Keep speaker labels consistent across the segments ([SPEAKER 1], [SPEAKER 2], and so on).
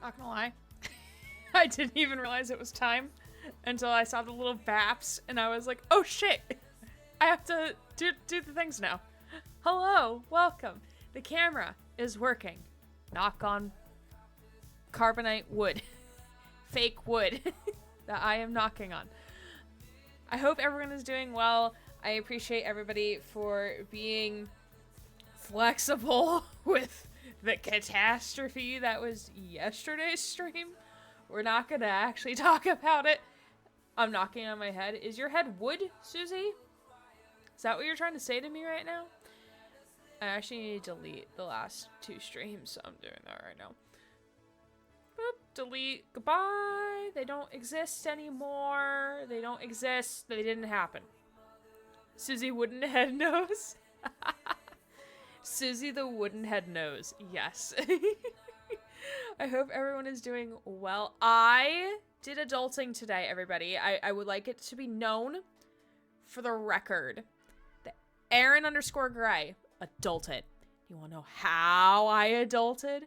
[SPEAKER 1] Not gonna lie. I didn't even realize it was time until I saw the little baps and I was like, oh shit! I have to do the things now. Hello, welcome. The camera is working. Knock on carbonite wood. Fake wood that I am knocking on. I hope everyone is doing well. I appreciate everybody for being flexible with the catastrophe that was yesterday's stream. We're not gonna actually talk about it. I'm knocking on my head. Is your head wood, Susie? Is that what you're trying to say to me right now? I actually need to delete the last 2 streams, so I'm doing that right now. Boop, delete, goodbye. They don't exist anymore. They don't exist. They didn't happen. Susie Wooden Head Nose. Susie the Wooden Head Nose. Yes. I hope everyone is doing well. I did adulting today, everybody. I would like it to be known for the record that Aaron_Gray adulted. You want to know how I adulted?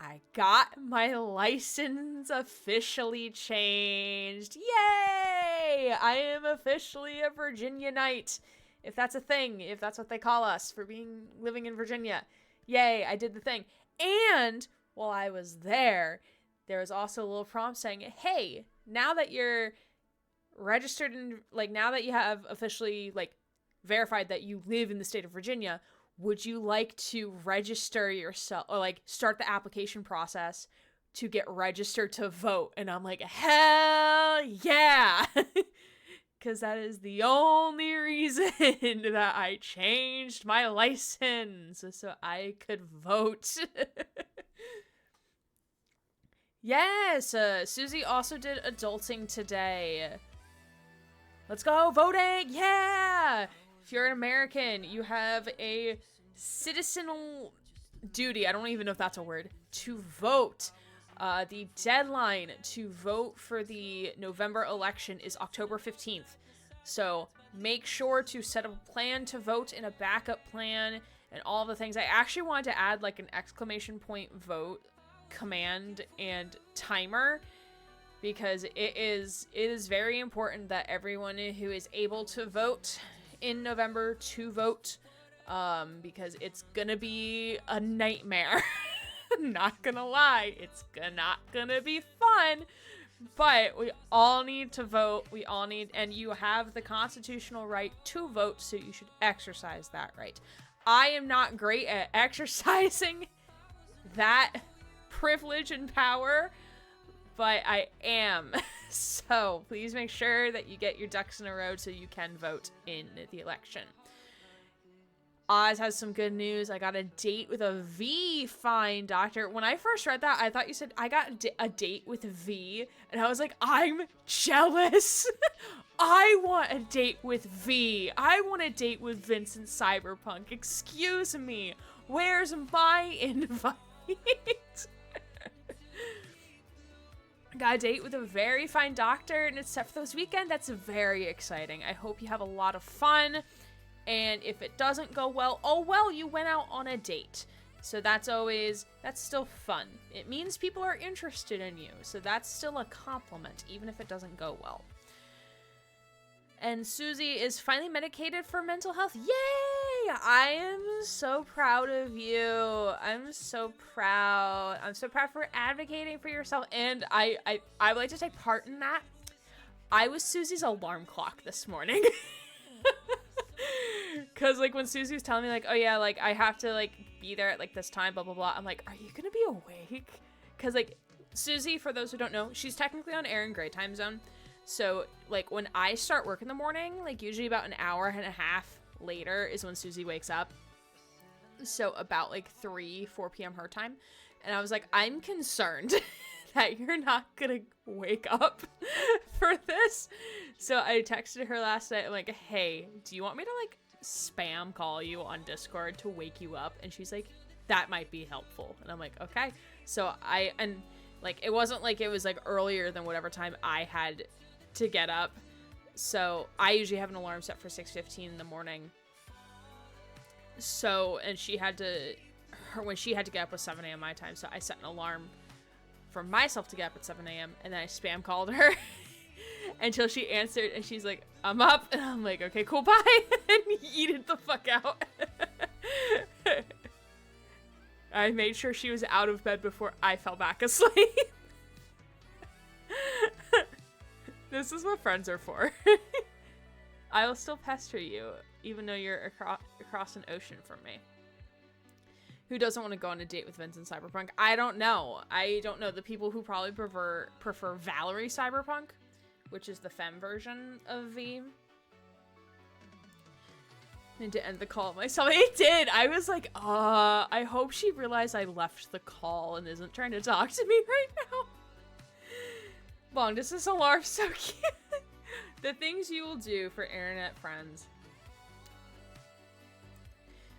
[SPEAKER 1] I got my license officially changed. Yay! I am officially a Virginianite. If that's a thing, if that's what they call us for living in Virginia. Yay, I did the thing. And while I was there was also a little prompt saying, hey, now that you're registered in, like, now that you have officially, like, verified that you live in the state of Virginia, would you like to register yourself, or, like, start the application process to get registered to vote? And I'm like, hell yeah! Because that is the only reason that I changed my license, so I could vote. Yes, Susie also did adulting today. Let's go, voting! Yeah! If you're an American, you have a citizenal duty, I don't even know if that's a word, to vote. The deadline to vote for the November election is October 15th. So make sure to set a plan to vote and a backup plan and all the things. I actually wanted to add like an exclamation point vote command and timer, because it is very important that everyone who is able to vote in November to vote, because it's gonna be a nightmare. Not gonna lie, it's not gonna be fun, but we all need to vote. We all need, and you have the constitutional right to vote, so you should exercise that right. I am not great at exercising that privilege and power, but I am. So please make sure that you get your ducks in a row so you can vote in the election. Oz has some good news. I got a date with a V. Fine, doctor. When I first read that, I thought you said I got a date with a V, and I was like, I'm jealous. I want a date with V. I want a date with Vincent Cyberpunk. Excuse me. Where's my invite? Got a date with a very fine doctor, and it's set for this weekend. That's very exciting. I hope you have a lot of fun. And if it doesn't go well, oh well, you went out on a date. So that's still fun. It means people are interested in you. So that's still a compliment, even if it doesn't go well. And Susie is finally medicated for mental health. Yay! I am so proud of you. I'm so proud. I'm so proud for advocating for yourself. And I would like to take part in that. I was Susie's alarm clock this morning. Cause like when Susie was telling me like, oh yeah, like I have to like be there at like this time, blah blah blah. I'm like, are you gonna be awake? Cause like Susie, for those who don't know, she's technically on Aaron Gray time zone. So like when I start work in the morning, like usually about an hour and a half later is when Susie wakes up. So about like 4 p.m. her time. And I was like, I'm concerned that you're not gonna wake up for this. So I texted her last night, I'm like, hey, do you want me to like spam call you on Discord to wake you up? And she's like, that might be helpful. And I'm like, okay. So it wasn't like it was like earlier than whatever time I had to get up. So I usually have an alarm set for 6:15 in the morning. So, and when she had to get up was 7 a.m. my time. So I set an alarm for myself to get up at 7 a.m. and then I spam called her until she answered and she's like, I'm up. And I'm like, okay, cool, bye. And yeeted the fuck out. I made sure she was out of bed before I fell back asleep. This is what friends are for. I will still pester you, even though you're across an ocean from me. Who doesn't want to go on a date with Vince in Cyberpunk? I don't know. I don't know. The people who probably prefer Valerie Cyberpunk, which is the femme version of V. And to end the call myself. It did. I was like, I hope she realized I left the call and isn't trying to talk to me right now. Bong, this is a LARP, so cute. The things you will do for internet friends.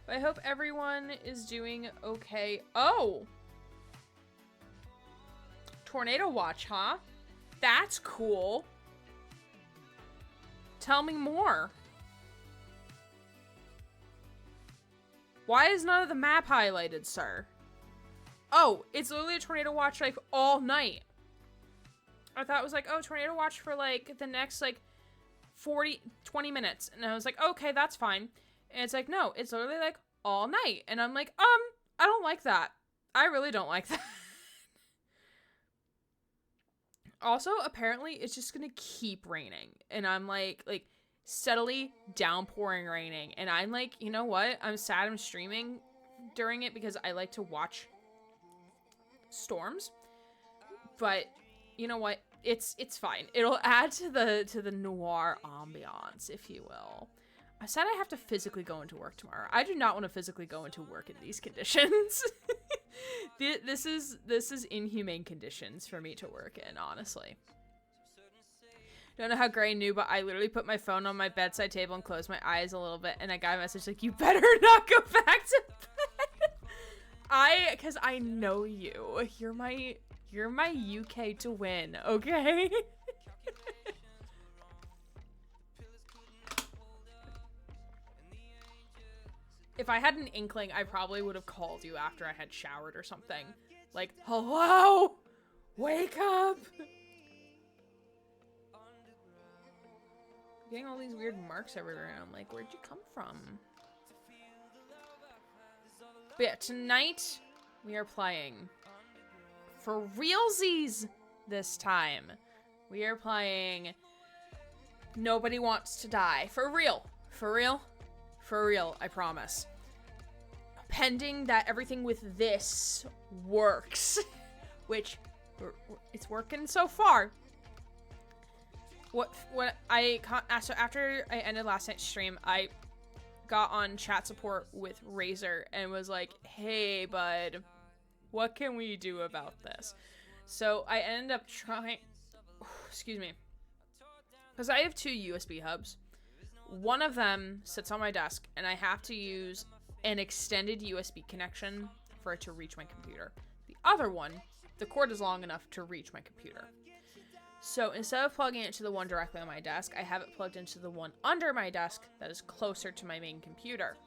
[SPEAKER 1] I hope everyone is doing okay. Oh! Tornado watch, huh? That's cool. Tell me more. Why is none of the map highlighted, sir? Oh, it's literally a tornado watch, like, all night. I thought it was like, oh, tornado watch for, like, the next, like, 20 minutes. And I was like, okay, that's fine. And it's like, no, it's literally, like, all night. And I'm like, I don't like that. I really don't like that. Also, apparently, it's just gonna keep raining. And I'm like, steadily downpouring raining. And I'm like, you know what? I'm sad I'm streaming during it because I like to watch storms. But you know what? It's fine. It'll add to the noir ambiance, if you will. I said I have to physically go into work tomorrow. I do not want to physically go into work in these conditions. This is inhumane conditions for me to work in, honestly. Don't know how Gray knew, but I literally put my phone on my bedside table and closed my eyes a little bit, and I got a message like, you better not go back to bed. Because I know you. You're my UK to win, okay? If I had an inkling, I probably would have called you after I had showered or something. Like, hello? Wake up! Getting all these weird marks everywhere, and I'm like, where'd you come from? But yeah, tonight we are playing for realsies this time. We are playing Nobody Wants to Die. For real. For real. For real, I promise. Pending that everything with this works. Which, it's working so far. So after I ended last night's stream, I got on chat support with Razor and was like, hey, bud, what can we do about this? So I ended up trying, excuse me, because I have two USB hubs. One of them sits on my desk, and I have to use an extended USB connection for it to reach my computer. The other one, the cord is long enough to reach my computer. So instead of plugging it to the one directly on my desk, I have it plugged into the one under my desk that is closer to my main computer.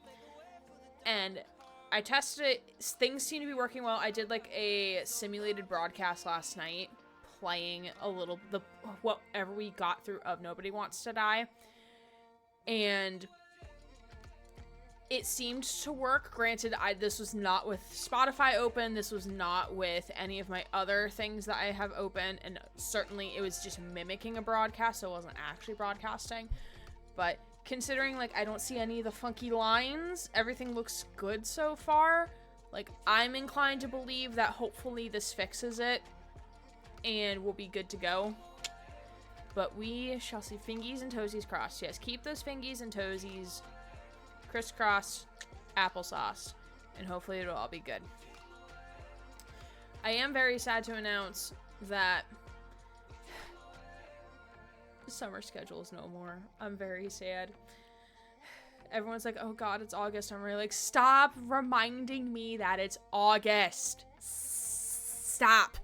[SPEAKER 1] And I tested it. Things seem to be working well. I did like a simulated broadcast last night, playing a little, whatever we got through of Nobody Wants to Die. And it seemed to work. Granted, this was not with Spotify open. This was not with any of my other things that I have open. And certainly it was just mimicking a broadcast, so it wasn't actually broadcasting. But considering, like, I don't see any of the funky lines, everything looks good so far. Like, I'm inclined to believe that hopefully this fixes it and we'll be good to go. But we shall see. Fingies and toesies crossed. Yes, keep those fingies and toesies crisscross applesauce, and hopefully it'll all be good. I am very sad to announce that the summer schedule is no more. I'm very sad. Everyone's like, oh god, it's August. I'm really like, stop reminding me that it's August. Stop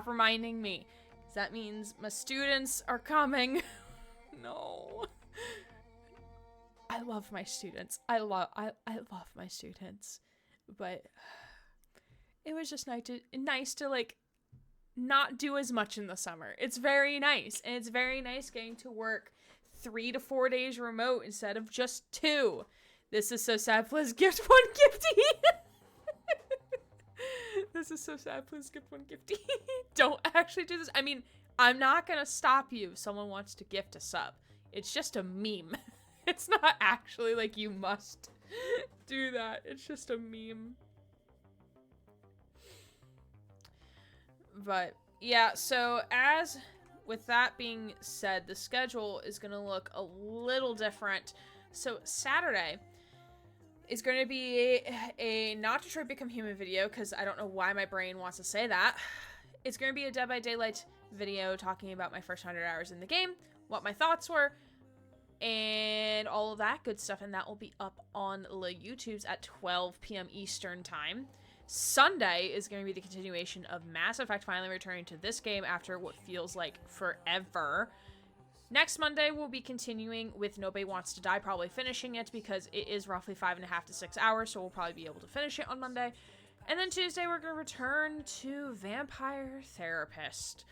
[SPEAKER 1] reminding me. That means my students are coming. No. I love my students. I love my students. But it was just nice to like not do as much in the summer. It's very nice. And it's very nice getting to work 3 to 4 days remote instead of just 2. This is so sad. Please gift one gifty. This is so sad. Please gift one gifty. Don't actually do this. I mean, I'm not going to stop you if someone wants to gift a sub. It's just a meme. It's not actually like you must do that. It's just a meme. But yeah, so as with that being said, the schedule is going to look a little different. So Saturday is going to be a Not Detroit Become Human video, because I don't know why my brain wants to say that. It's going to be a Dead by Daylight video talking about my first 100 hours in the game, what my thoughts were, and all of that good stuff, and that will be up on the YouTubes at 12 p.m. Eastern time. Sunday is going to be the continuation of Mass Effect finally returning to this game after what feels like forever. Next Monday, we'll be continuing with Nobody Wants to Die, probably finishing it because it is roughly 5.5 to 6 hours, so we'll probably be able to finish it on Monday. And then Tuesday, we're going to return to Vampire Therapist,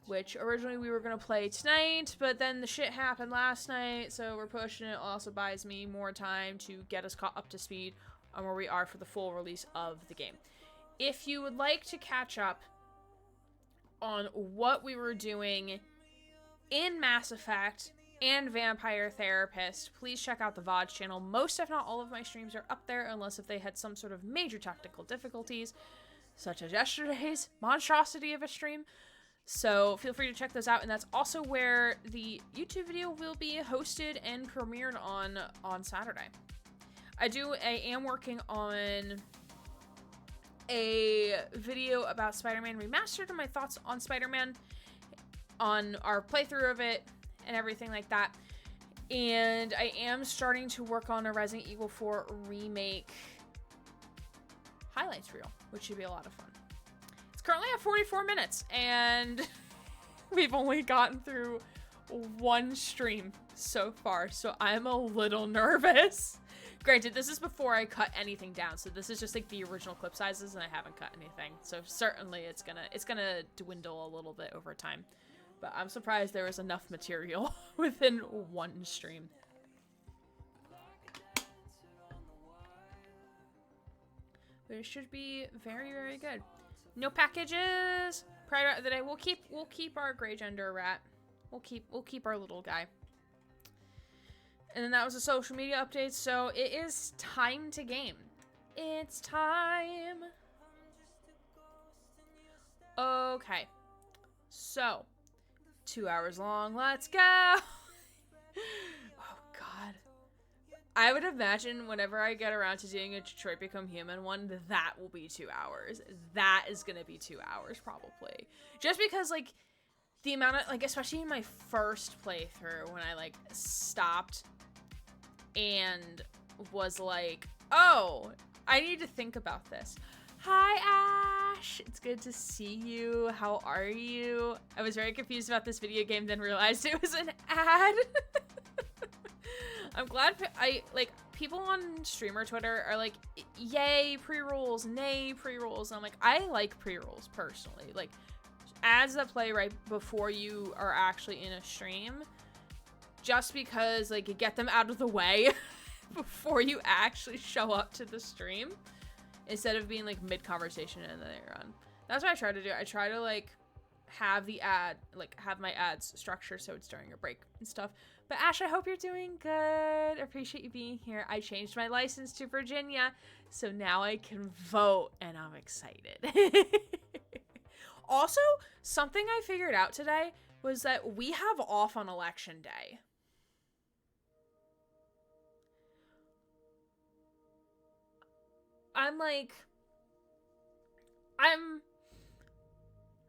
[SPEAKER 1] which originally we were going to play tonight, but then the shit happened last night, so we're pushing it. Also buys me more time to get us caught up to speed on where we are for the full release of the game. If you would like to catch up on what we were doing in Mass Effect and Vampire Therapist, please check out the VODs channel. Most, if not all, of my streams are up there, unless if they had some sort of major technical difficulties, such as yesterday's monstrosity of a stream. So feel free to check those out, and that's also where the YouTube video will be hosted and premiered on Saturday. I am working on a video about Spider-Man Remastered and my thoughts on Spider-Man, on our playthrough of it and everything like that. And I am starting to work on a Resident Evil 4 remake highlights reel, which should be a lot of fun. It's currently at 44 minutes, and we've only gotten through one stream so far, so I'm a little nervous. Granted, this is before I cut anything down, so this is just like the original clip sizes, and I haven't cut anything. So certainly it's gonna dwindle a little bit over time. But I'm surprised there was enough material within one stream. But it should be very, very good. No packages. Prior to the day, we'll keep our gray gender rat. We'll keep our little guy. And then that was the social media update. So it is time to game. It's time. Okay. So 2 hours long. Let's go. Oh God. I would imagine whenever I get around to doing a Detroit Become Human one, that will be 2 hours. That is gonna be 2 hours probably. Just because like the amount of, like, especially in my first playthrough when I like stopped and was like, oh, I need to think about this. Hi, Ash. It's good to see you. How are you? I was very confused about this video game, then realized it was an ad. I'm glad people on streamer Twitter are like, yay, pre-rolls, nay, pre-rolls. And I'm like, I like pre-rolls personally. Like, ads that play right before you are actually in a stream, just because like you get them out of the way before you actually show up to the stream, instead of being like mid-conversation and then they run. That's what I try to do. I try to like have the ad, like have my ads structure so it's during a break and stuff. But Ash, I hope you're doing good. I appreciate you being here. I changed my license to Virginia, so now I can vote and I'm excited. Also, something I figured out today was that we have off on election day.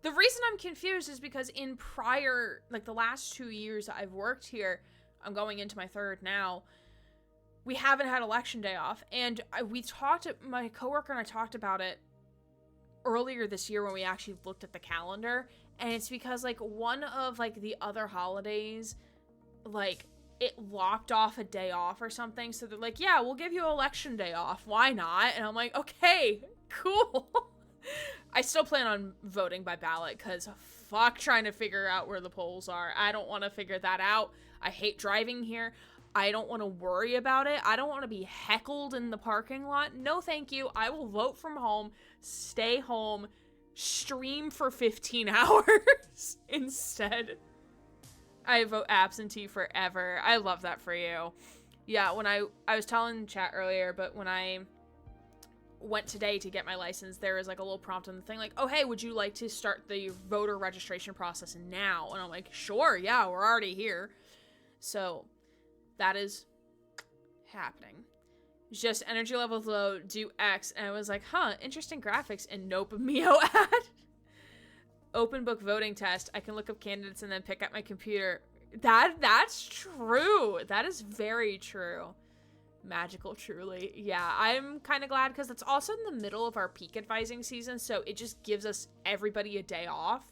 [SPEAKER 1] The reason I'm confused is because in prior, like the last 2 years I've worked here, I'm going into my third now, we haven't had election day off. And my coworker and I talked about it earlier this year when we actually looked at the calendar. And it's because like one of like the other holidays, like it locked off a day off or something. So they're like, yeah, we'll give you election day off. Why not? And I'm like, okay, cool. I still plan on voting by ballot, because fuck trying to figure out where the polls are. I don't want to figure that out. I hate driving here. I don't want to worry about it. I don't want to be heckled in the parking lot. No, thank you. I will vote from home, stay home, stream for 15 hours instead. I vote absentee forever. I love that for you. Yeah, when I was telling chat earlier, but when I went today to get my license, there was like a little prompt on the thing like, oh, hey, would you like to start the voter registration process now? And I'm like, sure, yeah, we're already here. So that is happening. Just energy levels low, do X. And I was like, huh, interesting graphics. And nope, Mio ad. Open book voting test. I can look up candidates and then pick up my computer. That's true. That is very true. Magical, truly. Yeah, I'm kind of glad because it's also in the middle of our peak advising season, so it just gives us everybody a day off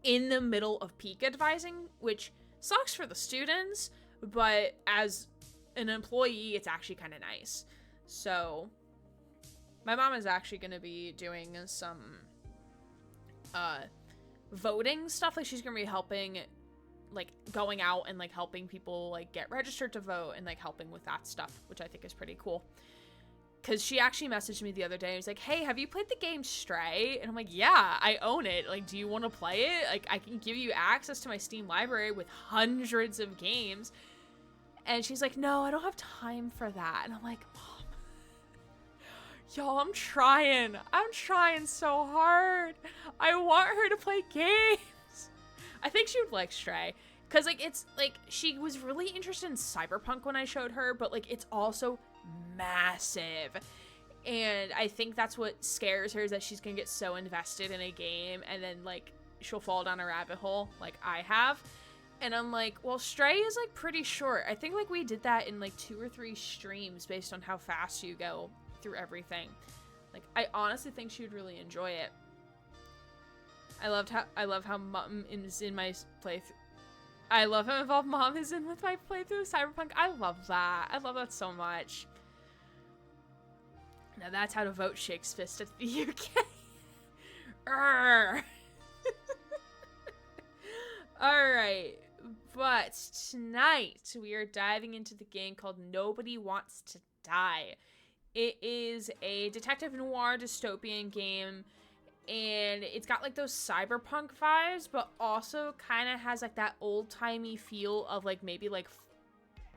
[SPEAKER 1] in the middle of peak advising, which sucks for the students, but as an employee, it's actually kind of nice. So my mom is actually going to be doing some voting stuff. Like, she's going to be helping, like, going out and, like, helping people, like, get registered to vote and, like, helping with that stuff, which I think is pretty cool. Because she actually messaged me the other day and was like, hey, have you played the game Stray? And I'm like, yeah, I own it. Like, do you want to play it? Like, I can give you access to my Steam library with hundreds of games. And she's like, no, I don't have time for that. And I'm like, Mom, y'all, I'm trying so hard. I want her to play games. I think she would like Stray. Because, like, it's, like, she was really interested in Cyberpunk when I showed her, but, like, it's also massive. And I think that's what scares her, is that she's gonna get so invested in a game and then, like, she'll fall down a rabbit hole like I have. And I'm like, well, Stray is, like, pretty short. I think, like, we did that in, like, 2 or 3 streams based on how fast you go through everything. Like, I honestly think she would really enjoy it. I love how Mom is in my playthrough. I love how involved Mom is in with my playthrough of Cyberpunk. I love that. I love that so much. Now that's how to vote shakes fist at the UK. Alright. But tonight we are diving into the game called Nobody Wants to Die. It is a detective noir dystopian game. And it's got, like, those cyberpunk vibes, but also kind of has, like, that old-timey feel of, like, maybe, like,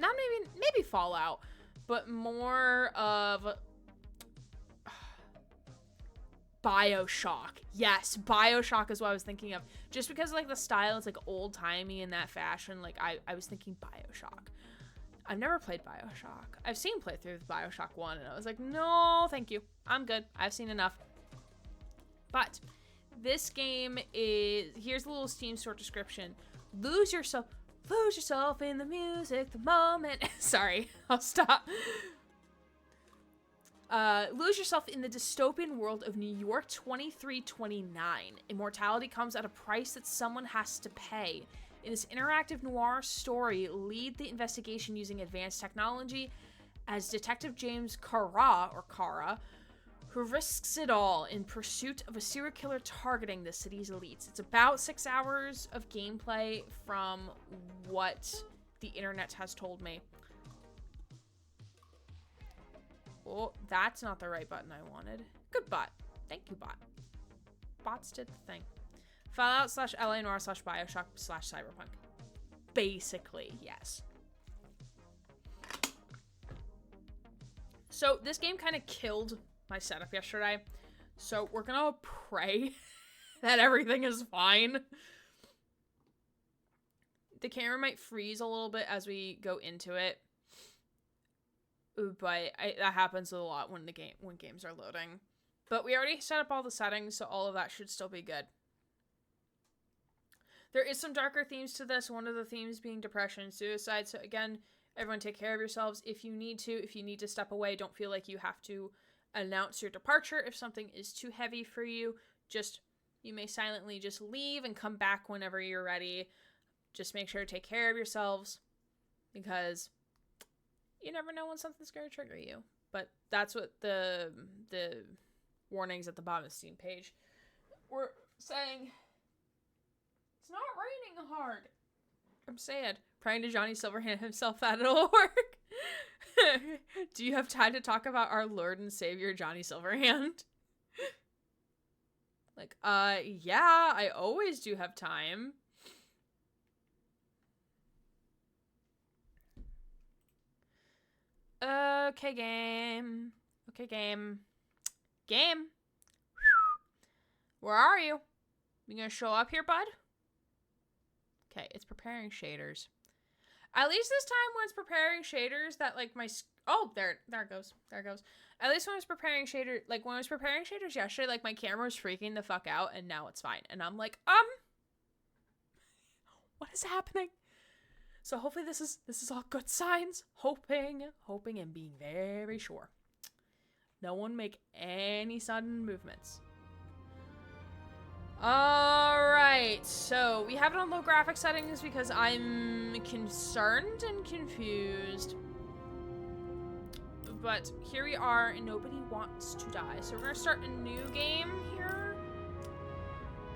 [SPEAKER 1] maybe Fallout, but more of Bioshock. Yes, Bioshock is what I was thinking of. Just because, like, the style is, like, old-timey in that fashion, like, I was thinking Bioshock. I've never played Bioshock. I've seen playthroughs of Bioshock 1, and I was like, no, thank you. I'm good. I've seen enough. But this game is, here's a little Steam store description. Lose yourself in the music, the moment. Sorry, I'll stop. Lose yourself in the dystopian world of New York 2329. Immortality comes at a price that someone has to pay. In this interactive noir story, lead the investigation using advanced technology as Detective James Kara, who risks it all in pursuit of a serial killer targeting the city's elites. It's about 6 hours of gameplay from what the internet has told me. Oh, that's not the right button I wanted. Good bot. Thank you, bot. Bots did the thing. Fallout / LA Noir / Bioshock / Cyberpunk. Basically, yes. So this game kind of killed my setup yesterday, so we're gonna pray that everything is fine. The camera might freeze a little bit as we go into it, but that happens a lot when games are loading. But we already set up all the settings, so all of that should still be good. There is some darker themes to this, one of the themes being depression and suicide, so again, everyone take care of yourselves if you need to. If you need to step away, don't feel like you have to announce your departure. If something is too heavy for you, you may silently just leave and come back whenever you're ready. Just make sure to take care of yourselves, because you never know when something's going to trigger you. But that's what the warnings at the bottom of the Steam page we're saying it's not raining hard. I'm sad. Praying to Johnny Silverhand himself that it'll work. Do you have time to talk about our Lord and Savior Johnny Silverhand? Like, yeah, I always do have time. Okay, game. Okay, game. Game. Where are you? You gonna show up here, bud? Okay, it's preparing shaders. At least this time when it's preparing shaders that, like, oh, there it goes. There it goes. At least when I was preparing shaders yesterday, like, my camera was freaking the fuck out, and now it's fine. And I'm like, what is happening? So hopefully this is all good signs. Hoping, and being very sure. No one make any sudden movements. Alright, so we have it on low graphic settings because I'm concerned and confused. But here we are, and nobody wants to die. So we're gonna start a new game here.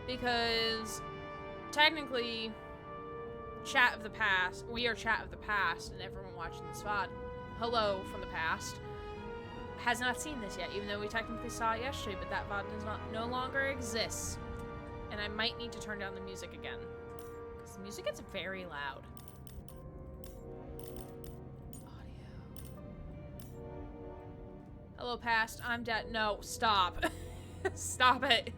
[SPEAKER 1] Because technically, chat of the past, we are chat of the past, and everyone watching this VOD, hello from the past, has not seen this yet, even though we technically saw it yesterday, but that VOD no longer exists. And I might need to turn down the music again, because the music gets very loud. Audio. Hello, past. I'm dead. No, stop. Stop it.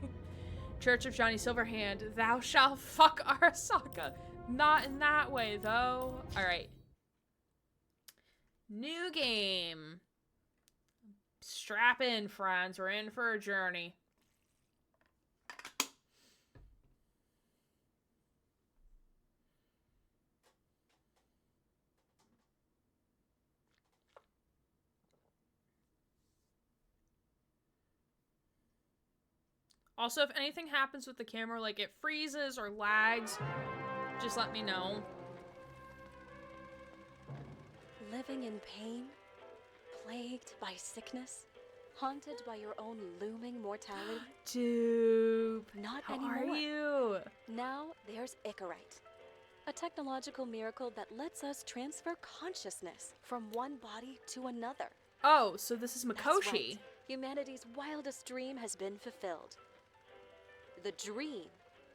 [SPEAKER 1] Church of Johnny Silverhand, thou shalt fuck Arasaka. Not in that way, though. Alright. New game. Strap in, friends. We're in for a journey. Also, if anything happens with the camera, like it freezes or lags, just let me know.
[SPEAKER 2] Living in pain, plagued by sickness, haunted by your own looming mortality.
[SPEAKER 1] Dude,
[SPEAKER 2] Not
[SPEAKER 1] how
[SPEAKER 2] anymore.
[SPEAKER 1] are you?
[SPEAKER 2] Now there's Icarite, a technological miracle that lets us transfer consciousness from one body to another.
[SPEAKER 1] Oh, so this is
[SPEAKER 2] That's
[SPEAKER 1] Mikoshi.
[SPEAKER 2] right. Humanity's wildest dream has been fulfilled. The dream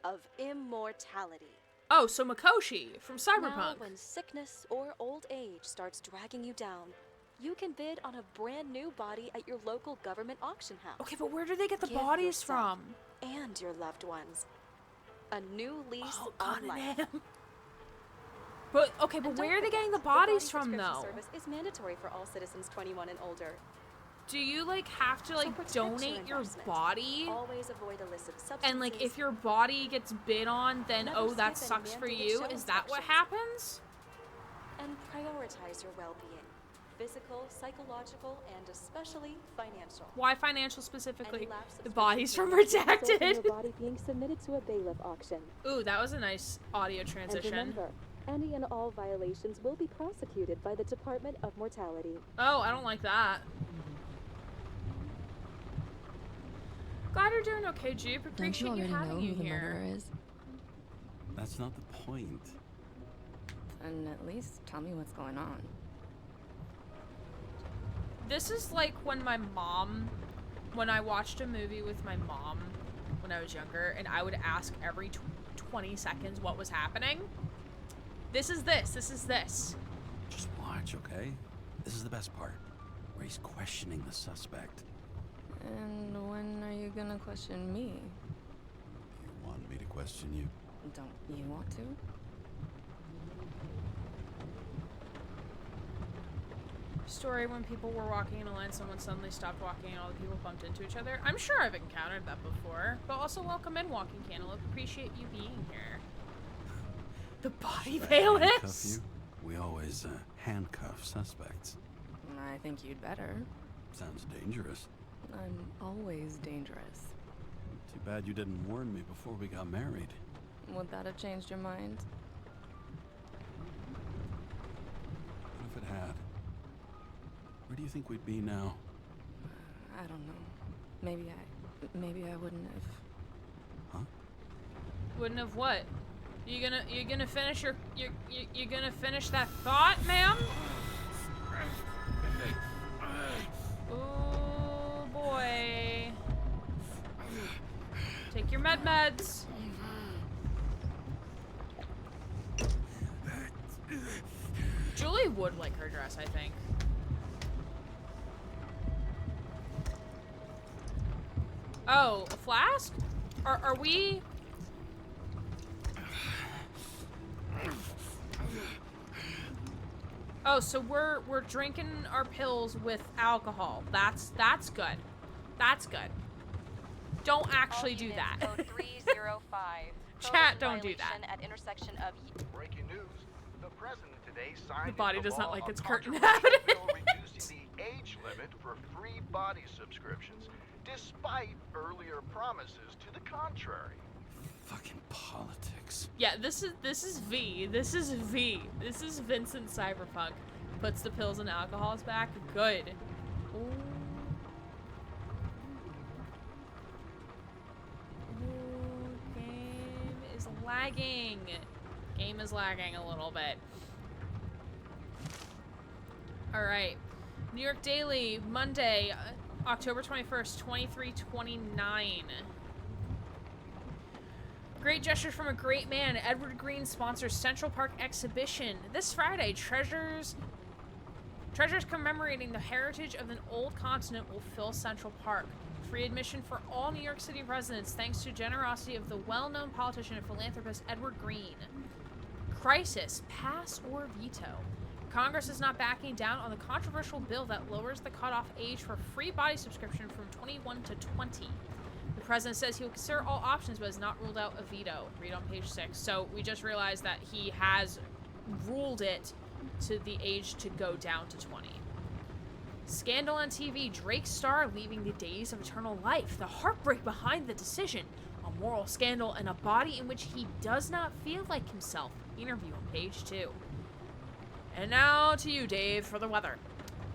[SPEAKER 2] of immortality.
[SPEAKER 1] Oh, so Mikoshi from
[SPEAKER 2] Now,
[SPEAKER 1] Cyberpunk.
[SPEAKER 2] when sickness or old age starts dragging you down, you can bid on a brand new body at your local government auction house.
[SPEAKER 1] Okay, but where do they get the
[SPEAKER 2] Give
[SPEAKER 1] bodies
[SPEAKER 2] yourself
[SPEAKER 1] from?
[SPEAKER 2] And your loved ones. A new lease
[SPEAKER 1] Oh,
[SPEAKER 2] on
[SPEAKER 1] God,
[SPEAKER 2] life.
[SPEAKER 1] damn. But, okay, but
[SPEAKER 2] And don't
[SPEAKER 1] where are they
[SPEAKER 2] forget,
[SPEAKER 1] getting the
[SPEAKER 2] the
[SPEAKER 1] bodies
[SPEAKER 2] body
[SPEAKER 1] from,
[SPEAKER 2] subscription
[SPEAKER 1] though?
[SPEAKER 2] Service is mandatory for all citizens 21 and older.
[SPEAKER 1] Do you, like, have to, like,
[SPEAKER 2] protect
[SPEAKER 1] donate your
[SPEAKER 2] investment.
[SPEAKER 1] body?
[SPEAKER 2] Always avoid illicit substances.
[SPEAKER 1] And, like, if your body gets bid on, then,
[SPEAKER 2] Never
[SPEAKER 1] oh, that
[SPEAKER 2] skip any
[SPEAKER 1] sucks for
[SPEAKER 2] mandated
[SPEAKER 1] you?
[SPEAKER 2] show
[SPEAKER 1] Is that what
[SPEAKER 2] inspections.
[SPEAKER 1] happens?
[SPEAKER 2] And prioritize your well-being. Physical, psychological, and especially financial.
[SPEAKER 1] Why financial specifically?
[SPEAKER 2] Any lapse
[SPEAKER 1] The
[SPEAKER 2] subscription
[SPEAKER 1] bodies from
[SPEAKER 2] payments will result in
[SPEAKER 1] Redacted.
[SPEAKER 2] your body being submitted to a bailiff auction.
[SPEAKER 1] Ooh, that was a nice audio transition.
[SPEAKER 2] And remember, any and all violations will be prosecuted by the Department of Mortality.
[SPEAKER 1] Oh, I don't like that. Glad you're doing okay, Jupe.
[SPEAKER 3] Don't you
[SPEAKER 1] Appreciate you
[SPEAKER 3] already know
[SPEAKER 1] having you
[SPEAKER 3] who the
[SPEAKER 1] here.
[SPEAKER 3] murderer is?
[SPEAKER 4] That's not the point.
[SPEAKER 3] And at least tell me what's going on.
[SPEAKER 1] This is like when I watched a movie with my mom when I was younger, and I would ask every 20 seconds what was happening. This is this.
[SPEAKER 4] Just watch, okay? This is the best part, where he's questioning the suspect.
[SPEAKER 3] And when are you gonna question me?
[SPEAKER 4] You want me to question you?
[SPEAKER 3] Don't you want to?
[SPEAKER 1] Story when people were walking in a line, someone suddenly stopped walking and all the people bumped into each other. I'm sure I've encountered that before, but also welcome in, Walking Cantaloupe. Appreciate you being here. The body
[SPEAKER 4] Should I handcuff
[SPEAKER 1] bailiffs.
[SPEAKER 4] you? We always handcuff suspects.
[SPEAKER 3] I think you'd better.
[SPEAKER 4] Sounds dangerous.
[SPEAKER 3] I'm always dangerous.
[SPEAKER 4] Too bad you didn't warn me before we got married.
[SPEAKER 3] Would that have changed your mind?
[SPEAKER 4] What if it had? Where do you think we'd be now?
[SPEAKER 3] I don't know. Maybe I wouldn't have.
[SPEAKER 1] Wouldn't have what? You gonna finish your you gonna finish that thought, ma'am? Oh boy. Take your meds. Julie would like her dress, I think. Oh, a flask? Are we? Oh, so we're drinking our pills with alcohol. That's good. That's good. Don't actually do that.
[SPEAKER 2] Code 305.
[SPEAKER 1] Chat, don't do that.
[SPEAKER 2] At intersection of
[SPEAKER 5] Breaking news. The president today signed
[SPEAKER 1] The body
[SPEAKER 5] into
[SPEAKER 1] does not
[SPEAKER 5] law
[SPEAKER 1] like
[SPEAKER 5] a
[SPEAKER 1] its curtain
[SPEAKER 5] controversial
[SPEAKER 1] habit.
[SPEAKER 5] bill reducing the age limit for free body subscriptions, despite earlier promises to the contrary.
[SPEAKER 4] Fucking politics.
[SPEAKER 1] Yeah, this is V. This is V. This is Vincent Cyberpunk. Puts the pills and alcohols back. Good. Ooh. Ooh, game is lagging. Game is lagging a little bit. All right. New York Daily, Monday, October 21st, 2329. Great gesture from a great man. Edward Green sponsors Central Park exhibition. This Friday, treasures commemorating the heritage of an old continent will fill Central Park. Free admission for all New York City residents thanks to generosity of the well-known politician and philanthropist Edward Green. Crisis, pass or veto. Congress is not backing down on the controversial bill that lowers the cutoff age for free body subscription from 21 to 20. The president says he will consider all options but has not ruled out a veto. Read on page 6. So we just realized that he has ruled it to the age to go down to 20. Scandal on TV. Drake star leaving the days of eternal life. The heartbreak behind the decision. A moral scandal and a body in which he does not feel like himself. Interview on page 2. And now to you, Dave, for the weather.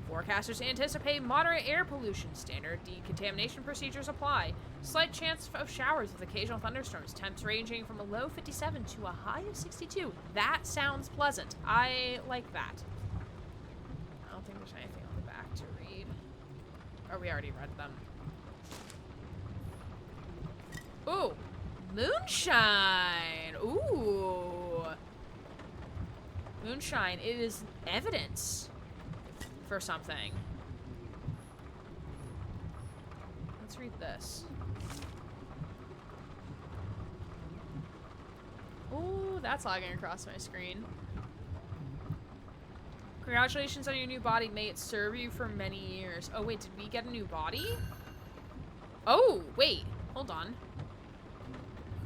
[SPEAKER 1] Forecasters anticipate moderate air pollution. Standard decontamination procedures apply. Slight chance of showers with occasional thunderstorms. Temps ranging from a low 57 to a high of 62. That sounds pleasant. I like that. I don't think there's anything on the back to read. Or we already read them. Ooh. Moonshine. Ooh. Moonshine. It is evidence for something. Let's read this. Ooh, that's lagging across my screen. Congratulations on your new body. May it serve you for many years. Oh, wait, did we get a new body? Oh, wait. Hold on.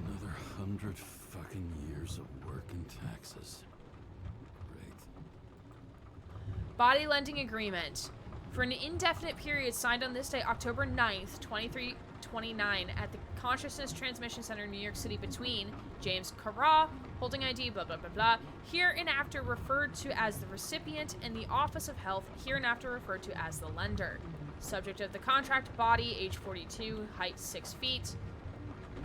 [SPEAKER 4] Another 100 fucking years of work and taxes. Great.
[SPEAKER 1] Body lending agreement. For an indefinite period signed on this day, October 9th, 2329, at the Consciousness Transmission Center in New York City between James Carra, holding ID, blah, blah, blah, blah, hereinafter referred to as the recipient, and the Office of Health, hereinafter referred to as the lender. Subject of the contract, body, age 42, height 6 feet,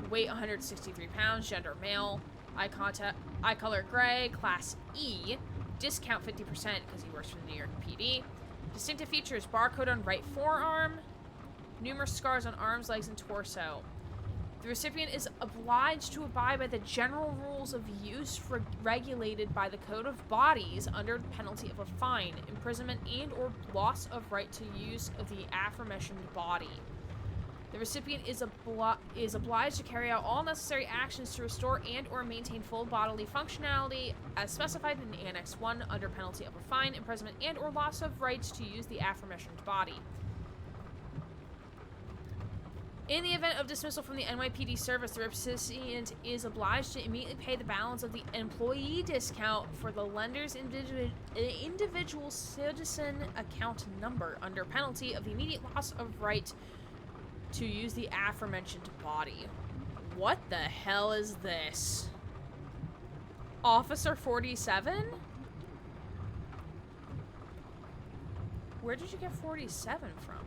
[SPEAKER 1] weight 163 pounds, gender male, eye color gray, class E, discount 50% because he works for the New York PD. Distinctive features, barcode on right forearm, numerous scars on arms, legs, and torso. The recipient is obliged to abide by the general rules of use regulated by the Code of Bodies under penalty of a fine, imprisonment, and or loss of right to use of the aforementioned body. The recipient is obliged to carry out all necessary actions to restore and or maintain full bodily functionality as specified in Annex 1 under penalty of a fine, imprisonment, and or loss of rights to use the aforementioned body. In the event of dismissal from the NYPD service, the recipient is obliged to immediately pay the balance of the employee discount for the lender's individual citizen account number under penalty of the immediate loss of right to use the aforementioned body. What the hell is this? Officer 47? Where did you get 47 from?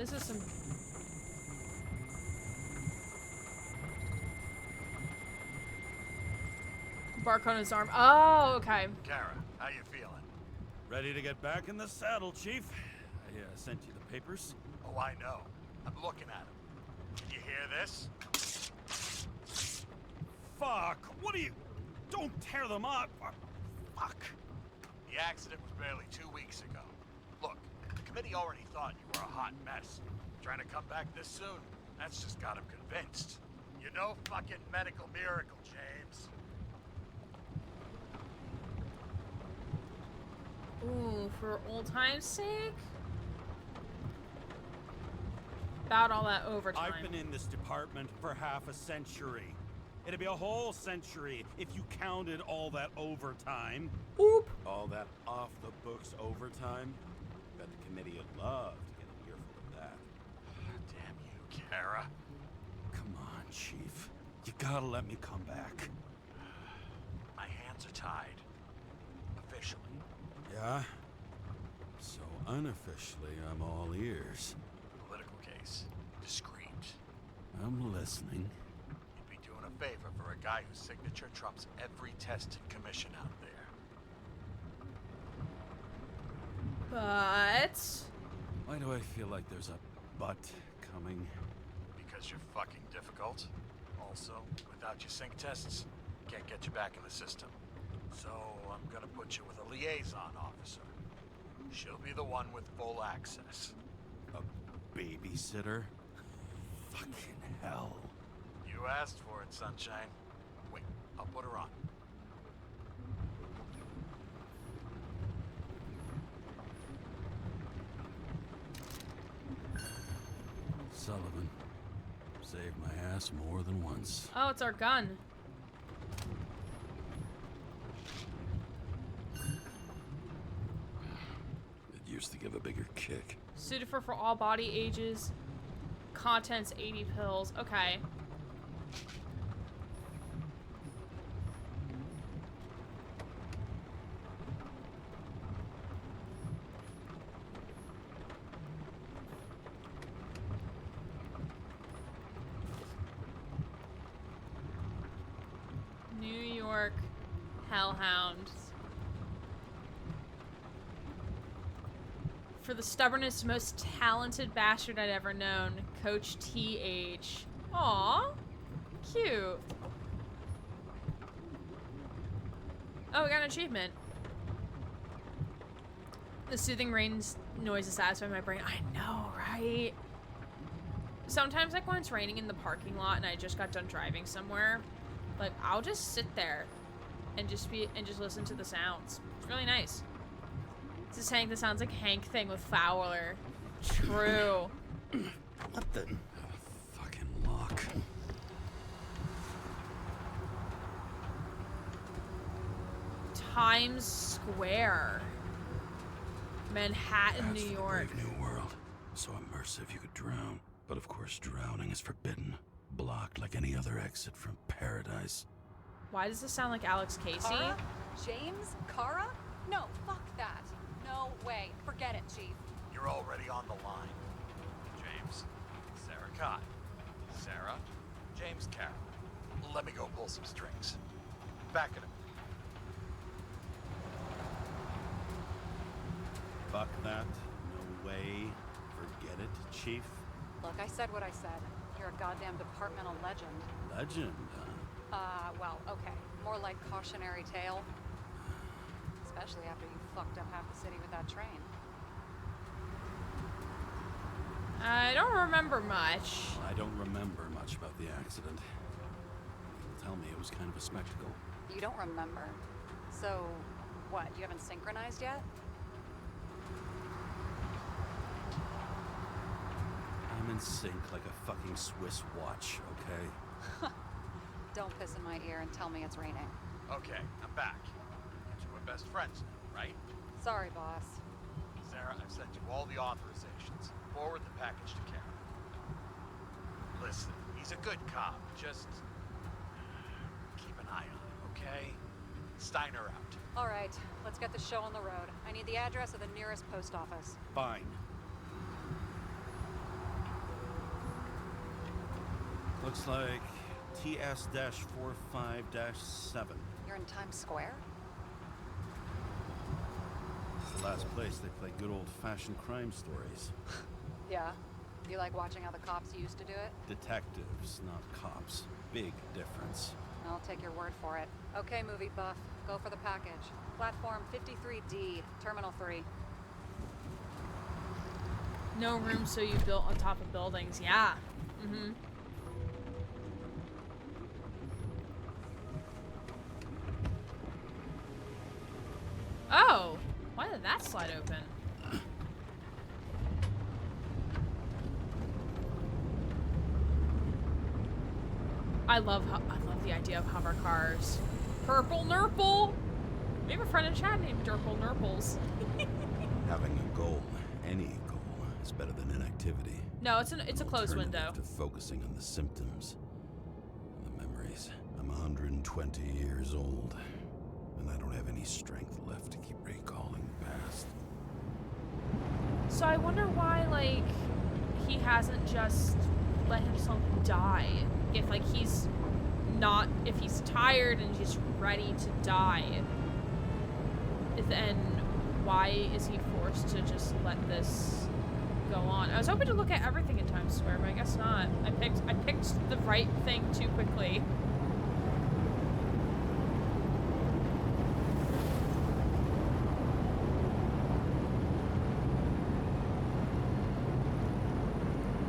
[SPEAKER 1] This is some... Bark on his arm. Oh, okay.
[SPEAKER 6] Kara, how you feeling?
[SPEAKER 4] Ready to get back in the saddle, Chief. I sent you the papers.
[SPEAKER 6] Oh, I know. I'm looking at them. Can you hear this?
[SPEAKER 4] Fuck! What are you... Don't tear them up! Fuck!
[SPEAKER 6] The accident was barely 2 weeks ago. Look, the committee already thought you were a hot mess. Trying to come back this soon, that's just got them convinced. You're no fucking medical miracle, James.
[SPEAKER 1] Ooh, for old time's sake? About all that overtime.
[SPEAKER 4] I've been in this department for half a century. It'd be a whole century if you counted all that overtime.
[SPEAKER 1] Oop!
[SPEAKER 4] All that off-the-books overtime? Bet the committee would love to get an earful of that.
[SPEAKER 6] Damn you, Kara.
[SPEAKER 4] Come on, Chief. You gotta let me come back.
[SPEAKER 6] My hands are tied. Officially.
[SPEAKER 4] Yeah? So unofficially, I'm all ears.
[SPEAKER 6] Political case. Discreet.
[SPEAKER 4] I'm listening.
[SPEAKER 6] You'd be doing a favor for a guy whose signature trumps every tested commission out there.
[SPEAKER 1] But...
[SPEAKER 4] Why do I feel like there's a but coming?
[SPEAKER 6] Because you're fucking difficult. Also, without your sync tests, can't get you back in the system. So I'm gonna put you with a liaison officer. She'll be the one with full access.
[SPEAKER 4] A babysitter? Fucking hell.
[SPEAKER 6] You asked for it, Sunshine. Wait, I'll put her on.
[SPEAKER 4] Sullivan. Saved my ass more than once.
[SPEAKER 1] Oh, it's our gun.
[SPEAKER 4] It used to give a bigger kick.
[SPEAKER 1] Suited for all body ages. Contents 80 pills. Okay. New York Hellhounds. For the stubbornest, most talented bastard I'd ever known, Coach T.H. Aw, cute. Oh, we got an achievement. The soothing rain noises satisfy my brain. I know, right? Sometimes, like when it's raining in the parking lot and I just got done driving somewhere, like I'll just sit there and just listen to the sounds. It's really nice. This is Hank. This sounds like Hank thing with Fowler. True.
[SPEAKER 4] What the? Fucking lock.
[SPEAKER 1] Times Square. Manhattan,
[SPEAKER 4] That's
[SPEAKER 1] New
[SPEAKER 4] the
[SPEAKER 1] York.
[SPEAKER 4] brave new world. So immersive you could drown. But of course drowning is forbidden. Blocked like any other exit from paradise.
[SPEAKER 1] Why does this sound like Alex Casey?
[SPEAKER 7] Kara? James? Kara? No, fuck that. No way. Forget it, Chief.
[SPEAKER 6] You're already on the line. James, Sarah Cott. Sarah, James Carroll. Let me go pull some strings. Back at him.
[SPEAKER 4] Fuck that. No way. Forget it, Chief.
[SPEAKER 7] Look, I said what I said. You're a goddamn departmental legend.
[SPEAKER 4] Legend,
[SPEAKER 7] Well, okay. More like cautionary tale. Especially after you fucked up half the city with that train.
[SPEAKER 1] I don't remember much.
[SPEAKER 4] I don't remember much about the accident. People tell me it was kind of a spectacle.
[SPEAKER 7] You don't remember. So, what, you haven't synchronized yet?
[SPEAKER 4] I'm in sync like a fucking Swiss watch, okay?
[SPEAKER 7] Don't piss in my ear and tell me it's raining.
[SPEAKER 6] Okay, I'm back. You two are best friends now, right?
[SPEAKER 7] Sorry, boss.
[SPEAKER 6] Sarah, I've sent you all the authorizations. Forward the package to Karen. Listen, he's a good cop. Just keep an eye on him, okay? Steiner out.
[SPEAKER 7] All right, let's get the show on the road. I need the address of the nearest post office.
[SPEAKER 4] Fine. Looks like TS-45-7.
[SPEAKER 7] You're in Times Square?
[SPEAKER 4] It's the last place they play good old-fashioned crime stories.
[SPEAKER 7] Yeah. You like watching how the cops used to do it?
[SPEAKER 4] Detectives, not cops. Big difference.
[SPEAKER 7] I'll take your word for it. Okay, movie buff. Go for the package. Platform 53D, Terminal 3.
[SPEAKER 1] No room, so you built on top of buildings. Yeah. Mm-hmm. Oh! Why did that slide open? I love the idea of hover cars. Purple Nurple! We have a friend in chat named Durple Nurples.
[SPEAKER 4] Having a goal, any goal, is better than inactivity.
[SPEAKER 1] No, it's a closed window.
[SPEAKER 4] To focusing on the symptoms, the memories. I'm 120 years old, and I don't have any strength left to keep recalling the past.
[SPEAKER 1] So I wonder why, like, he hasn't just let himself die. If, like, if he's tired and just ready to die, then why is he forced to just let this go on? I was hoping to look at everything in Times Square, but I guess not. I picked the right thing too quickly.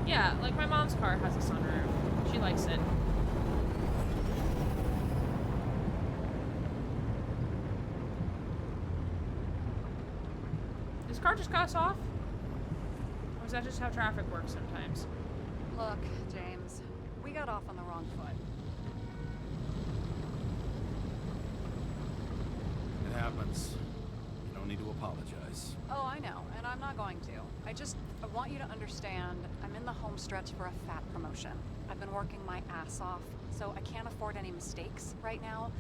[SPEAKER 1] Yeah, like my mom's car has a sunroof. She likes it. Does this car just cut us off? Or is that just how traffic works sometimes?
[SPEAKER 7] Look, James, we got off on the wrong foot.
[SPEAKER 4] It happens. You don't need to apologize.
[SPEAKER 7] Oh, I know, and I'm not going to. I want you to understand, I'm in the home stretch for a fat promotion. I've been working my ass off, so I can't afford any mistakes right now.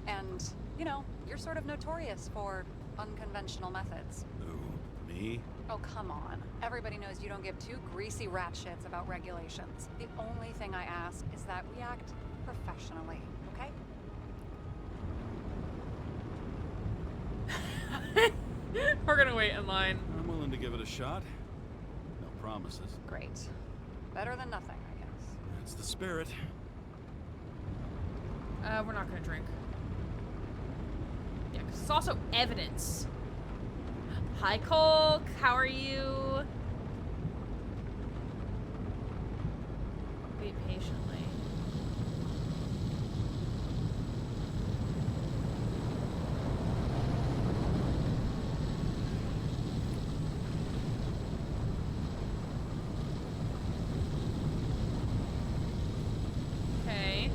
[SPEAKER 7] And, you know, you're sort of notorious for unconventional methods.
[SPEAKER 4] Who? Me?
[SPEAKER 7] Oh, come on. Everybody knows you don't give two greasy rat shits about regulations. The only thing I ask is that we act professionally, okay?
[SPEAKER 1] We're gonna wait in line.
[SPEAKER 4] I'm willing to give it a shot. No promises.
[SPEAKER 7] Great. Better than nothing, I guess.
[SPEAKER 4] That's the spirit.
[SPEAKER 1] We're not gonna drink. Yeah, because it's also evidence. Hi, Colk. How are you? Wait patiently. Okay.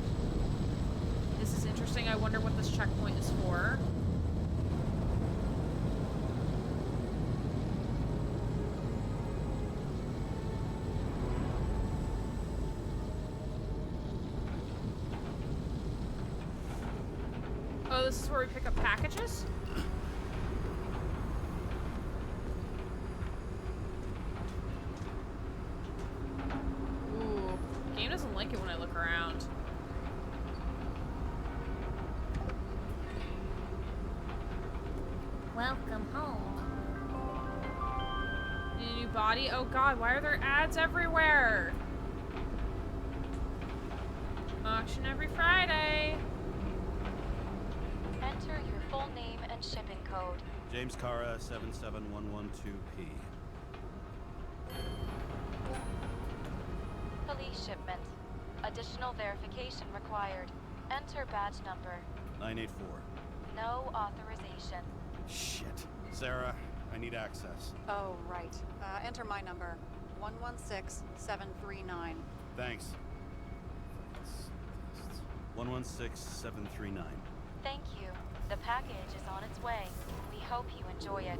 [SPEAKER 1] This is interesting. I wonder what this checkpoint is for. Oh, this is where we pick up packages? Ooh, game doesn't like it when I look around. Welcome home. Need a new body? Oh god, why are there ads everywhere? Auction every Friday.
[SPEAKER 2] Enter your full name and shipping code.
[SPEAKER 4] James Cara, 77112P.
[SPEAKER 2] Police shipment. Additional verification required. Enter badge number.
[SPEAKER 4] 984.
[SPEAKER 2] No authorization.
[SPEAKER 4] Shit. Sarah, I need access.
[SPEAKER 7] Oh, right. Enter my number. 116739.
[SPEAKER 4] Thanks. 116739.
[SPEAKER 2] Thank you. The package is on its way. We hope you enjoy it.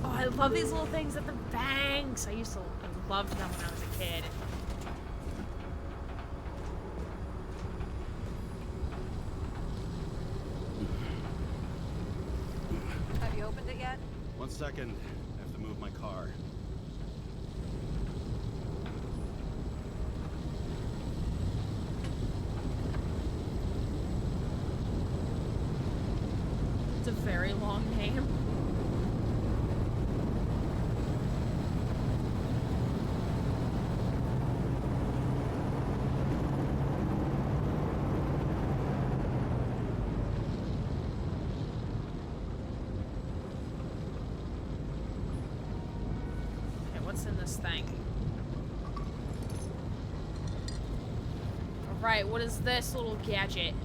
[SPEAKER 1] Oh, I love these little things at the banks. I loved them when I was a kid.
[SPEAKER 7] Have you opened it yet?
[SPEAKER 4] 1 second. I have to move my car.
[SPEAKER 1] It's a very long name. What's in this thing? Alright, what is this little gadget?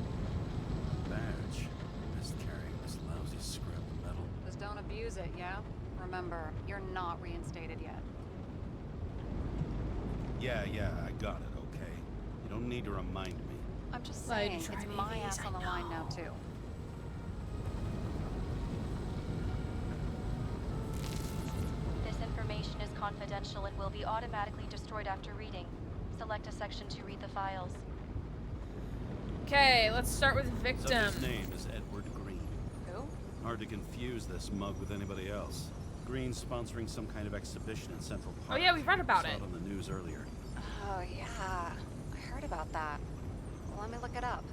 [SPEAKER 4] Badge. Missed carrying this lousy scrap of metal.
[SPEAKER 7] Just don't abuse it, yeah? Remember, you're not reinstated yet.
[SPEAKER 4] Yeah, I got it, okay? You don't need to remind me.
[SPEAKER 7] I'm just
[SPEAKER 1] Why
[SPEAKER 7] saying,
[SPEAKER 1] did you
[SPEAKER 7] it's
[SPEAKER 1] try
[SPEAKER 7] my
[SPEAKER 1] these?
[SPEAKER 7] ass on the line now, too.
[SPEAKER 2] This information is confidential and will be automatically destroyed after reading. Select a section to read the files.
[SPEAKER 1] Okay, let's start with victim.
[SPEAKER 4] Subject's name is Edward Green.
[SPEAKER 7] Who?
[SPEAKER 4] Hard to confuse this mug with anybody else. Green's sponsoring some kind of exhibition in Central Park.
[SPEAKER 1] Oh yeah, we read about
[SPEAKER 4] Saw
[SPEAKER 1] it.
[SPEAKER 4] on the news earlier.
[SPEAKER 7] Oh, yeah. I heard about that. Well, let me look it up.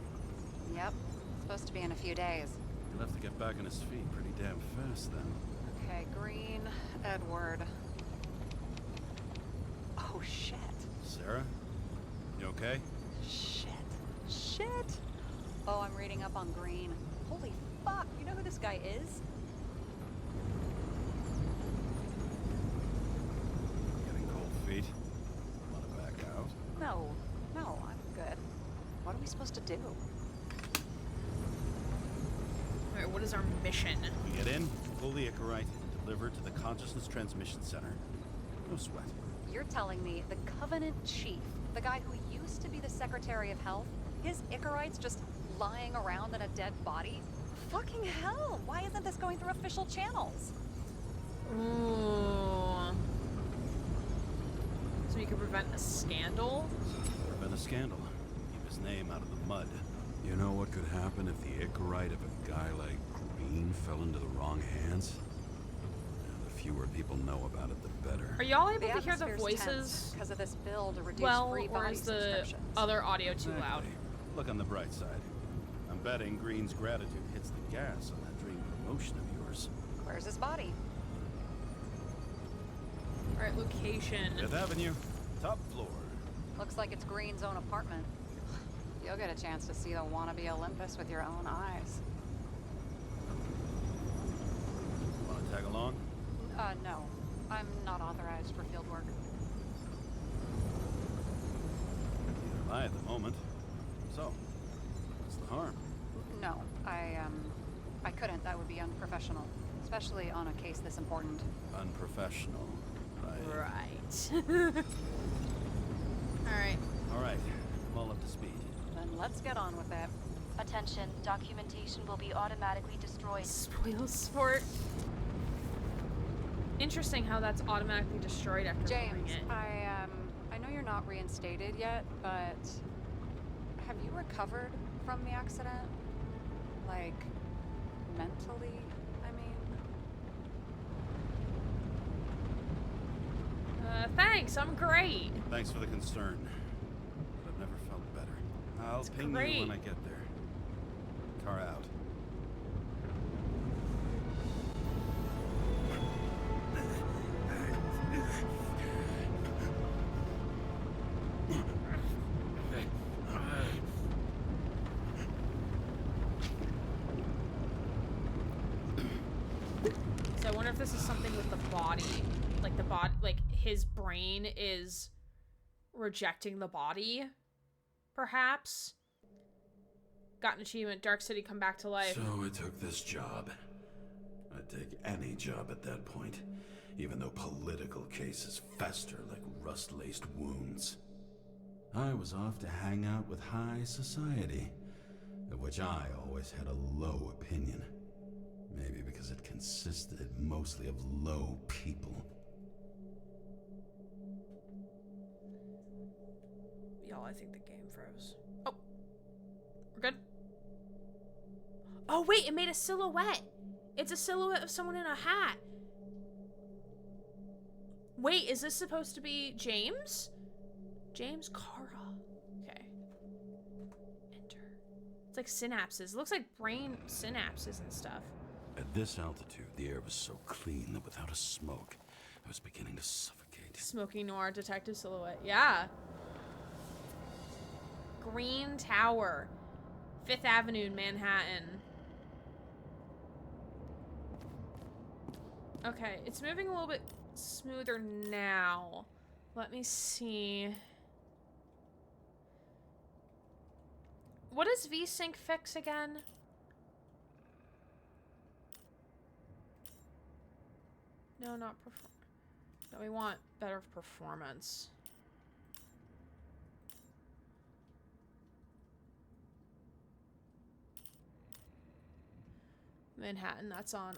[SPEAKER 7] Yep. Supposed to be in a few days.
[SPEAKER 4] He'll have to get back on his feet pretty damn fast then.
[SPEAKER 7] Okay, Green, Edward. Oh, shit.
[SPEAKER 4] Sarah? You okay?
[SPEAKER 7] Shit. Oh, I'm reading up on Green. Holy fuck, you know who this guy is?
[SPEAKER 4] Getting cold feet? Wanna back out?
[SPEAKER 7] No, I'm good. What are we supposed to do?
[SPEAKER 1] Alright, what is our mission?
[SPEAKER 4] We get in, pull the Icarite, and deliver to the Consciousness Transmission Center. No sweat.
[SPEAKER 7] You're telling me the Covenant Chief, the guy who used to be the Secretary of Health, his Icarite's just lying around in a dead body? Fucking hell! Why isn't this going through official channels?
[SPEAKER 1] Ooh. So we could prevent a scandal?
[SPEAKER 4] Prevent a scandal. Keep his name out of the mud. You know what could happen if the Icarite of a guy like Green fell into the wrong hands? The fewer people know about it, the better.
[SPEAKER 1] Are y'all able to hear the
[SPEAKER 7] atmosphere's
[SPEAKER 1] voices
[SPEAKER 7] because of this bill to reduce
[SPEAKER 1] well,
[SPEAKER 7] free
[SPEAKER 1] or
[SPEAKER 7] body
[SPEAKER 1] is the
[SPEAKER 7] subscriptions.
[SPEAKER 1] other audio too loud?
[SPEAKER 4] Exactly. Look on the bright side. I'm betting Green's gratitude hits the gas on that dream promotion of yours.
[SPEAKER 7] Where's his body?
[SPEAKER 1] Alright, location.
[SPEAKER 4] Fifth Avenue, top floor.
[SPEAKER 7] Looks like it's Green's own apartment. You'll get a chance to see the wannabe Olympus with your own eyes.
[SPEAKER 4] Wanna tag along?
[SPEAKER 7] No. I'm not authorized for field work.
[SPEAKER 4] Neither am I at the moment. So, what's the harm?
[SPEAKER 7] No, I couldn't. That would be unprofessional. Especially on a case this important.
[SPEAKER 4] Unprofessional. Right.
[SPEAKER 1] Right. Alright.
[SPEAKER 4] Alright, I'm all up to speed.
[SPEAKER 7] Then let's get on with it.
[SPEAKER 2] Attention, documentation will be automatically destroyed.
[SPEAKER 1] Spoil sport. Interesting how that's automatically destroyed after
[SPEAKER 7] James,
[SPEAKER 1] reading it.
[SPEAKER 7] I know you're not reinstated yet, but have you recovered from the accident? Like, mentally, I mean?
[SPEAKER 1] Thanks, I'm great.
[SPEAKER 4] Thanks for the concern. But I've never felt better. I'll ping
[SPEAKER 1] great.
[SPEAKER 4] you when I get there. Car out.
[SPEAKER 1] So I wonder if this is something with the body. Like the body, like his brain is rejecting the body, perhaps. Got an achievement, Dark City come back to life.
[SPEAKER 4] So I took this job. I'd take any job at that point, even though political cases fester like rust-laced wounds. I was off to hang out with high society, of which I always had a low opinion. Maybe because it consisted mostly of low people.
[SPEAKER 1] Y'all, I think the game froze. Oh. We're good? Oh, wait, it made a silhouette. It's a silhouette of someone in a hat. Wait, is this supposed to be James? James Cara. Okay. Enter. It's like synapses. It looks like brain synapses and stuff.
[SPEAKER 4] At this altitude, the air was so clean that without a smoke, I was beginning to suffocate.
[SPEAKER 1] Smoky Noir detective silhouette. Yeah. Green Tower. 5th Avenue, Manhattan. Okay, it's moving a little bit smoother now. Let me see. What does VSync fix again? No, not perform. No, we want better performance. Manhattan, that's on.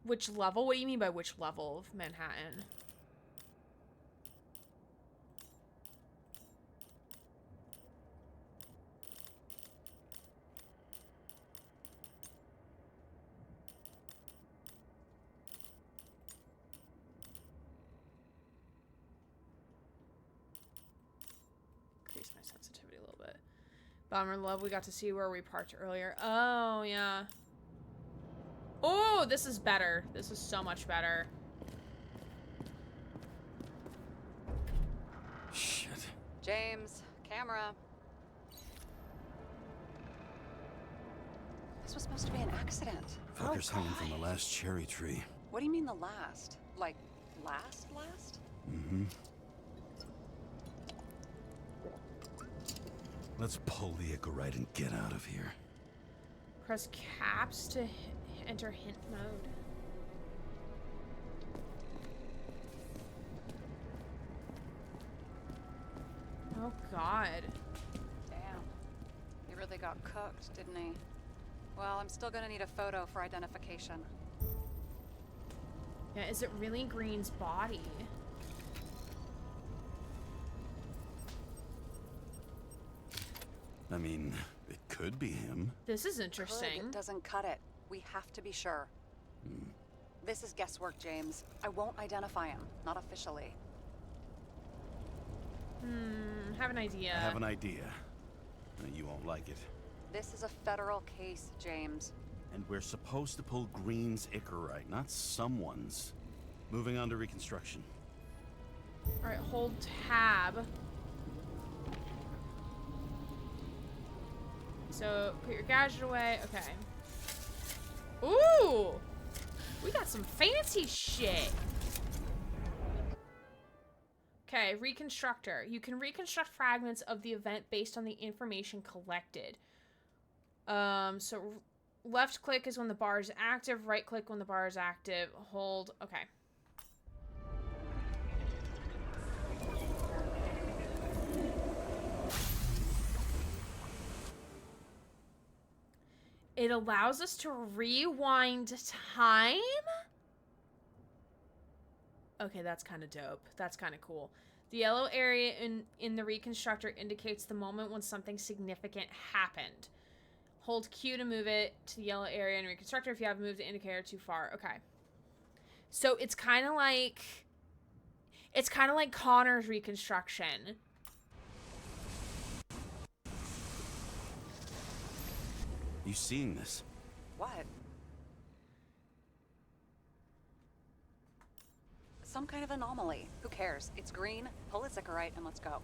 [SPEAKER 1] Which level? What do you mean by which level of Manhattan? Increase my sensitivity a little bit. Bomber love, we got to see where we parked earlier. Oh, yeah. Oh, this is better. This is so much better.
[SPEAKER 4] Shit.
[SPEAKER 7] James, camera. This was supposed to be an accident.
[SPEAKER 4] Fuckers hanging from the last cherry tree.
[SPEAKER 7] What do you mean the last? Like, last?
[SPEAKER 4] Mm-hmm. Let's pull the Icarite and get out of here.
[SPEAKER 1] Press caps to enter hint mode. Oh god.
[SPEAKER 7] Damn. He really got cooked, didn't he? Well, I'm still gonna need a photo for identification.
[SPEAKER 1] Yeah, is it really Green's body?
[SPEAKER 4] I mean, it could be him.
[SPEAKER 1] This is interesting.
[SPEAKER 7] Could doesn't cut it. We have to be sure. This is guesswork, James. I won't identify him. Not officially.
[SPEAKER 1] Have an idea.
[SPEAKER 4] I have an idea. You won't like it.
[SPEAKER 7] This is a federal case, James.
[SPEAKER 4] And we're supposed to pull Green's Icarite, not someone's. Moving on to reconstruction.
[SPEAKER 1] Alright, hold tab. So, put your gadget away. Okay. Ooh! We got some fancy shit. Okay, reconstructor. You can reconstruct fragments of the event based on the information collected. So left click is when the bar is active, right click when the bar is active, hold, okay. It allows us to rewind time? Okay, that's kind of dope. That's kind of cool. The yellow area in the reconstructor indicates the moment when something significant happened. Hold Q to move it to the yellow area in reconstructor if you have moved the indicator too far. Okay. So it's kind of like Connor's reconstruction.
[SPEAKER 4] You seeing this?
[SPEAKER 7] What? Some kind of anomaly. Who cares? It's green. Pull its Icarite and let's go.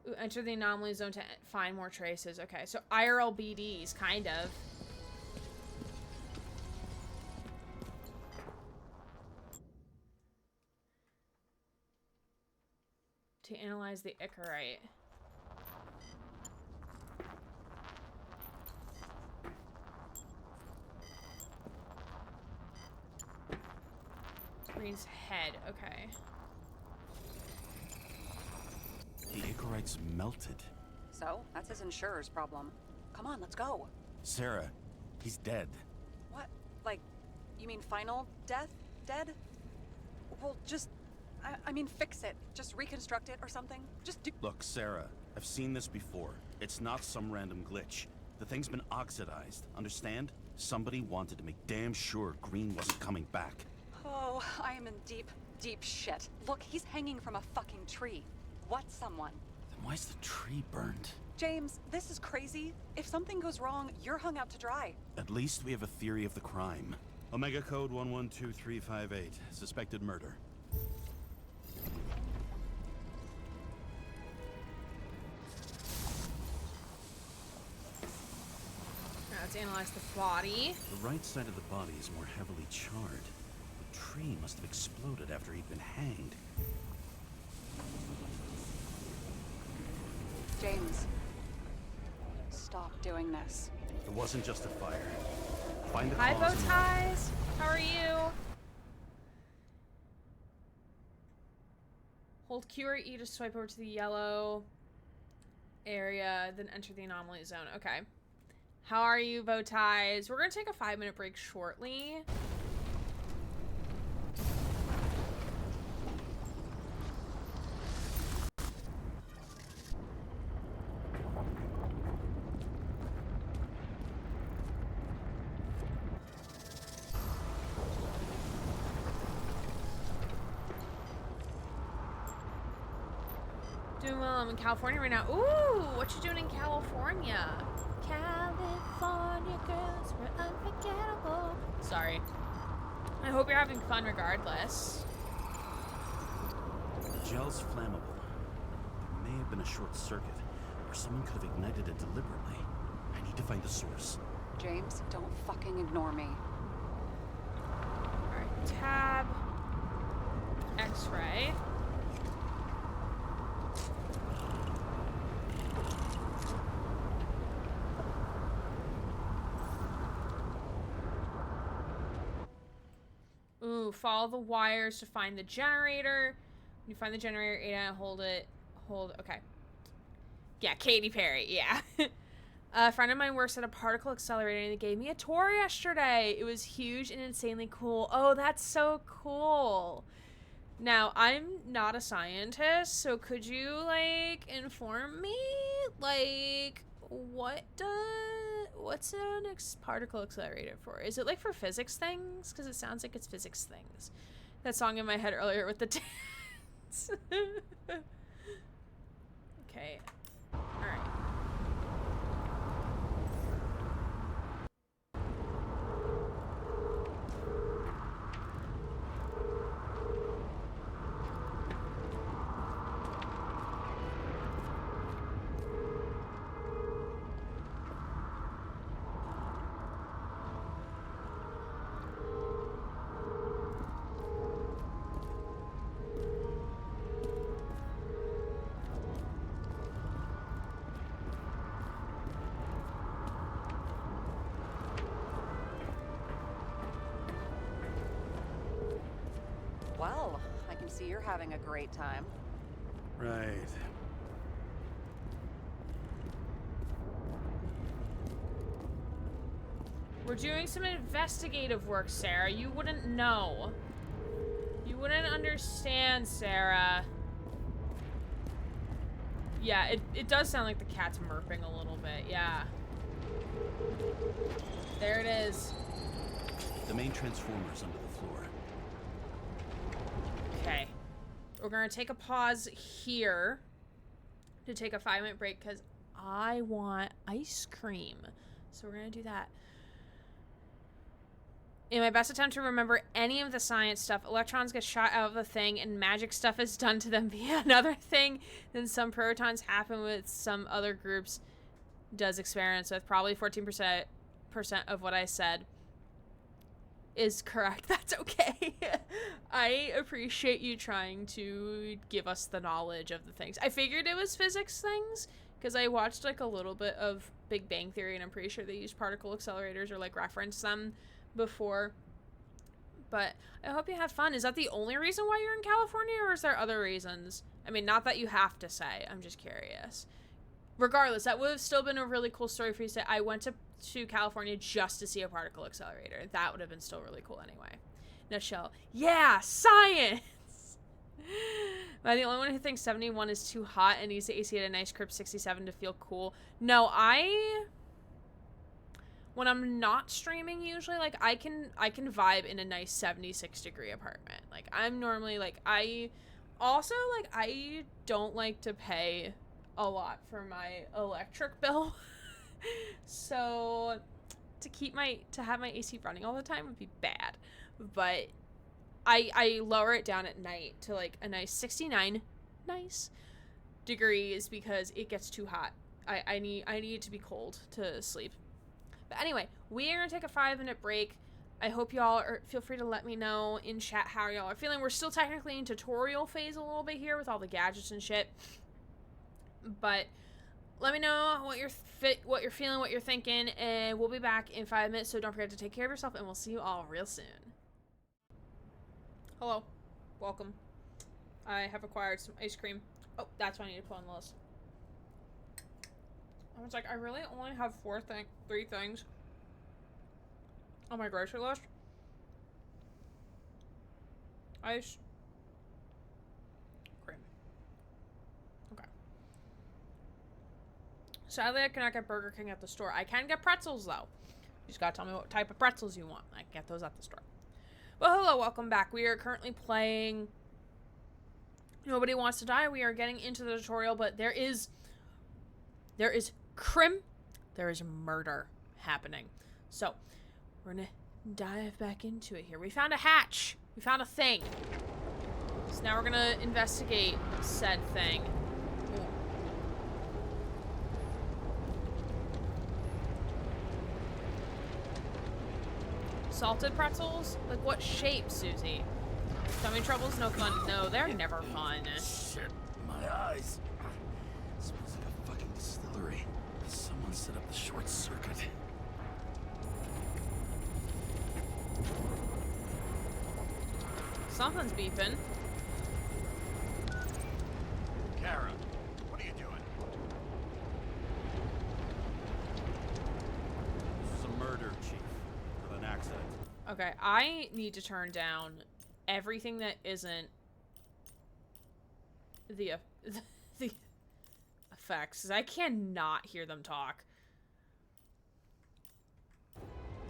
[SPEAKER 1] Ooh, enter the anomaly zone to find more traces. Okay, so IRL BDs, kind of. To analyze the Icarite. Green's head, okay.
[SPEAKER 4] The Icarite's melted.
[SPEAKER 7] So, that's his insurer's problem. Come on, let's go.
[SPEAKER 4] Sarah, he's dead.
[SPEAKER 7] What? Like, you mean final death? Dead? Well, just... I mean, fix it. Just reconstruct it or something. Just do...
[SPEAKER 4] Look, Sarah, I've seen this before. It's not some random glitch. The thing's been oxidized, understand? Somebody wanted to make damn sure Green wasn't coming back.
[SPEAKER 7] Oh, I am in deep, deep shit. Look, he's hanging from a fucking tree. What someone?
[SPEAKER 4] Then why's the tree burned?
[SPEAKER 7] James, this is crazy. If something goes wrong, you're hung out to dry.
[SPEAKER 4] At least we have a theory of the crime. Omega code 112358. Suspected murder.
[SPEAKER 1] Now let's analyze the body.
[SPEAKER 4] The right side of the body is more heavily charred. The tree must have exploded after he'd been hanged.
[SPEAKER 7] James, stop doing this.
[SPEAKER 4] It wasn't just a fire. Find the
[SPEAKER 1] Hi,
[SPEAKER 4] cause
[SPEAKER 1] bow
[SPEAKER 4] and-
[SPEAKER 1] ties. How are you? Hold Q or E to swipe over to the yellow area, then enter the anomaly zone. Okay. How are you, bow ties? We're gonna take a 5-minute break shortly. Doing well. I'm in California right now. Ooh, what you doing in California? California girls were unforgettable. Sorry. I hope you're having fun regardless.
[SPEAKER 4] The gel's flammable. There may have been a short circuit, or someone could have ignited it deliberately. I need to find the source.
[SPEAKER 7] James, don't fucking ignore me.
[SPEAKER 1] Alright, tab. X-ray. Ooh, follow the wires to find the generator. When you find the generator, Ada, hold it. Okay. Yeah, Katy Perry, yeah. A friend of mine works at a particle accelerator and they gave me a tour yesterday. It was huge and insanely cool. Oh, that's so cool. Now, I'm not a scientist, so could you, like, inform me? Like, what's an particle accelerator for? Is it, like, for physics things? Because it sounds like it's physics things. That song in my head earlier with the dance. Okay. Alright.
[SPEAKER 7] Well, I can see you're having a great time.
[SPEAKER 4] Right.
[SPEAKER 1] We're doing some investigative work, Sarah. You wouldn't know. You wouldn't understand, Sarah. Yeah, it does sound like the cat's murping a little bit, yeah. There it is.
[SPEAKER 4] The main transformer's under the floor.
[SPEAKER 1] Okay. We're gonna take a pause here to take a 5-minute break because I want ice cream. So we're gonna do that. In my best attempt to remember any of the science stuff, electrons get shot out of the thing and magic stuff is done to them via another thing. Then some protons happen with some other groups does experiments with. Probably 14% of what I said is correct. That's okay. I appreciate you trying to give us the knowledge of the things. I figured it was physics things because I watched like a little bit of Big Bang Theory and I'm pretty sure they use particle accelerators or like reference them before. But I hope you had fun. Is that the only reason why you're in California or is there other reasons? I mean, not that you have to say. I'm just curious. Regardless, that would have still been a really cool story for you to say. I went to California just to see a particle accelerator. That would have been still really cool anyway. Nutshell. Yeah, science! Am I the only one who thinks 71 is too hot and needs the AC at a nice crisp 67 to feel cool? No, when I'm not streaming usually, like, I can vibe in a nice 76 degree apartment. Like, I'm normally, like, I Also, like, I don't like to pay a lot for my electric bill. So to have my AC running all the time would be bad. But I lower it down at night to like a nice 69 degrees because it gets too hot. I need it to be cold to sleep. But anyway, we are gonna take a 5-minute break. I hope y'all feel free to let me know in chat how y'all are feeling. We're still technically in tutorial phase a little bit here with all the gadgets and shit. But let me know what you're feeling, what you're thinking, and we'll be back in 5 minutes. So don't forget to take care of yourself, and we'll see you all real soon. Hello, welcome. I have acquired some ice cream. Oh, that's what I need to put on the list. I was like, I really only have 3 things on my grocery list. Ice cream. Okay. Sadly, I cannot get Burger King at the store. I can get pretzels, though. You just gotta tell me what type of pretzels you want. I can get those at the store. Well, hello, welcome back. We are currently playing Nobody Wants to Die. We are getting into the tutorial, but there is murder happening. So, we're gonna dive back into it here. We found a hatch. We found a thing. So now we're gonna investigate said thing. Ooh. Salted pretzels? Like what shape, Susie? Tummy trouble's no fun. No, they're never fun.
[SPEAKER 4] Shit, my eyes. Smells like a fucking distillery. Someone set up the short circuit.
[SPEAKER 1] Something's beeping.
[SPEAKER 6] Kara, what are you doing?
[SPEAKER 4] This is a murder, Chief. With an accident.
[SPEAKER 1] Okay, I need to turn down everything that isn't the effects, because I cannot hear them talk.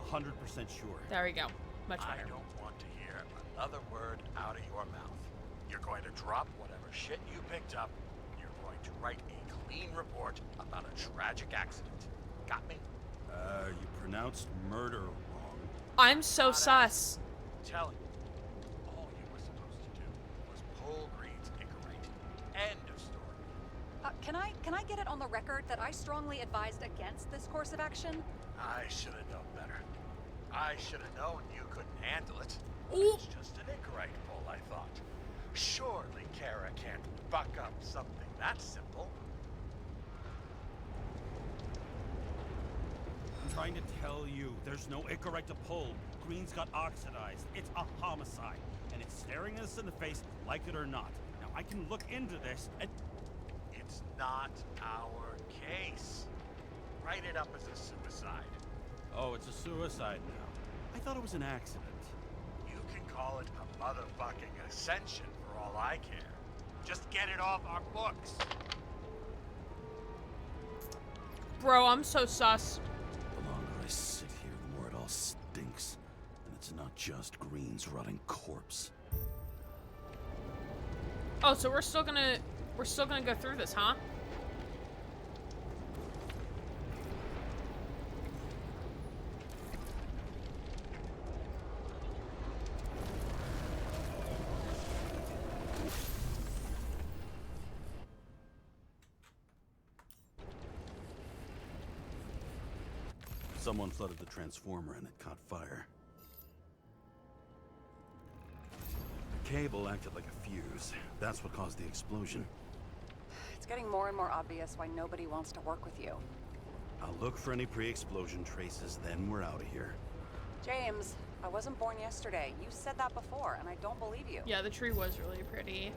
[SPEAKER 4] 100% sure.
[SPEAKER 1] There we go. Much
[SPEAKER 6] I
[SPEAKER 1] better.
[SPEAKER 6] don't want to hear another word out of your mouth. You're going to drop whatever shit you picked up. You're going to write a clean report about a tragic accident. Got me?
[SPEAKER 4] You pronounced murder wrong.
[SPEAKER 1] I'm so sus.
[SPEAKER 6] Tell you. All you were supposed to do was pull Green's Icarite. End of story.
[SPEAKER 7] Can I get it on the record that I strongly advised against this course of action?
[SPEAKER 6] I should have known better. I should have known you couldn't handle it.
[SPEAKER 1] Ooh.
[SPEAKER 6] It's just an Icarite pull, I thought. Surely Kara can't buck up something that simple.
[SPEAKER 8] I'm trying to tell you, there's no Icarite to pull. Green's got oxidized. It's a homicide, and it's staring us in the face, like it or not. Now, I can look into this, and...
[SPEAKER 6] It's not our case. Write it up as a suicide.
[SPEAKER 8] Oh, it's a suicide now. I thought it was an accident.
[SPEAKER 6] You can call it a motherfucking ascension for all I care. Just get it off our books.
[SPEAKER 1] Bro, I'm so sus.
[SPEAKER 4] The longer I sit here, the more it all stinks. And it's not just Green's rotting corpse.
[SPEAKER 1] Oh, so we're still gonna go through this, huh?
[SPEAKER 4] Someone flooded the transformer and it caught fire. The cable acted like a fuse. That's what caused the explosion.
[SPEAKER 7] It's getting more and more obvious why nobody wants to work with you.
[SPEAKER 4] I'll look for any pre-explosion traces, then we're out of here.
[SPEAKER 7] James, I wasn't born yesterday. You said that before, and I don't believe you.
[SPEAKER 1] Yeah, the tree was really pretty.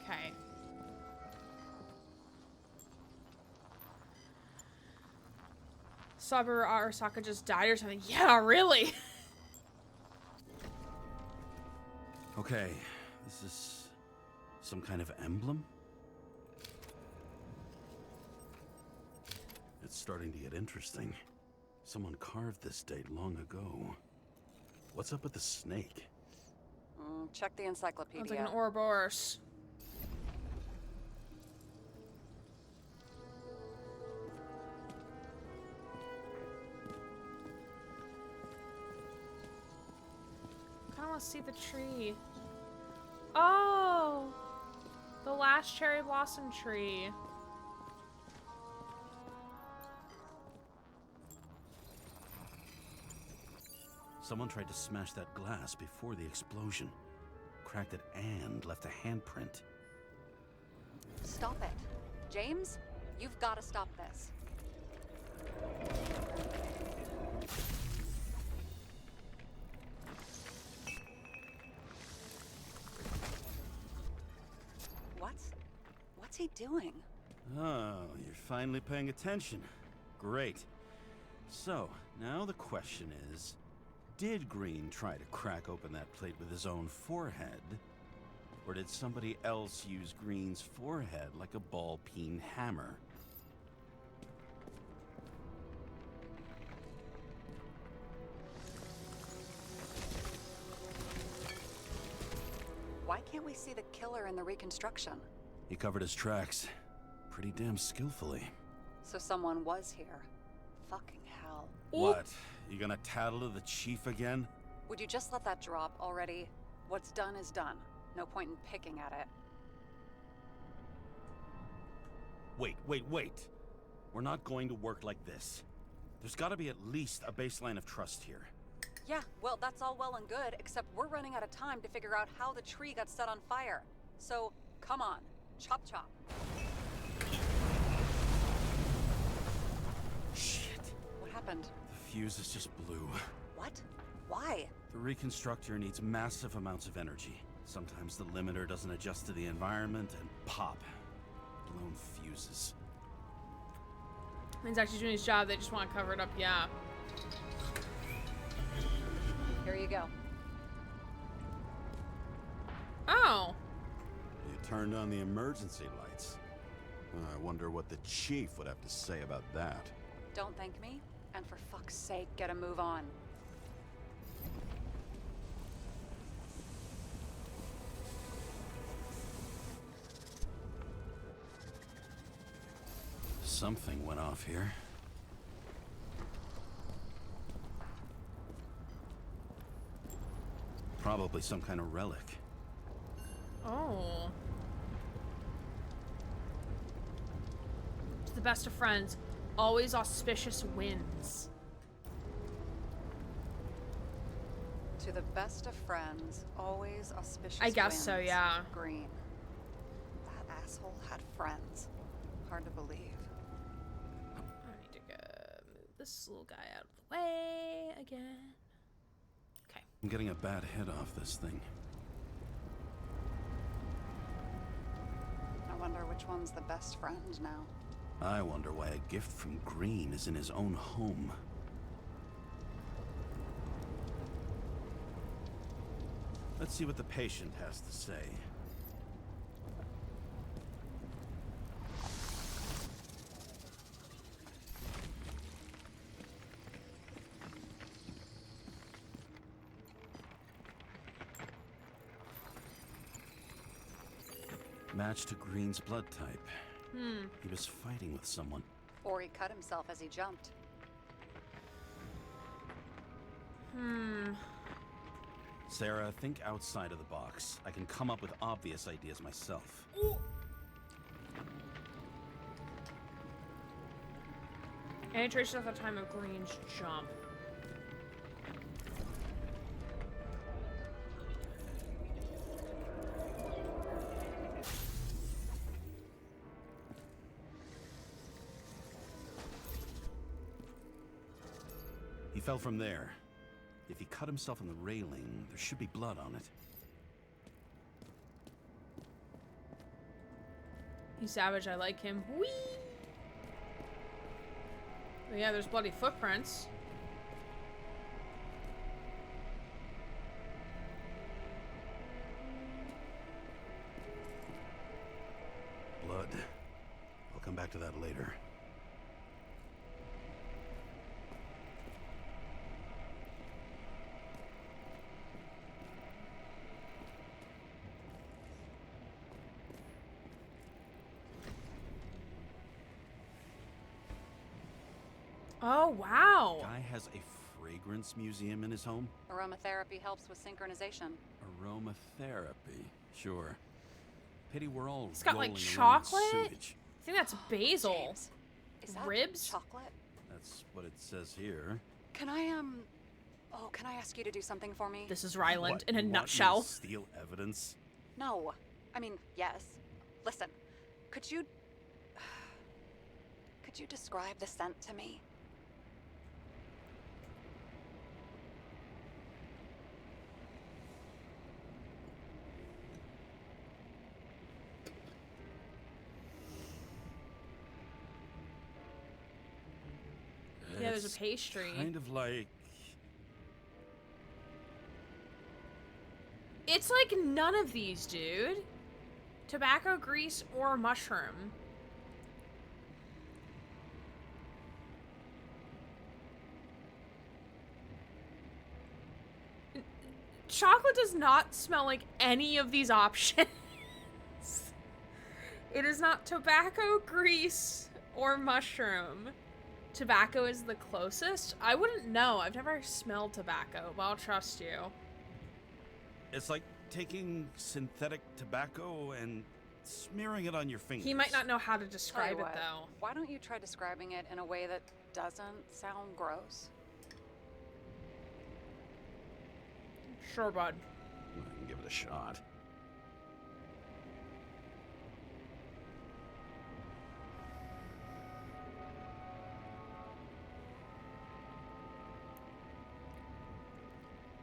[SPEAKER 1] Okay. Saburo Arasaka just died or something. Yeah, really?
[SPEAKER 4] Okay, this is some kind of emblem? It's starting to get interesting. Someone carved this date long ago. What's up with the snake?
[SPEAKER 7] Check the encyclopedia.
[SPEAKER 1] Sounds like an Ouroboros. I kind of want to see the tree. Oh! The last cherry blossom tree.
[SPEAKER 4] Someone tried to smash that glass before the explosion. Cracked it and left a handprint.
[SPEAKER 7] Stop it. James, you've got to stop this. What's he doing?
[SPEAKER 4] Oh, you're finally paying attention. Great. So, now the question is, did Green try to crack open that plate with his own forehead? Or did somebody else use Green's forehead like a ball-peen hammer?
[SPEAKER 7] Why can't we see the killer in the reconstruction?
[SPEAKER 4] He covered his tracks pretty damn skillfully.
[SPEAKER 7] So someone was here. Fucking hell.
[SPEAKER 4] What? You gonna tattle to the chief again?
[SPEAKER 7] Would you just let that drop already? What's done is done. No point in picking at it.
[SPEAKER 4] Wait. We're not going to work like this. There's gotta be at least a baseline of trust here.
[SPEAKER 7] Yeah, well, that's all well and good, except we're running out of time to figure out how the tree got set on fire. So, come on. Chop chop.
[SPEAKER 4] Shit.
[SPEAKER 7] What happened?
[SPEAKER 4] The fuses just blew.
[SPEAKER 7] What? Why?
[SPEAKER 4] The reconstructor needs massive amounts of energy. Sometimes the limiter doesn't adjust to the environment and pop. Blown fuses.
[SPEAKER 1] He's actually doing his job, they just want to cover it up, yeah.
[SPEAKER 7] Here you go.
[SPEAKER 1] Oh!
[SPEAKER 9] You turned on the emergency lights. I wonder what the chief would have to say about that.
[SPEAKER 7] Don't thank me, and for fuck's sake, get a move on.
[SPEAKER 4] Something went off here. Probably some kind of relic.
[SPEAKER 1] Oh. To the best of friends, always auspicious wins.
[SPEAKER 7] To the best of friends, always auspicious
[SPEAKER 1] I guess so,
[SPEAKER 7] wins.
[SPEAKER 1] yeah.
[SPEAKER 7] Green. That asshole had friends. Hard to believe.
[SPEAKER 1] I need to go move this little guy out of the way again. Okay.
[SPEAKER 4] I'm getting a bad hit off this thing.
[SPEAKER 7] I wonder which one's the best friend now.
[SPEAKER 4] I wonder why a gift from Green is in his own home. Let's see what the patient has to say. Match to Green's blood type. He was fighting with someone.
[SPEAKER 7] Or he cut himself as he jumped.
[SPEAKER 4] Sarah, think outside of the box. I can come up with obvious ideas myself.
[SPEAKER 1] Any traces at the time of Green's jump.
[SPEAKER 4] He fell from there. If he cut himself on the railing, there should be blood on it.
[SPEAKER 1] He's savage, I like him. Whee! Oh yeah, there's bloody footprints.
[SPEAKER 4] Blood. I'll come back to that later.
[SPEAKER 1] Oh, wow.
[SPEAKER 9] Guy has a fragrance museum in his home?
[SPEAKER 7] Aromatherapy helps with synchronization.
[SPEAKER 9] Aromatherapy, sure. Pity we're all
[SPEAKER 1] It's got like
[SPEAKER 9] rolling around in
[SPEAKER 1] chocolate.
[SPEAKER 9] sewage.
[SPEAKER 1] I think that's basil.
[SPEAKER 7] James, is that
[SPEAKER 1] Ribs?
[SPEAKER 7] chocolate?
[SPEAKER 9] That's what it says here.
[SPEAKER 7] Can I, can I ask you to do something for me?
[SPEAKER 1] This is Ryland
[SPEAKER 9] What,
[SPEAKER 1] in a
[SPEAKER 9] you want me to
[SPEAKER 1] nutshell.
[SPEAKER 9] steal evidence?
[SPEAKER 7] No. I mean, yes. Listen, could you describe the scent to me?
[SPEAKER 1] Yeah, there's a
[SPEAKER 9] It's
[SPEAKER 1] pastry.
[SPEAKER 9] Kind of like...
[SPEAKER 1] It's like none of these, dude. Tobacco, grease, or mushroom. Chocolate does not smell like any of these options. It is not tobacco, grease, or mushroom. Tobacco is the closest? I wouldn't know. I've never smelled tobacco, but I'll trust you.
[SPEAKER 9] It's like taking synthetic tobacco and smearing it on your fingers.
[SPEAKER 1] He might not know how to
[SPEAKER 7] Tell you
[SPEAKER 1] describe it,
[SPEAKER 7] what,
[SPEAKER 1] though.
[SPEAKER 7] why don't you try describing it in a way that doesn't sound gross?
[SPEAKER 1] Sure, bud.
[SPEAKER 9] I can give it a shot.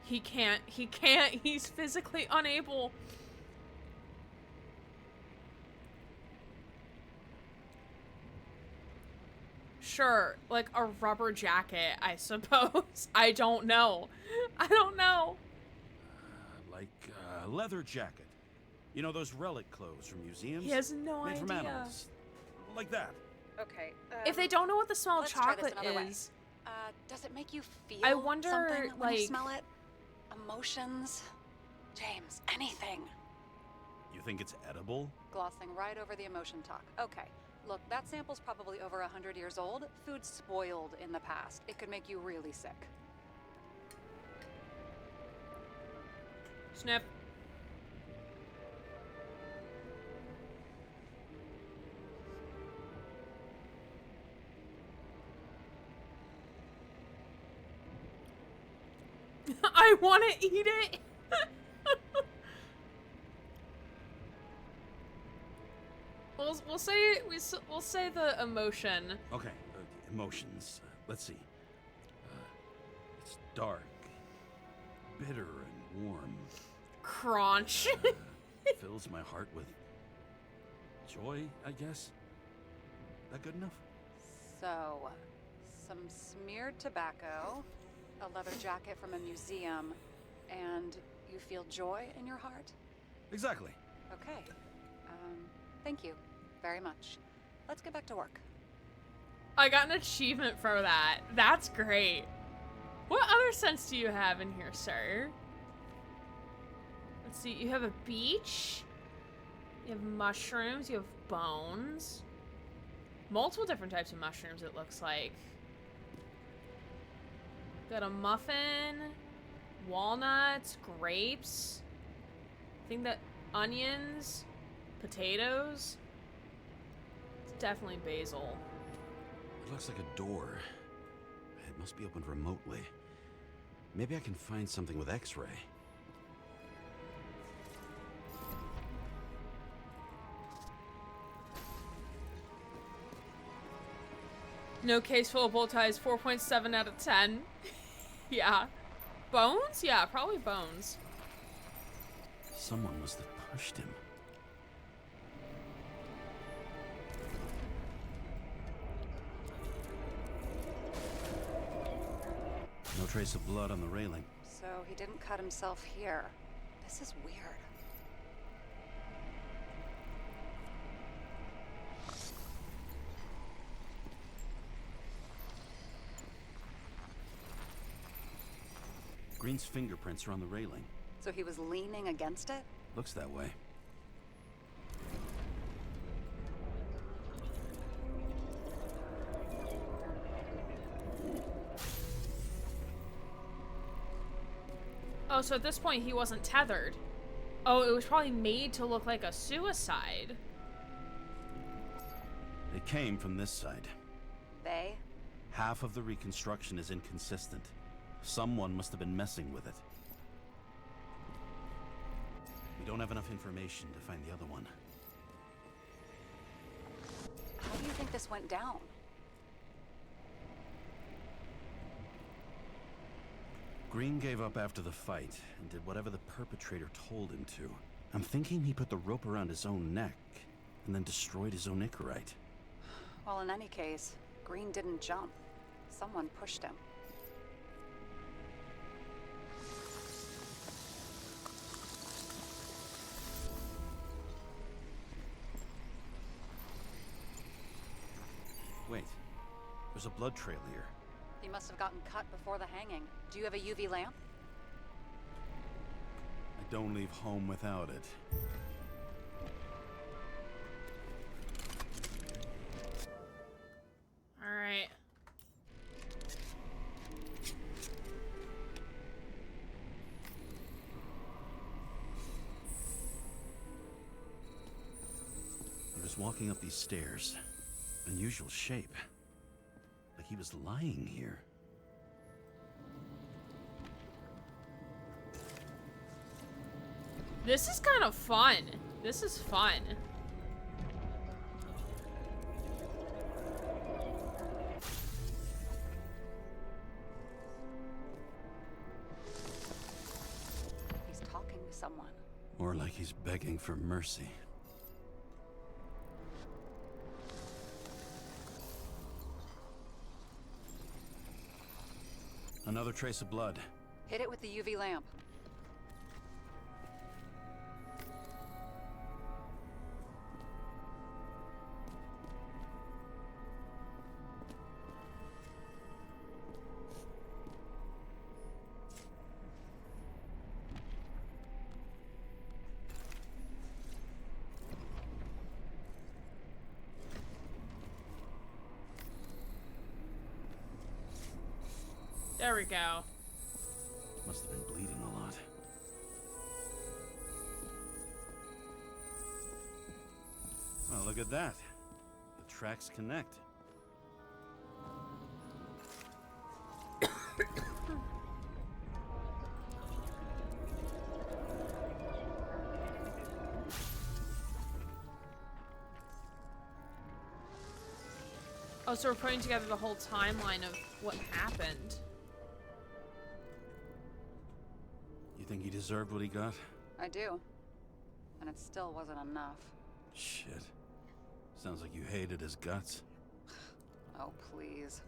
[SPEAKER 1] He can't, he's physically unable. Sure, like a rubber jacket, I suppose. I don't know. I don't know.
[SPEAKER 9] Like a leather jacket. You know those relic clothes from museums?
[SPEAKER 1] He has no
[SPEAKER 9] Made from
[SPEAKER 1] idea.
[SPEAKER 9] animals. Like that.
[SPEAKER 7] Okay.
[SPEAKER 1] If they don't know what the smell of
[SPEAKER 7] let's try this
[SPEAKER 1] chocolate
[SPEAKER 7] another way.
[SPEAKER 1] is,
[SPEAKER 7] Does it make you feel
[SPEAKER 1] I wonder,
[SPEAKER 7] something when you
[SPEAKER 1] like-
[SPEAKER 7] smell it? Emotions? James, anything.
[SPEAKER 9] You think it's edible?
[SPEAKER 7] Glossing right over the emotion talk. Okay. Look, that sample's probably over 100 years old. Food's spoiled in the past. It could make you really sick.
[SPEAKER 1] sniff. I want to eat it. we'll say the emotion.
[SPEAKER 9] Okay, emotions. Let's see. It's dark, bitter, and warm.
[SPEAKER 1] Crunch.
[SPEAKER 9] Fills my heart with joy, I guess. That good enough?
[SPEAKER 7] So, some smeared tobacco, a leather jacket from a museum, and you feel joy in your heart?
[SPEAKER 9] Exactly.
[SPEAKER 7] Okay. Thank you very much. Let's get back to work.
[SPEAKER 1] I got an achievement for that. That's great. What other scents do you have in here, sir? Let's see. You have a beach. You have mushrooms. You have bones. Multiple different types of mushrooms, it looks like. Got a muffin. Walnuts. Grapes. I think that onions. Potatoes. It's definitely basil.
[SPEAKER 9] It looks like a door. It must be opened remotely. Maybe I can find something with X-ray.
[SPEAKER 1] No case full of bow ties, 4.7 out of 10. Yeah. Bones? Yeah, probably bones.
[SPEAKER 9] Someone must have pushed him. No trace of blood on the railing.
[SPEAKER 7] So he didn't cut himself here. This is weird.
[SPEAKER 9] Green's fingerprints are on the railing.
[SPEAKER 7] So he was leaning against it?
[SPEAKER 9] Looks that way.
[SPEAKER 1] Oh, so at this point he wasn't tethered. Oh, it was probably made to look like a suicide.
[SPEAKER 9] It came from this side.
[SPEAKER 7] They?
[SPEAKER 9] Half of the reconstruction is inconsistent. Someone must have been messing with it. We don't have enough information to find the other one.
[SPEAKER 7] How do you think this went down?
[SPEAKER 9] Green gave up after the fight and did whatever the perpetrator told him to. I'm thinking he put the rope around his own neck and then destroyed his own Icarite.
[SPEAKER 7] Well, in any case, Green didn't jump. Someone pushed him.
[SPEAKER 9] Wait, there's a blood trail here.
[SPEAKER 7] He must have gotten cut before the hanging. Do you have a UV lamp?
[SPEAKER 9] I don't leave home without it.
[SPEAKER 1] All right.
[SPEAKER 9] He was walking up these stairs. Unusual shape. Like he was lying here.
[SPEAKER 1] This is kind of fun. This is fun.
[SPEAKER 7] He's talking to someone.
[SPEAKER 9] More like he's begging for mercy. Another trace of blood.
[SPEAKER 7] Hit it with the UV lamp.
[SPEAKER 1] There we go.
[SPEAKER 9] Must have been bleeding a lot. Well, look at that. The tracks connect.
[SPEAKER 1] Oh, so we're putting together the whole timeline of what happened.
[SPEAKER 9] You think he deserved what he got?
[SPEAKER 7] I do. And it still wasn't enough.
[SPEAKER 9] Shit. Sounds like you hated his guts.
[SPEAKER 7] Oh, please.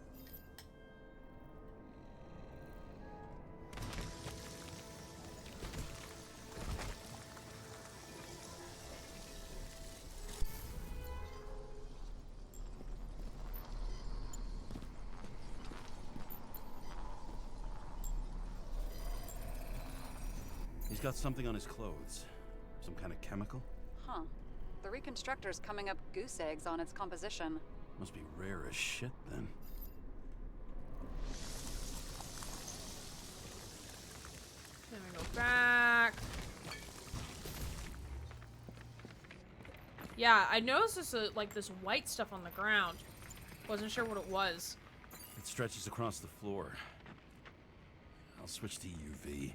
[SPEAKER 9] He's got something on his clothes. Some kind of chemical?
[SPEAKER 7] Huh. The reconstructor's coming up goose eggs on its composition.
[SPEAKER 9] Must be rare as shit, then.
[SPEAKER 1] Then we go back. Yeah, I noticed this like this white stuff on the ground. Wasn't sure what it was.
[SPEAKER 9] It stretches across the floor. I'll switch to UV.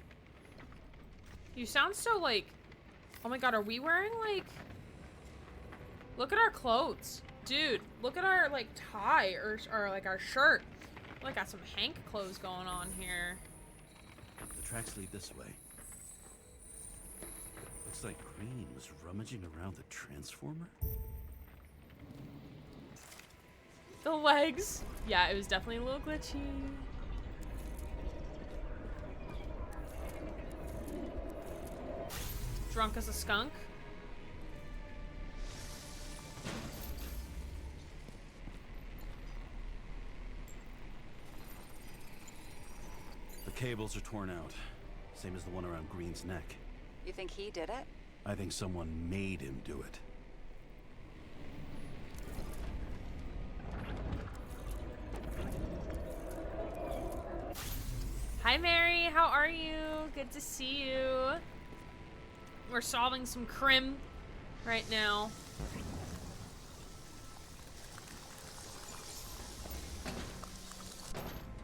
[SPEAKER 1] You sound so like, oh my god, are we wearing like, look at our clothes. Dude, look at our like tie or like our shirt. We got some Hank clothes going on here.
[SPEAKER 9] The tracks lead this way. Looks like Green was rummaging around the transformer.
[SPEAKER 1] The legs. Yeah, it was definitely a little glitchy. Drunk as a skunk.
[SPEAKER 9] The cables are torn out. Same as the one around Green's neck.
[SPEAKER 7] You think he did it?
[SPEAKER 9] I think someone made him do it.
[SPEAKER 1] Hi, Mary. How are you? good to see you. We're solving some crim right now.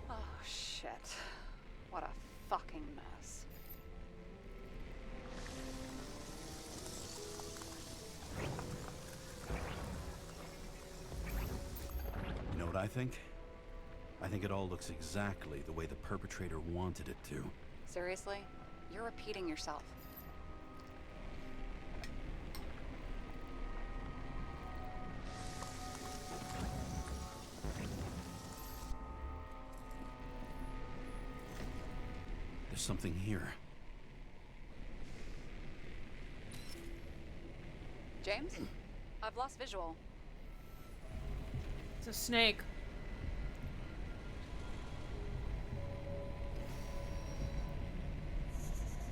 [SPEAKER 7] Oh, shit. What a fucking mess.
[SPEAKER 9] You know what I think? I think it all looks exactly the way the perpetrator wanted it to.
[SPEAKER 7] Seriously? You're repeating yourself.
[SPEAKER 9] There's something here.
[SPEAKER 7] James? I've lost visual.
[SPEAKER 1] It's a snake.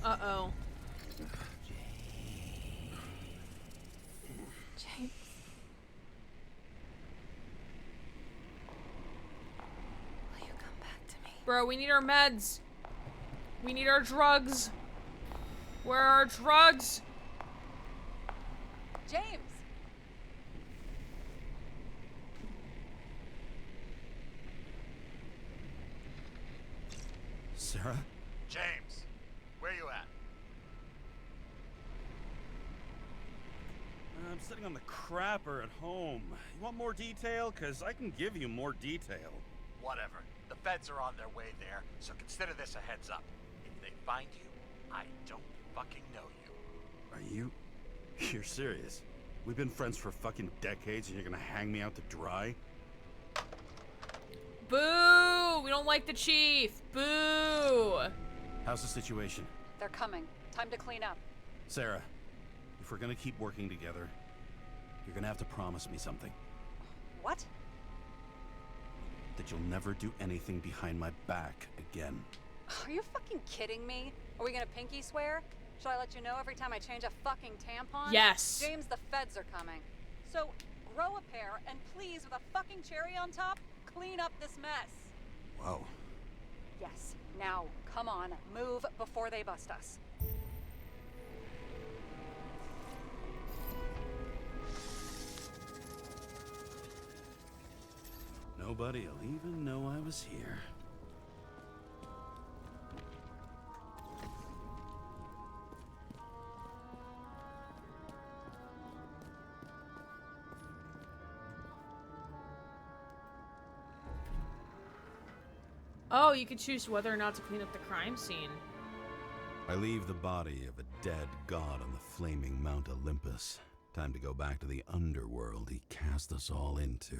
[SPEAKER 1] Uh-oh.
[SPEAKER 3] James. Will you come back to me?
[SPEAKER 1] Bro, we need our meds. We need our drugs. Where are our drugs?
[SPEAKER 7] James!
[SPEAKER 9] Sarah?
[SPEAKER 6] James, where you at?
[SPEAKER 8] I'm sitting on the crapper at home. You want more detail? Cause I can give you more detail.
[SPEAKER 6] Whatever. The feds are on their way there, so consider this a heads up. If they find you, I don't fucking know you.
[SPEAKER 9] Are you? You're serious? We've been friends for fucking decades and you're gonna hang me out to dry?
[SPEAKER 1] Boo! We don't like the chief. Boo!
[SPEAKER 9] How's the situation?
[SPEAKER 7] They're coming. Time to clean up.
[SPEAKER 9] Sarah, if we're gonna keep working together, you're gonna have to promise me something.
[SPEAKER 7] What?
[SPEAKER 9] That you'll never do anything behind my back again.
[SPEAKER 7] Are you fucking kidding me? Are we gonna pinky swear? Should I let you know every time I change a fucking tampon?
[SPEAKER 1] Yes.
[SPEAKER 7] James, the feds are coming. So, grow a pair, and please, with a fucking cherry on top, clean up this mess.
[SPEAKER 9] Whoa.
[SPEAKER 7] Yes. Now, come on. Move before they bust us.
[SPEAKER 9] Nobody'll even know I was here.
[SPEAKER 1] Oh, you could choose whether or not to clean up the crime scene.
[SPEAKER 9] I leave the body of a dead god on the flaming Mount Olympus. Time to go back to the underworld he cast us all into.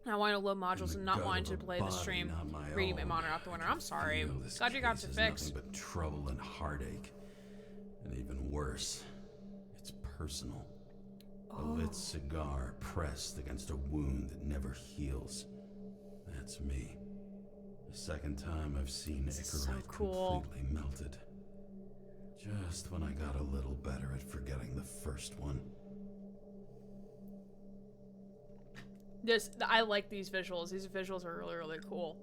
[SPEAKER 1] I want to load modules
[SPEAKER 4] In
[SPEAKER 1] and
[SPEAKER 4] the
[SPEAKER 1] not
[SPEAKER 4] gut
[SPEAKER 1] wanting
[SPEAKER 4] of
[SPEAKER 1] to
[SPEAKER 4] a
[SPEAKER 1] play the
[SPEAKER 4] body,
[SPEAKER 1] stream.
[SPEAKER 4] not my
[SPEAKER 1] Reading my
[SPEAKER 4] own.
[SPEAKER 1] monitor out the window.
[SPEAKER 4] I
[SPEAKER 1] I'm
[SPEAKER 4] can
[SPEAKER 1] sorry.
[SPEAKER 4] feel this
[SPEAKER 1] Glad you got
[SPEAKER 4] case
[SPEAKER 1] to
[SPEAKER 4] is
[SPEAKER 1] fix.
[SPEAKER 4] nothing but trouble and heartache. And even worse, it's personal. A lit cigar pressed against a wound that never heals. That's me. The second time I've seen
[SPEAKER 1] This is so
[SPEAKER 4] Icarite
[SPEAKER 1] cool.
[SPEAKER 4] completely melted. Just when I got a little better at forgetting the first one.
[SPEAKER 1] I like these visuals. These visuals are really, really cool.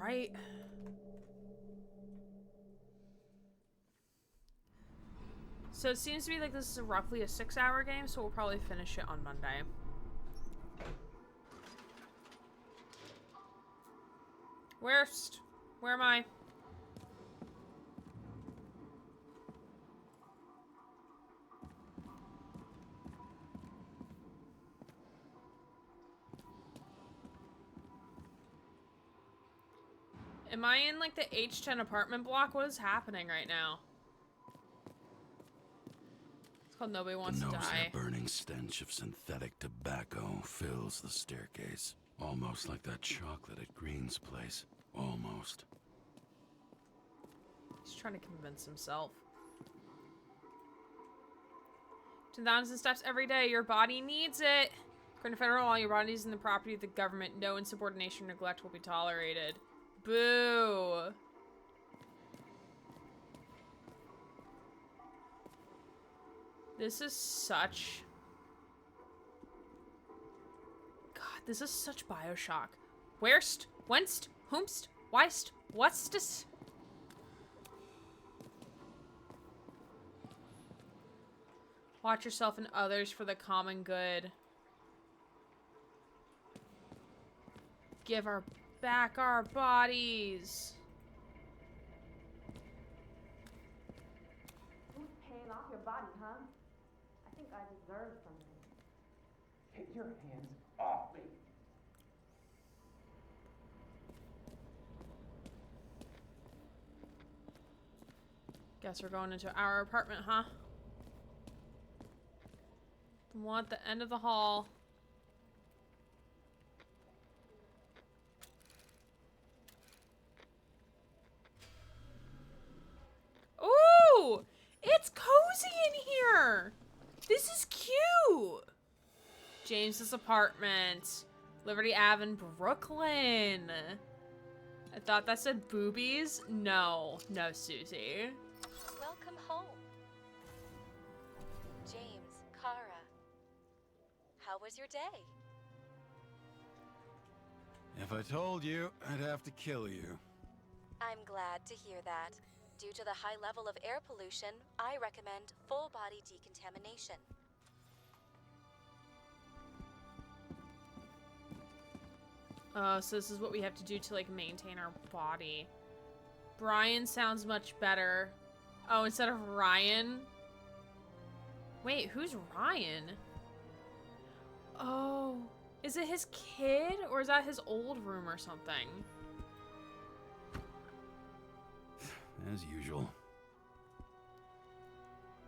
[SPEAKER 1] All right. So it seems to be like this is roughly a 6-hour game, so we'll probably finish it on Monday. Where am I? Am I in like the H10 apartment block? What is happening right now? It's called Nobody Wants
[SPEAKER 4] The
[SPEAKER 1] to
[SPEAKER 4] nose
[SPEAKER 1] Die.
[SPEAKER 4] that burning stench of synthetic tobacco fills the staircase. Almost like that chocolate at Green's place. Almost.
[SPEAKER 1] He's trying to convince himself. 10,000 steps every day. Your body needs it. According to federal law, your body is in the property of the government. No insubordination or neglect will be tolerated. Boo. This is such... God, this is such Bioshock. Wherest, whenst, whomst, weist, what's this? Watch yourself and others for the common good. Give our back our bodies.
[SPEAKER 10] Who's paying off your body, huh? I think I deserve something.
[SPEAKER 5] Get your hands off me.
[SPEAKER 1] Guess we're going into our apartment, huh? The one at the end of the hall. Ooh! It's cozy in here! This is cute! James's apartment. Liberty Ave in Brooklyn. I thought that said boobies. No, Susie.
[SPEAKER 2] Welcome home. James, Kara. How was your day?
[SPEAKER 9] If I told you, I'd have to kill you.
[SPEAKER 2] I'm glad to hear that. Due to the high level of air pollution, I recommend full body decontamination.
[SPEAKER 1] So this is what we have to do to, like, maintain our body. Brian sounds much better. Oh, instead of Ryan? Wait, who's Ryan? Oh, is it his kid? Or is that his old room or something?
[SPEAKER 9] As usual.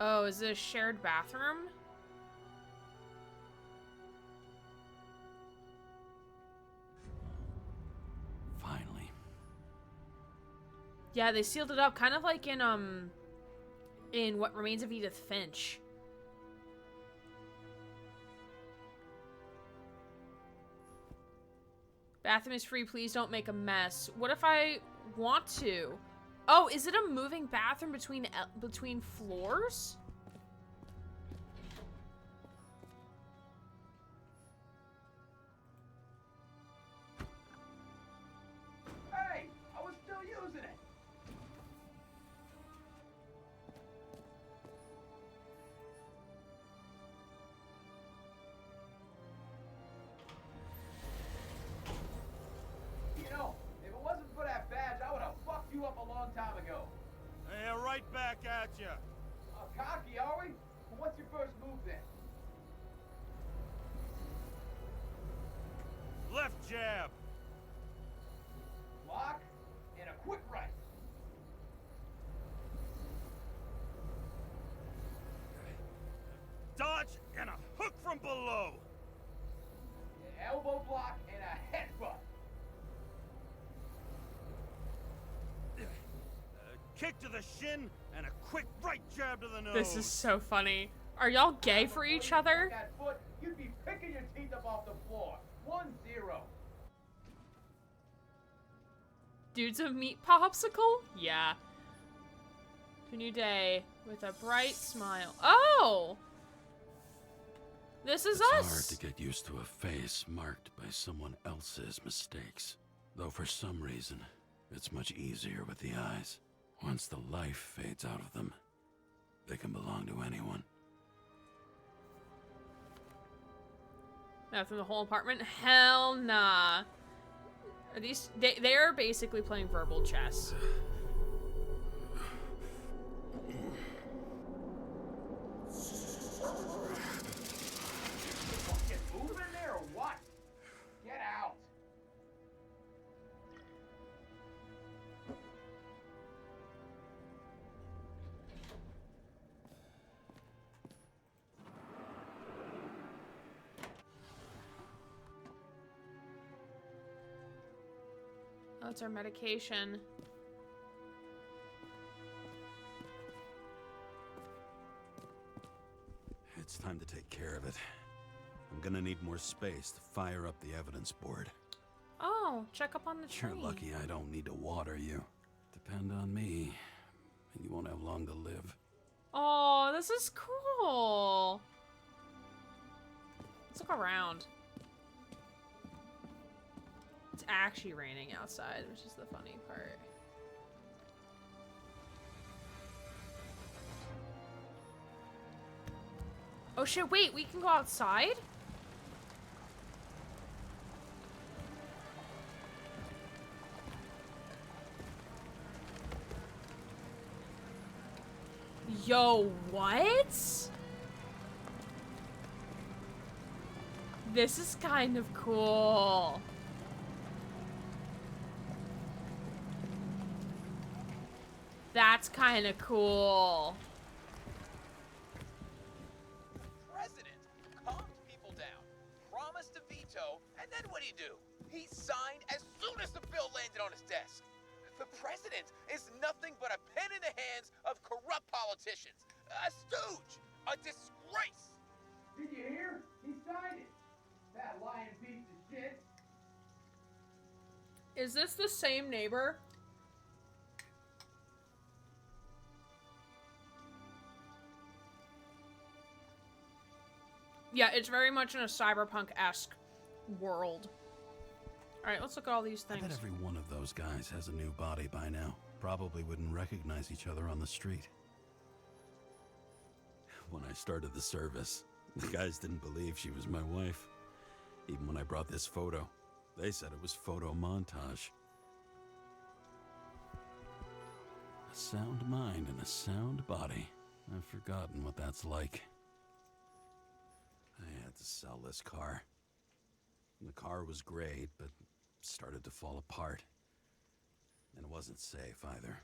[SPEAKER 1] Oh, is it a shared bathroom?
[SPEAKER 9] Finally.
[SPEAKER 1] Yeah, they sealed it up, kind of like in What Remains of Edith Finch. Bathroom is free, please don't make a mess. What if I want to? Oh, is it a moving bathroom between floors?
[SPEAKER 5] Hey, I was still using it. You know, if it wasn't for that badge, I would have fucked you up a long time ago.
[SPEAKER 8] Yeah, right back at you.
[SPEAKER 5] Cocky, are we? Well, what's your first move then?
[SPEAKER 8] Left jab.
[SPEAKER 5] Block and a quick right.
[SPEAKER 8] Dodge and a hook from below.
[SPEAKER 5] Elbow block and a headbutt.
[SPEAKER 8] Kick to the shin and a quick right jab to the nose.
[SPEAKER 1] This is so funny. Are y'all gay for each other?
[SPEAKER 5] That foot, you'd be picking your teeth up off the floor. 1-0.
[SPEAKER 1] Dude's a meat popsicle? Yeah. To new day with a bright smile. Oh! This is
[SPEAKER 9] It's
[SPEAKER 1] us!
[SPEAKER 9] hard to get used to a face marked by someone else's mistakes. Though for some reason, it's much easier with the eyes. Once the life fades out of them, they can belong to anyone.
[SPEAKER 1] After the whole apartment? Hell nah. Are these they are basically playing verbal chess.
[SPEAKER 5] Get moving there or what? Get out.
[SPEAKER 1] Oh, it's our medication.
[SPEAKER 9] It's time to take care of it. I'm gonna need more space to fire up the evidence board.
[SPEAKER 1] Oh, check up on the tree.
[SPEAKER 9] You're lucky I don't need to water you. Depend on me, and you won't have long to live.
[SPEAKER 1] Oh, the This is cool. Let's look around. It's actually raining outside, which is the funny part. Oh shit, wait, we can go outside? Yo, what? This is kind of cool. That's kind of cool.
[SPEAKER 11] President calmed people down, promised to veto, and then what'd he do? He signed as soon as the bill landed on his desk. The president is nothing but a pen in the hands of corrupt politicians. A stooge. A disgrace.
[SPEAKER 12] Did you hear? He signed it. That lying piece of shit.
[SPEAKER 1] Is this the same neighbor? Yeah, it's very much in a cyberpunk-esque world. Alright, let's look at all these
[SPEAKER 9] I
[SPEAKER 1] things.
[SPEAKER 9] bet every one of those guys has a new body by now. Probably wouldn't recognize each other on the street. When I started the service, the guys didn't believe she was my wife. Even when I brought this photo, they said it was photo montage. A sound mind and a sound body. I've forgotten what that's like. I had to sell this car. The car was great, but started to fall apart. And it wasn't safe either.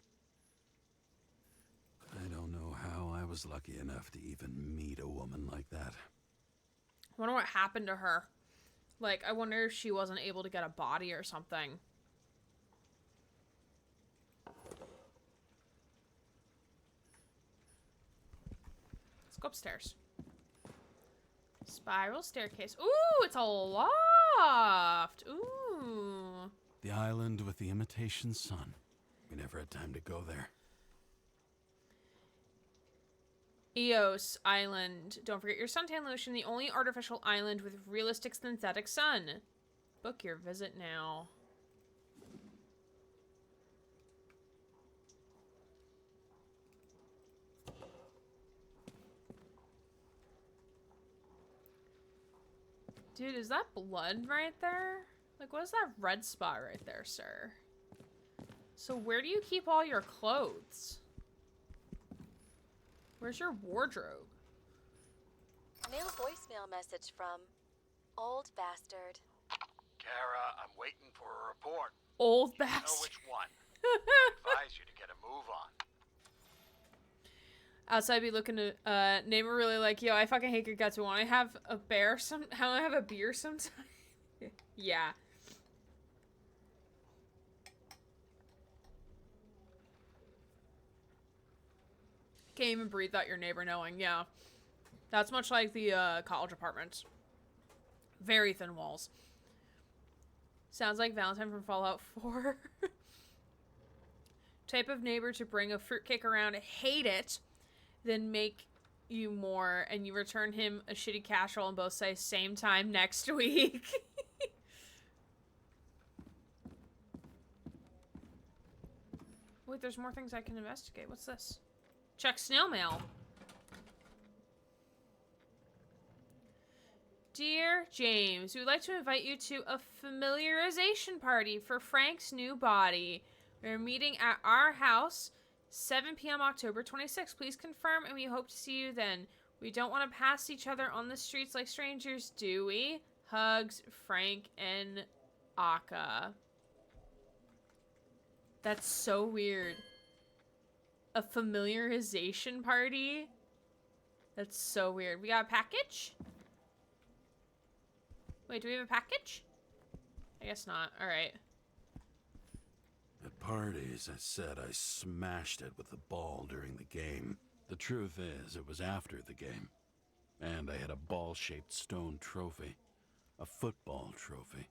[SPEAKER 9] I don't know how I was lucky enough to even meet a woman like that.
[SPEAKER 1] I wonder what happened to her. Like, I wonder if she wasn't able to get a body or something. Let's go upstairs. Spiral staircase. Ooh, it's a loft. Ooh.
[SPEAKER 9] The island with the imitation sun. We never had time to go there.
[SPEAKER 1] Eos Island. Don't forget your suntan lotion, the only artificial island with realistic synthetic sun. Book your visit now. Dude, is that blood right there? Like, what is that red spot right there, sir? So where do you keep all your clothes? Where's your wardrobe?
[SPEAKER 2] New voicemail message from Old Bastard.
[SPEAKER 6] Kara, I'm waiting for a report.
[SPEAKER 1] Old
[SPEAKER 6] You know
[SPEAKER 1] bastard.
[SPEAKER 6] which one. I advise you to get a move on.
[SPEAKER 1] Outside be looking to neighbor really like, yo, I fucking hate your guts. Want to have a bear some how I have a beer sometime? Yeah. Can't even breathe without your neighbor knowing, yeah. That's much like the college apartments. Very thin walls. Sounds like Valentine from Fallout 4. Type of neighbor to bring a fruitcake around, hate it, then make you more, and you return him a shitty casserole and both say same time next week. Wait, there's more things I can investigate. What's this? Check snail mail. Dear James, we would like to invite you to a familiarization party for Frank's new body. We're meeting at our house 7 p.m. October 26th. Please confirm and we hope to see you then. We don't want to pass each other on the streets like strangers, do we? Hugs, Frank and Aka. That's so weird. A familiarization party? That's so weird. We got a package? Wait, do we have a package? I guess not. Alright.
[SPEAKER 9] At parties, I said I smashed it with the ball during the game. The truth is, it was after the game. And I had a ball-shaped stone trophy. A football trophy.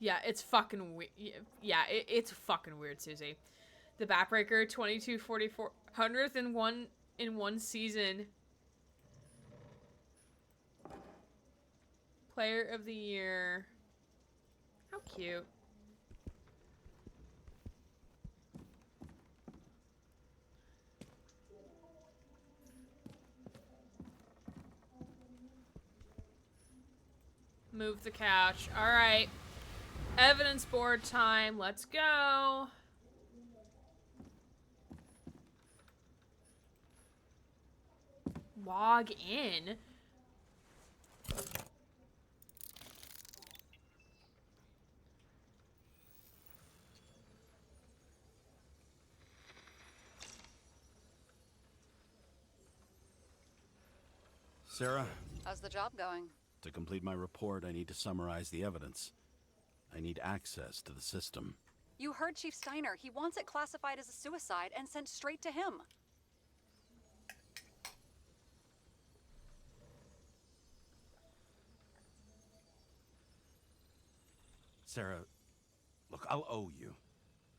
[SPEAKER 1] Yeah, it's fucking weird. Yeah, it's fucking weird, Susie. The backbreaker, 224400th and in one season. Player of the year. How cute. Move the couch. All right. Evidence board time. Let's go. Log in.
[SPEAKER 9] Sarah?
[SPEAKER 7] How's the job going?
[SPEAKER 9] To complete my report, I need to summarize the evidence. I need access to the system.
[SPEAKER 7] You heard Chief Steiner. He wants it classified as a suicide and sent straight to him.
[SPEAKER 9] Sarah, look, I'll owe you.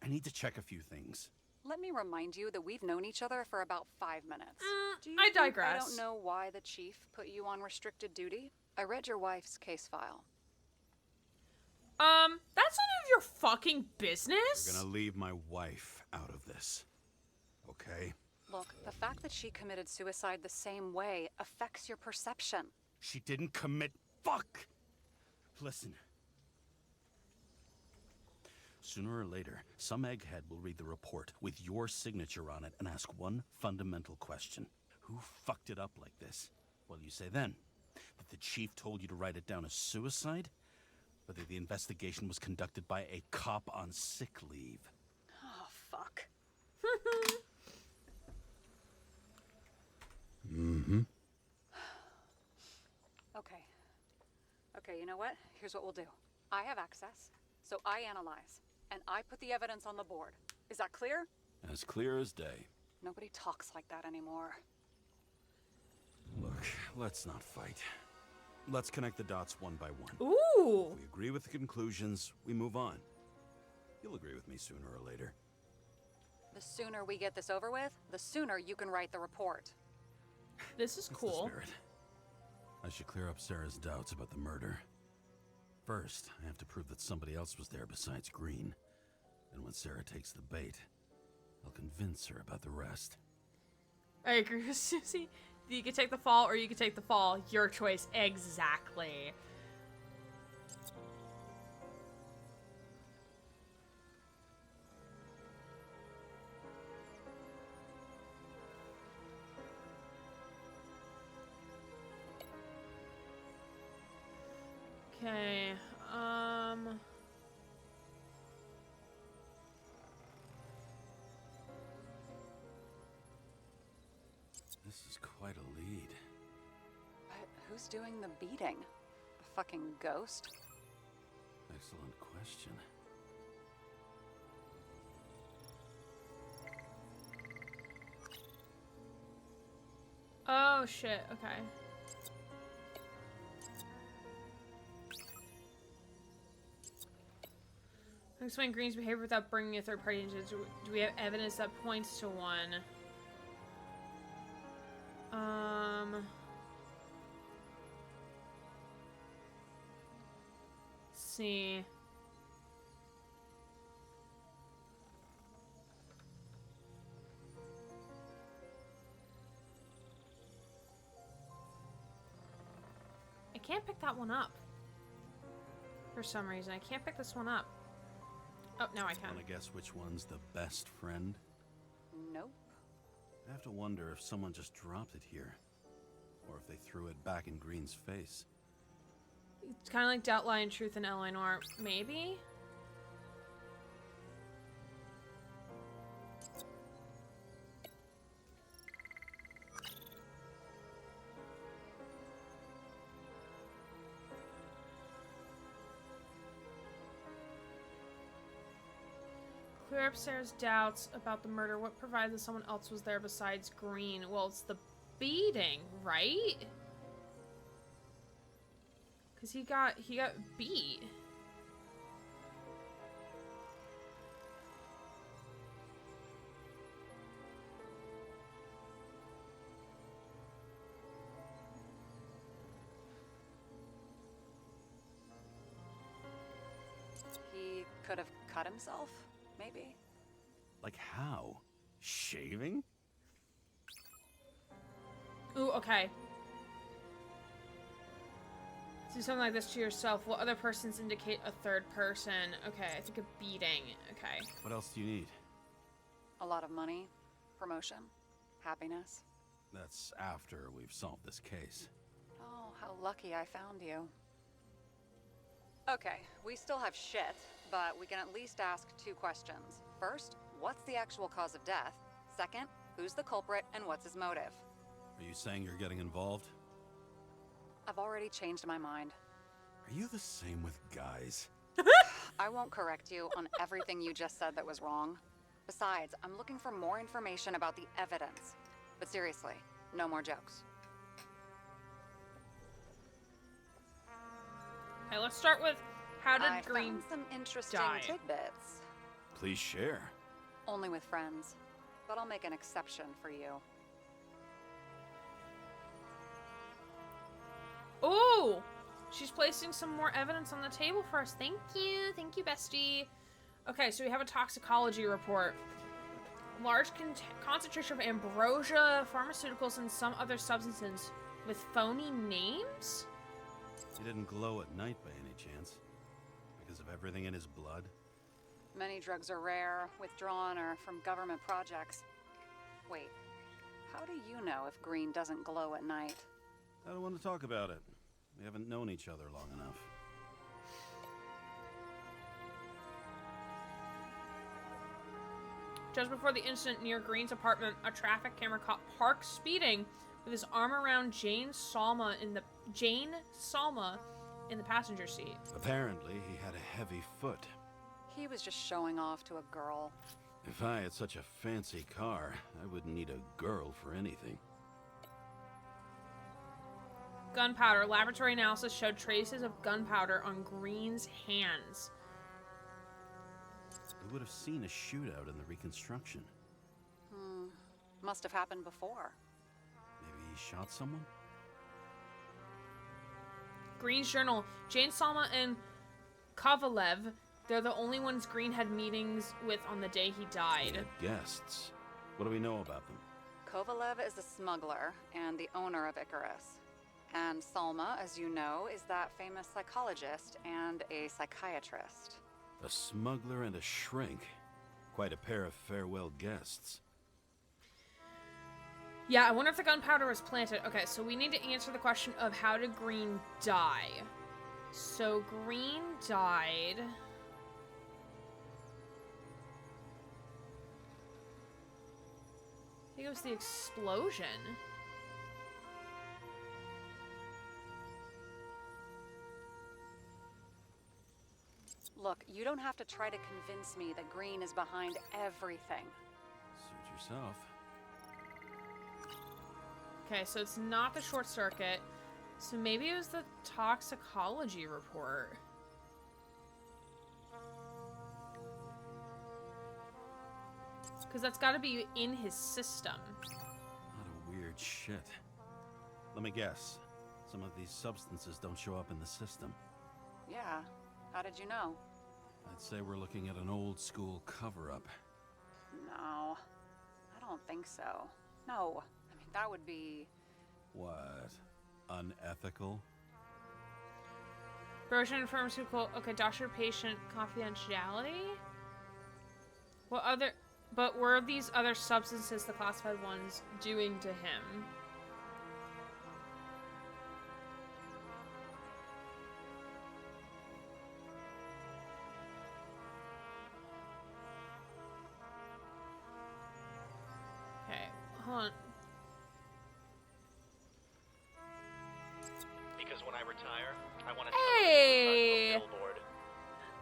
[SPEAKER 9] I need to check a few things.
[SPEAKER 7] Let me remind you that we've known each other for about 5 minutes. Do you
[SPEAKER 1] I
[SPEAKER 7] think
[SPEAKER 1] digress.
[SPEAKER 7] I don't know why the chief put you on restricted duty? I read your wife's case file.
[SPEAKER 1] That's none of your fucking business.
[SPEAKER 9] You're gonna leave my wife out of this. Okay?
[SPEAKER 7] Look, the fact that she committed suicide the same way affects your perception.
[SPEAKER 9] She didn't commit. Fuck! Listen. Sooner or later, some egghead will read the report with your signature on it and ask one fundamental question. Who fucked it up like this? What do you say then? That the chief told you to write it down as suicide? Or that the investigation was conducted by a cop on sick leave?
[SPEAKER 7] Oh, fuck.
[SPEAKER 9] Mm-hmm.
[SPEAKER 7] Okay, you know what? Here's what we'll do. I have access, so I analyze, and I put the evidence on the board. Is that clear?
[SPEAKER 9] As clear as day.
[SPEAKER 7] Nobody talks like that anymore.
[SPEAKER 9] Look, let's not fight. Let's connect the dots one by one.
[SPEAKER 1] Ooh.
[SPEAKER 9] If we agree with the conclusions, we move on. You'll agree with me sooner or later.
[SPEAKER 7] The sooner we get this over with, the sooner you can write the report.
[SPEAKER 1] This is
[SPEAKER 9] That's the
[SPEAKER 1] cool.
[SPEAKER 9] spirit. I should clear up Sarah's doubts about the murder. First, I have to prove that somebody else was there besides Green. And when Sarah takes the bait, I'll convince her about the rest.
[SPEAKER 1] I agree with Susie. You can take the fall or you can take the fall. Your choice. Exactly. Okay,
[SPEAKER 9] This is quite a lead.
[SPEAKER 7] But who's doing the beating? A fucking ghost?
[SPEAKER 9] Excellent question.
[SPEAKER 1] oh shit, okay. Explain Green's behavior without bringing a third party into it. Do we have evidence that points to one? Let's see. I can't pick that one up. For some reason, I can't pick this one up. Oh, now I can.
[SPEAKER 9] Want to guess which one's the best friend?
[SPEAKER 7] Nope.
[SPEAKER 9] I have to wonder if someone just dropped it here. Or if they threw it back in Green's face.
[SPEAKER 1] It's kind of like Doubt, Lie, and Truth in L.A. Noire. Maybe? Clear up Sarah's doubts about the murder. What provided that someone else was there besides Green? Well, it's the beating, right? Cause he got beat.
[SPEAKER 7] could have cut himself, maybe.
[SPEAKER 8] Like how? Shaving?
[SPEAKER 1] Ooh, okay. Do something like this to yourself. What other persons indicate a third person? Okay, I think a beating. Okay.
[SPEAKER 8] What else do you need?
[SPEAKER 7] A lot of money, promotion, happiness.
[SPEAKER 8] That's after we've solved this case.
[SPEAKER 7] Oh, how lucky I found you. Okay, we still have shit, but we can at least ask 2 questions. First, what's the actual cause of death? Second, who's the culprit and what's his motive?
[SPEAKER 8] Are you saying you're getting involved?
[SPEAKER 7] I've already changed my mind.
[SPEAKER 8] Are you the same with guys?
[SPEAKER 7] I won't correct you on everything you just said that was wrong. Besides, I'm looking for more information about the evidence. But seriously, no more jokes.
[SPEAKER 1] Okay, let's start with how did
[SPEAKER 7] I
[SPEAKER 1] Green
[SPEAKER 7] found some interesting
[SPEAKER 1] die?
[SPEAKER 7] tidbits.
[SPEAKER 8] Please share.
[SPEAKER 7] Only with friends. But I'll make an exception for you.
[SPEAKER 1] Ooh! She's placing some more evidence on the table for us. Thank you. Thank you, bestie. Okay, so we have a toxicology report. Large concentration of ambrosia, pharmaceuticals, and some other substances with phony names?
[SPEAKER 8] He didn't glow at night by any chance? Because of everything in his blood?
[SPEAKER 7] Many drugs are rare, withdrawn, or from government projects. Wait, how do you know if green doesn't glow at night?
[SPEAKER 8] I don't want to talk about it. We haven't known each other long enough.
[SPEAKER 1] Just before the incident near Green's apartment, a traffic camera caught Park speeding with his arm around Jane Salma in the passenger seat.
[SPEAKER 8] Apparently, he had a heavy foot.
[SPEAKER 7] He was just showing off to a girl.
[SPEAKER 8] If I had such a fancy car, I wouldn't need a girl for anything.
[SPEAKER 1] Gunpowder. Laboratory analysis showed traces of gunpowder on Green's hands.
[SPEAKER 8] We would have seen a shootout in the reconstruction.
[SPEAKER 7] Must have happened before.
[SPEAKER 8] Maybe he shot someone?
[SPEAKER 1] Green's journal. Jane Salma and Kovalev. They're the only ones Green had meetings with on the day he died.
[SPEAKER 8] He had guests. What do we know about them?
[SPEAKER 7] Kovalev is a smuggler and the owner of Icarus. And Salma, as you know, is that famous psychologist and a psychiatrist.
[SPEAKER 8] A smuggler and a shrink. Quite a pair of farewell guests.
[SPEAKER 1] Yeah, I wonder if the gunpowder was planted. Okay, so we need to answer the question of how did Green die? So Green died... I think it was the explosion.
[SPEAKER 7] Look, you don't have to try to convince me that Green is behind everything.
[SPEAKER 8] Suit yourself.
[SPEAKER 1] Okay, so it's not the short circuit. So maybe it was the toxicology report. Because that's got to be in his system.
[SPEAKER 8] Lot of weird shit. Let me guess. Some of these substances don't show up in the system.
[SPEAKER 7] Yeah, how did you know?
[SPEAKER 8] I'd say we're looking at an old school cover-up.
[SPEAKER 7] No, I don't think so. No, I mean, that would be...
[SPEAKER 8] What? Unethical?
[SPEAKER 1] Brochure and pharmaceutical... Okay, doctor-patient confidentiality? What other... But were these other substances, the classified ones, doing to him? Okay, hold on.
[SPEAKER 13] Because when I retire, I want to
[SPEAKER 1] Hey!
[SPEAKER 13] on a billboard.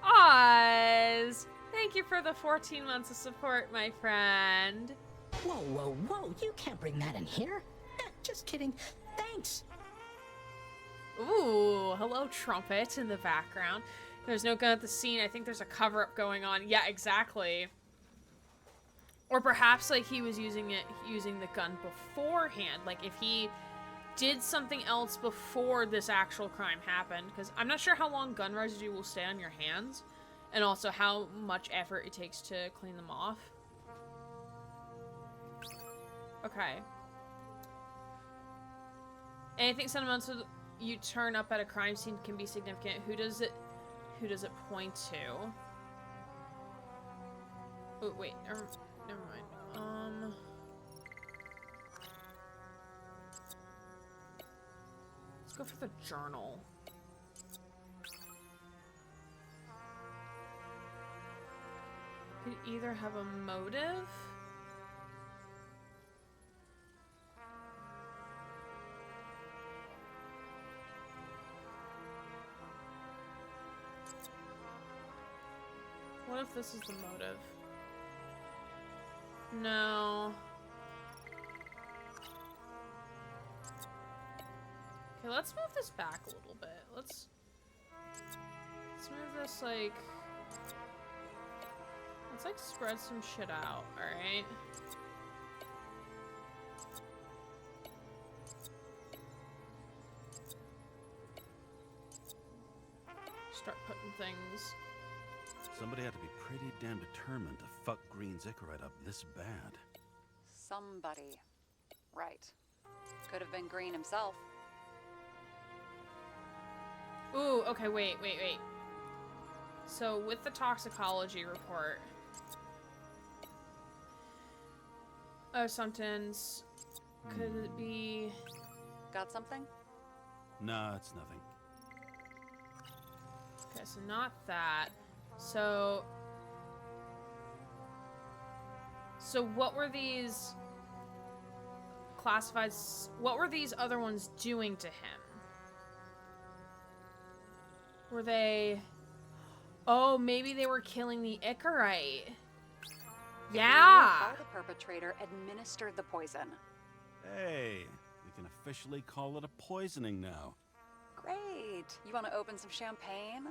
[SPEAKER 1] Oz! Thank you for the 14 months of support, my friend.
[SPEAKER 14] Whoa, whoa, whoa, you can't bring that in here. Just kidding. Thanks.
[SPEAKER 1] Ooh, hello, trumpet in the background. There's no gun at the scene. I think there's a cover-up going on. Yeah, exactly. Or perhaps, like, he was using the gun beforehand. Like, if he did something else before this actual crime happened. Because I'm not sure how long gun residue will stay on your hands. And also how much effort it takes to clean them off. Okay. Anything sentimental you turn up at a crime scene can be significant. Who does it point to? Oh, wait. Never mind. Let's go for the journal. Could either have a motive. What if this is the motive? No. Okay, let's move this back a little bit. Let's move this like... Let's like spread some shit out, alright? Start putting things.
[SPEAKER 8] Somebody had to be pretty damn determined to fuck Green's Icarite up this bad.
[SPEAKER 7] Somebody. Right. Could have been Green himself.
[SPEAKER 1] Ooh, okay, wait. So, with the toxicology report... something's... Could it be...
[SPEAKER 7] Got something?
[SPEAKER 8] Nah, it's nothing.
[SPEAKER 1] Okay, so not that. So what were these classified... What were these other ones doing to him? Were they... Oh, maybe they were killing the Icarite. Yeah!
[SPEAKER 7] How the perpetrator administered the poison.
[SPEAKER 8] Hey, we can officially call it a poisoning now.
[SPEAKER 7] Great. You want to open some champagne?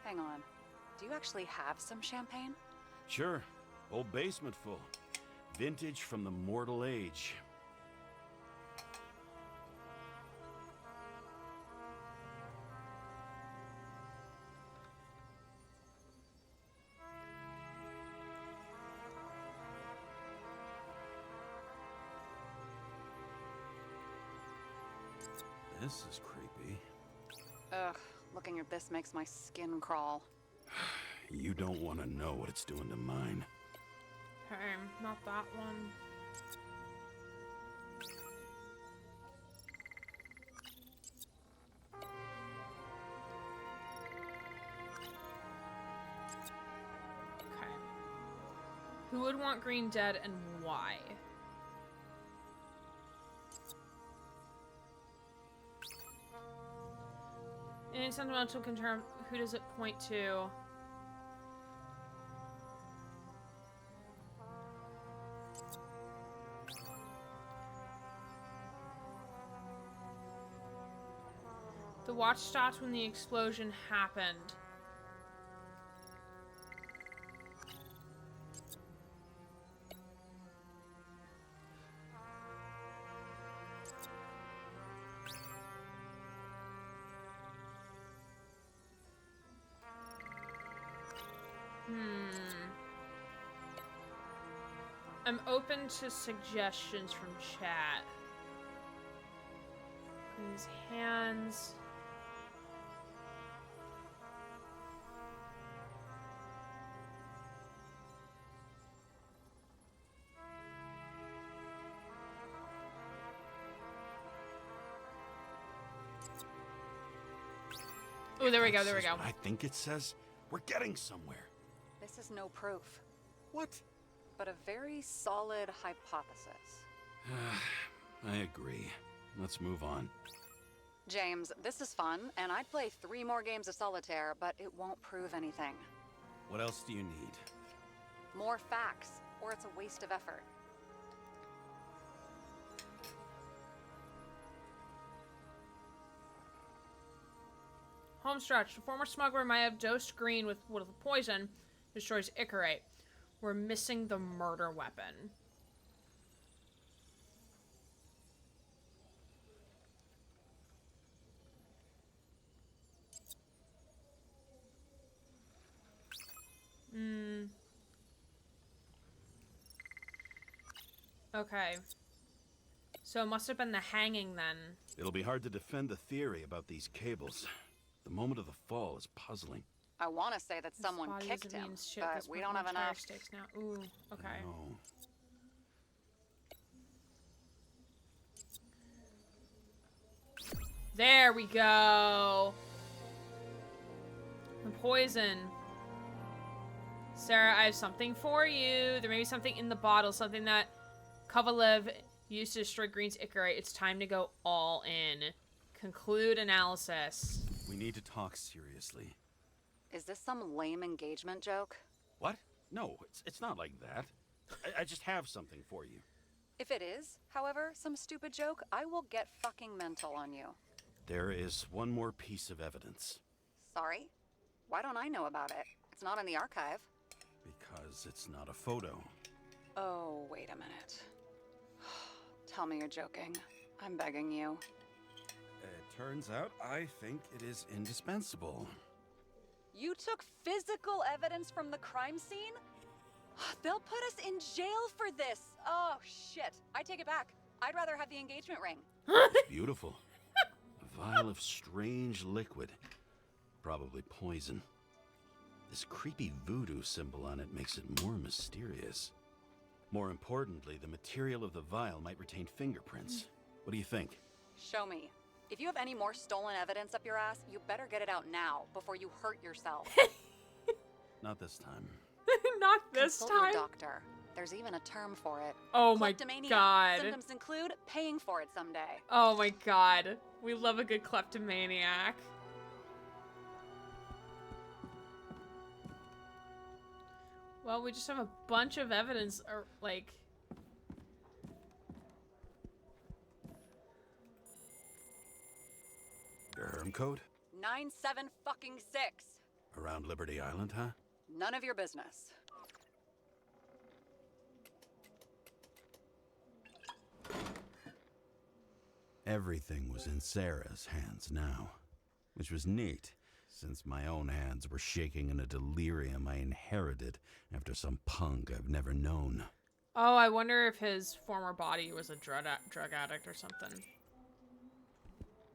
[SPEAKER 7] Hang on. Do you actually have some champagne?
[SPEAKER 8] Sure. Whole basement full. Vintage from the mortal age. This is creepy.
[SPEAKER 7] Ugh, looking at this makes my skin crawl.
[SPEAKER 8] You don't want to know what it's doing to mine.
[SPEAKER 1] Okay, not that one. Okay. Who would want Green dead and why? Any sentimental concern, who does it point to? The watch stopped when the explosion happened. I'm open to suggestions from chat. Green's hands. Oh, there we go, there we go.
[SPEAKER 8] I think it says we're getting somewhere.
[SPEAKER 7] This is no proof.
[SPEAKER 8] What?
[SPEAKER 7] But a very solid hypothesis.
[SPEAKER 8] I agree. Let's move on.
[SPEAKER 7] James, this is fun, and I'd play 3 more games of solitaire, but it won't prove anything.
[SPEAKER 8] What else do you need?
[SPEAKER 7] More facts, or it's a waste of effort.
[SPEAKER 1] Homestretch. The former smuggler might have dosed Green with poison, destroys Icarite. We're missing the murder weapon. Okay. So it must have been the hanging then.
[SPEAKER 9] It'll be hard to defend the theory about these cables. The moment of the fall is puzzling.
[SPEAKER 7] I want to say that
[SPEAKER 1] This
[SPEAKER 7] someone
[SPEAKER 1] body
[SPEAKER 7] kicked
[SPEAKER 1] doesn't
[SPEAKER 7] him,
[SPEAKER 1] mean shit,
[SPEAKER 7] but
[SPEAKER 1] this
[SPEAKER 7] we
[SPEAKER 1] one
[SPEAKER 7] don't have
[SPEAKER 1] entire
[SPEAKER 7] enough.
[SPEAKER 1] stakes now. Ooh, okay.
[SPEAKER 9] No.
[SPEAKER 1] There we go. The poison. Sarah, I have something for you. There may be something in the bottle, something that Kovalev used to destroy Green's Icarite. It's time to go all in. Conclude analysis.
[SPEAKER 9] We need to talk seriously.
[SPEAKER 7] Is this some lame engagement joke?
[SPEAKER 9] What? No, it's not like that. I just have something for you.
[SPEAKER 7] If it is, however, some stupid joke, I will get fucking mental on you.
[SPEAKER 9] There is one more piece of evidence.
[SPEAKER 7] Sorry? Why don't I know about it? It's not in the archive.
[SPEAKER 9] Because it's not a photo.
[SPEAKER 7] Oh, wait a minute. Tell me you're joking. I'm begging you.
[SPEAKER 9] It turns out I think it is indispensable.
[SPEAKER 7] You took physical evidence from the crime scene? They'll put us in jail for this. Oh, shit. I take it back. I'd rather have the engagement ring.
[SPEAKER 9] Beautiful. A vial of strange liquid. Probably poison. This creepy voodoo symbol on it makes it more mysterious. More importantly, the material of the vial might retain fingerprints. What do you think?
[SPEAKER 7] Show me. If you have any more stolen evidence up your ass, you better get it out now before you hurt yourself.
[SPEAKER 9] Not this time.
[SPEAKER 1] Not this
[SPEAKER 7] Consult
[SPEAKER 1] time.
[SPEAKER 7] your doctor. There's even a term for it.
[SPEAKER 1] Oh my
[SPEAKER 7] Kleptomania.
[SPEAKER 1] god.
[SPEAKER 7] Symptoms include paying for it someday.
[SPEAKER 1] Oh my god. We love a good kleptomaniac. Well, we just have a bunch of evidence, or like...
[SPEAKER 9] Your herm code?
[SPEAKER 7] 9756.
[SPEAKER 9] Around Liberty Island, huh?
[SPEAKER 7] None of your business.
[SPEAKER 9] Everything was in Sarah's hands now, which was neat, since my own hands were shaking in a delirium I inherited after some punk I've never known.
[SPEAKER 1] Oh, I wonder if his former body was a drug addict or something.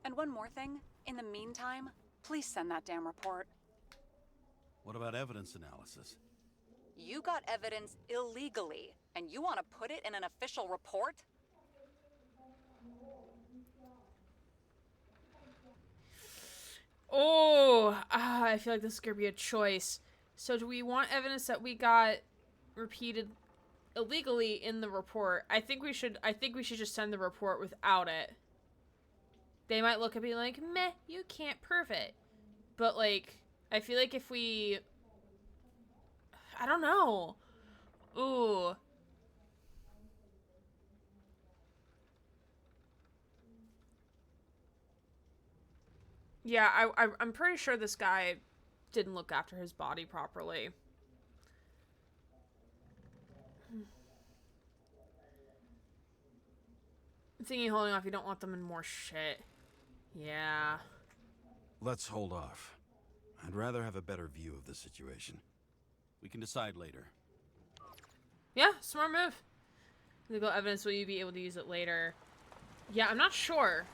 [SPEAKER 7] And one more thing. In the meantime, please send that damn report.
[SPEAKER 9] What about evidence analysis?
[SPEAKER 7] You got evidence illegally, and you want to put it in an official report?
[SPEAKER 1] Oh, I feel like this is gonna be a choice. So do we want evidence that we got repeated illegally in the report? I think we should just send the report without it. They might look at me like, meh, you can't prove it. But like, I feel like if we, I don't know. Ooh. Yeah, I'm pretty sure this guy didn't look after his body properly. I'm thinking holding off, you don't want them in more shit. Yeah.
[SPEAKER 9] Let's hold off. I'd rather have a better view of the situation. We can decide later.
[SPEAKER 1] Yeah, smart move. Legal evidence, will you be able to use it later? Yeah, I'm not sure.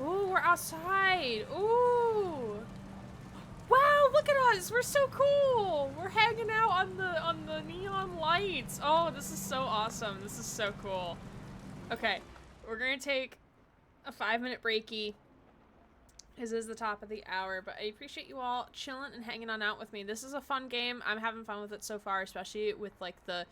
[SPEAKER 1] Ooh, we're outside. Ooh. Wow, look at us. We're so cool. We're hanging out on the neon lights. Oh, this is so awesome. This is so cool. Okay, we're going to take a 5-minute breaky. This is the top of the hour, but I appreciate you all chilling and hanging on out with me. This is a fun game. I'm having fun with it so far, especially with like the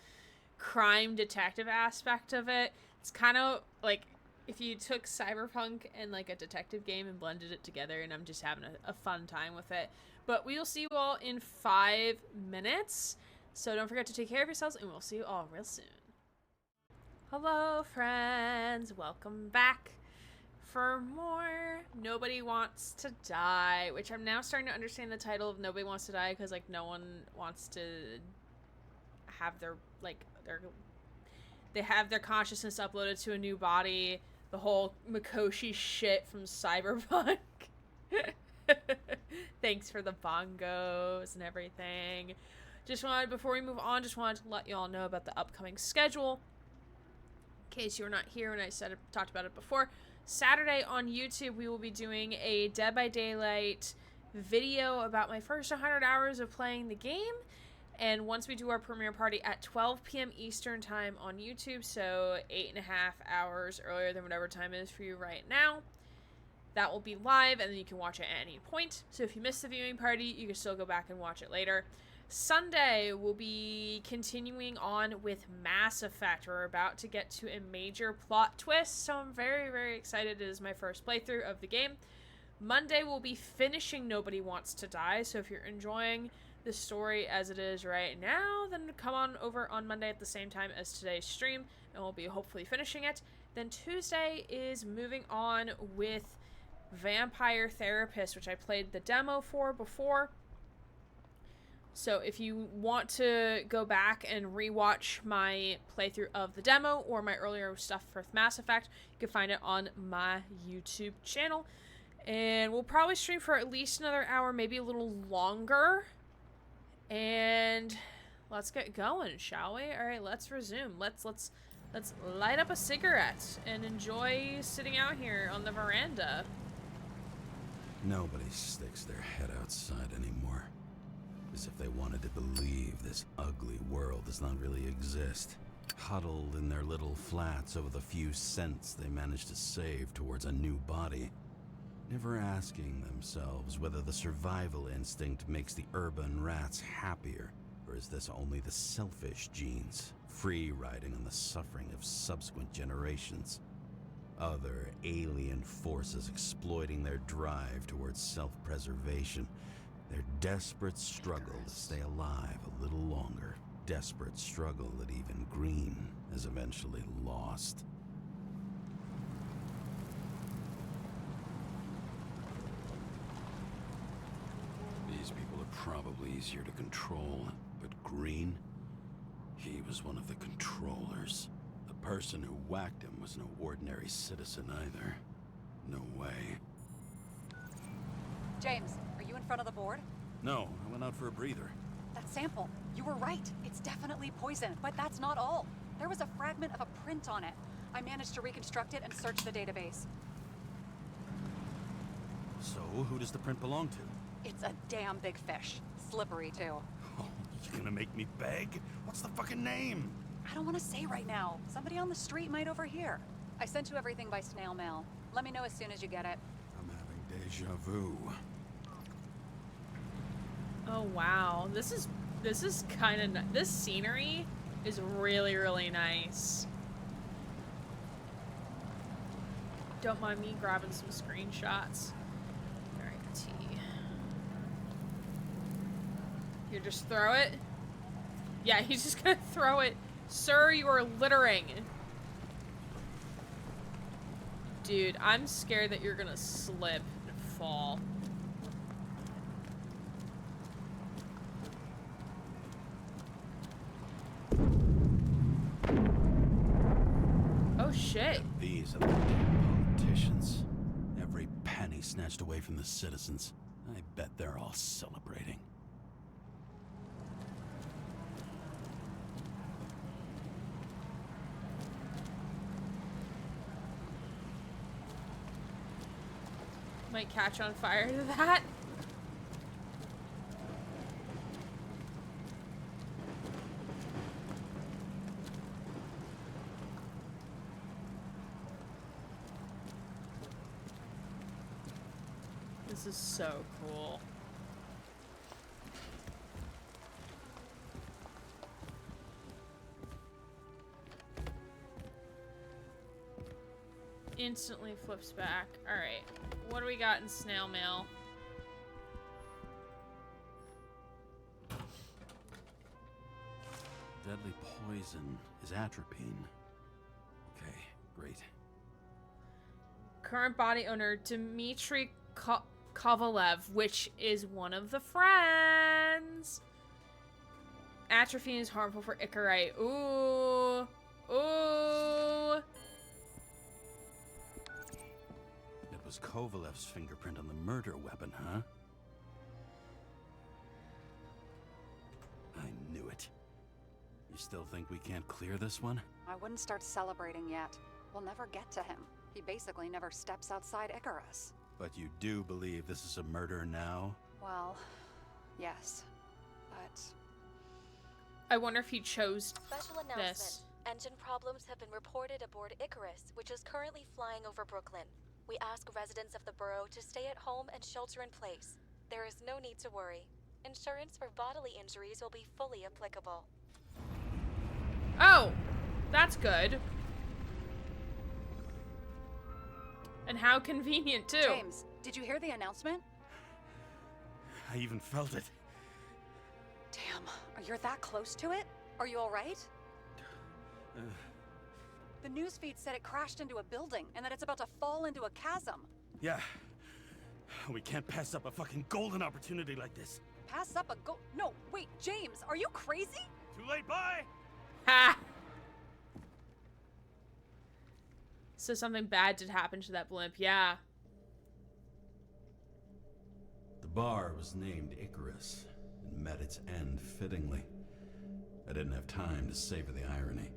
[SPEAKER 1] crime detective aspect of it. It's kind of like if you took Cyberpunk and like a detective game and blended it together, and I'm just having a fun time with it. But we will see you all in 5 minutes. So don't forget to take care of yourselves, and we'll see you all real soon. Hello, friends. Welcome back for more Nobody Wants to Die, which I'm now starting to understand the title of Nobody Wants to Die, because like no one wants to have their they have their consciousness uploaded to a new body. The whole Mikoshi shit from Cyberpunk. Thanks for the bongos and everything. Before we move on, just wanted to let you all know about the upcoming schedule. In case you were not here when I talked about it before. Saturday on YouTube, we will be doing a Dead by Daylight video about my first 100 hours of playing the game. And once we do our premiere party at 12 p.m. Eastern time on YouTube, so 8.5 hours earlier than whatever time it is for you right now, that will be live, and then you can watch it at any point. So if you missed the viewing party, you can still go back and watch it later. Sunday, we'll be continuing on with Mass Effect. We're about to get to a major plot twist, so I'm very, very excited. It is my first playthrough of the game. Monday, we'll be finishing Nobody Wants to Die, so if you're enjoying the story as it is right now, then come on over on Monday at the same time as today's stream, and we'll be hopefully finishing it. Then Tuesday is moving on with Vampire Therapist, which I played the demo for before. So if you want to go back and rewatch my playthrough of the demo or my earlier stuff for Mass Effect, you can find it on my YouTube channel. And we'll probably stream for at least another hour, maybe a little longer. And let's get going, shall we? All right, let's resume. Let's light up a cigarette and enjoy sitting out here on the veranda.
[SPEAKER 4] Nobody sticks their head outside anymore. As if they wanted to believe this ugly world does not really exist. Huddled in their little flats over the few cents they managed to save towards a new body. Never asking themselves whether the survival instinct makes the urban rats happier, or is this only the selfish genes, free riding on the suffering of subsequent generations? Other alien forces exploiting their drive towards self-preservation. Their desperate struggle to stay alive a little longer. Desperate struggle that even Green has eventually lost.
[SPEAKER 9] These people are probably easier to control, but Green, he was one of the controllers. The person who whacked him was no ordinary citizen either. No way.
[SPEAKER 7] James, are you in front of the board?
[SPEAKER 8] No, I went out for a breather.
[SPEAKER 7] That sample, you were right. It's definitely poison, but that's not all. There was a fragment of a print on it. I managed to reconstruct it and search the database.
[SPEAKER 8] So, who does the print belong to?
[SPEAKER 7] It's a damn big fish. Slippery, too.
[SPEAKER 8] Oh, you gonna make me beg? What's the fucking name?
[SPEAKER 7] I don't want to say right now. Somebody on the street might overhear. I sent you everything by snail mail. Let me know as soon as you get it.
[SPEAKER 4] I'm having deja vu.
[SPEAKER 1] Oh wow, this is kind of this scenery is really, really nice. Don't mind me grabbing some screenshots. All right, T. You just throw it. Yeah, he's just gonna throw it. Sir, you are littering. Dude, I'm scared that you're gonna slip and fall. Oh shit.
[SPEAKER 4] And these are the damn politicians. Every penny snatched away from the citizens. I bet they're all celebrating.
[SPEAKER 1] Might catch on fire to that. This is so cool. Instantly flips back. Alright. What do we got in snail mail?
[SPEAKER 4] Deadly poison is atropine. Okay, great.
[SPEAKER 1] Current body owner Dmitry Kovalev, which is one of the friends. Atropine is harmful for Icarite. Ooh. Ooh.
[SPEAKER 4] It was Kovalev's fingerprint on the murder weapon, huh?
[SPEAKER 9] You still think we can't clear this one?
[SPEAKER 7] I wouldn't start celebrating yet. We'll never get to him. He basically never steps outside Icarus.
[SPEAKER 9] But you do believe this is a murder now?
[SPEAKER 7] Well, yes. But...
[SPEAKER 1] I wonder if he chose
[SPEAKER 2] Special announcement.
[SPEAKER 1] this.
[SPEAKER 2] Engine problems have been reported aboard Icarus, which is currently flying over Brooklyn. We ask residents of the borough to stay at home and shelter in place. There is no need to worry. Insurance for bodily injuries will be fully applicable.
[SPEAKER 1] Oh, that's good. And how convenient, too.
[SPEAKER 7] James, did you hear the announcement?
[SPEAKER 8] I even felt it.
[SPEAKER 7] Damn, you're that close to it? Are you alright? The newsfeed said it crashed into a building and that it's about to fall into a chasm.
[SPEAKER 8] Yeah. We can't pass up a fucking golden opportunity like this.
[SPEAKER 7] Pass up a No, wait, James, are you crazy?
[SPEAKER 8] Too late, bye!
[SPEAKER 1] Ha! So something bad did happen to that blimp, yeah.
[SPEAKER 4] The bar was named Icarus and met its end fittingly. I didn't have time to savor the irony.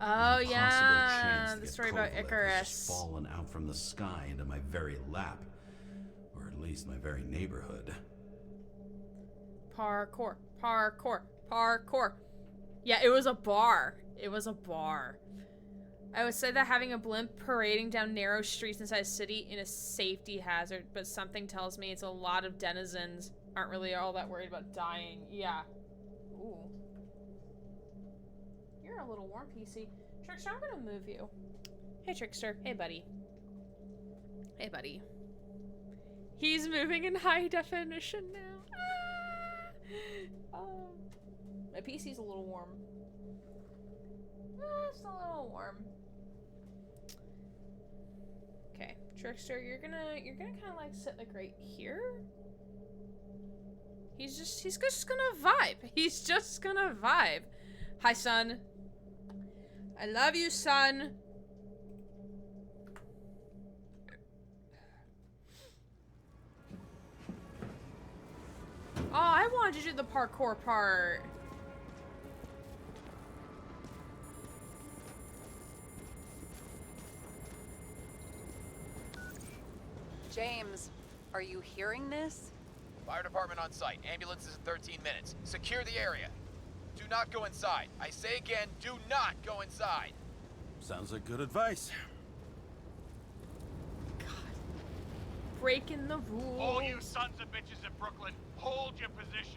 [SPEAKER 1] Oh,
[SPEAKER 4] An impossible
[SPEAKER 1] yeah,
[SPEAKER 4] chance to
[SPEAKER 1] the
[SPEAKER 4] get
[SPEAKER 1] story about
[SPEAKER 4] Kovalev has
[SPEAKER 1] Icarus.
[SPEAKER 4] just fallen out from the sky into my very lap, or at least my very neighborhood.
[SPEAKER 1] Parkour, parkour, parkour. Yeah, it was a bar. It was a bar. I would say that having a blimp parading down narrow streets inside a city is a safety hazard, but something tells me it's a lot of denizens aren't really all that worried about dying. Yeah. Ooh. You're a little warm, PC. Trickster, I'm gonna move you. Hey, Trickster. Hey, buddy. Hey, buddy. He's moving in high definition now. Ah! My PC's a little warm. It's a little warm. Okay, Trickster, you're gonna kind of like sit like right here. He's just gonna vibe. He's just gonna vibe. Hi, son. I love you, son. Oh, I wanted to do the parkour part.
[SPEAKER 7] James, are you hearing this?
[SPEAKER 11] Fire department on site. Ambulances in 13 minutes. Secure the area. Do not go inside. I say again, do not go inside.
[SPEAKER 8] Sounds like good advice.
[SPEAKER 1] Breaking the rules.
[SPEAKER 6] All you sons of bitches in Brooklyn, hold your positions.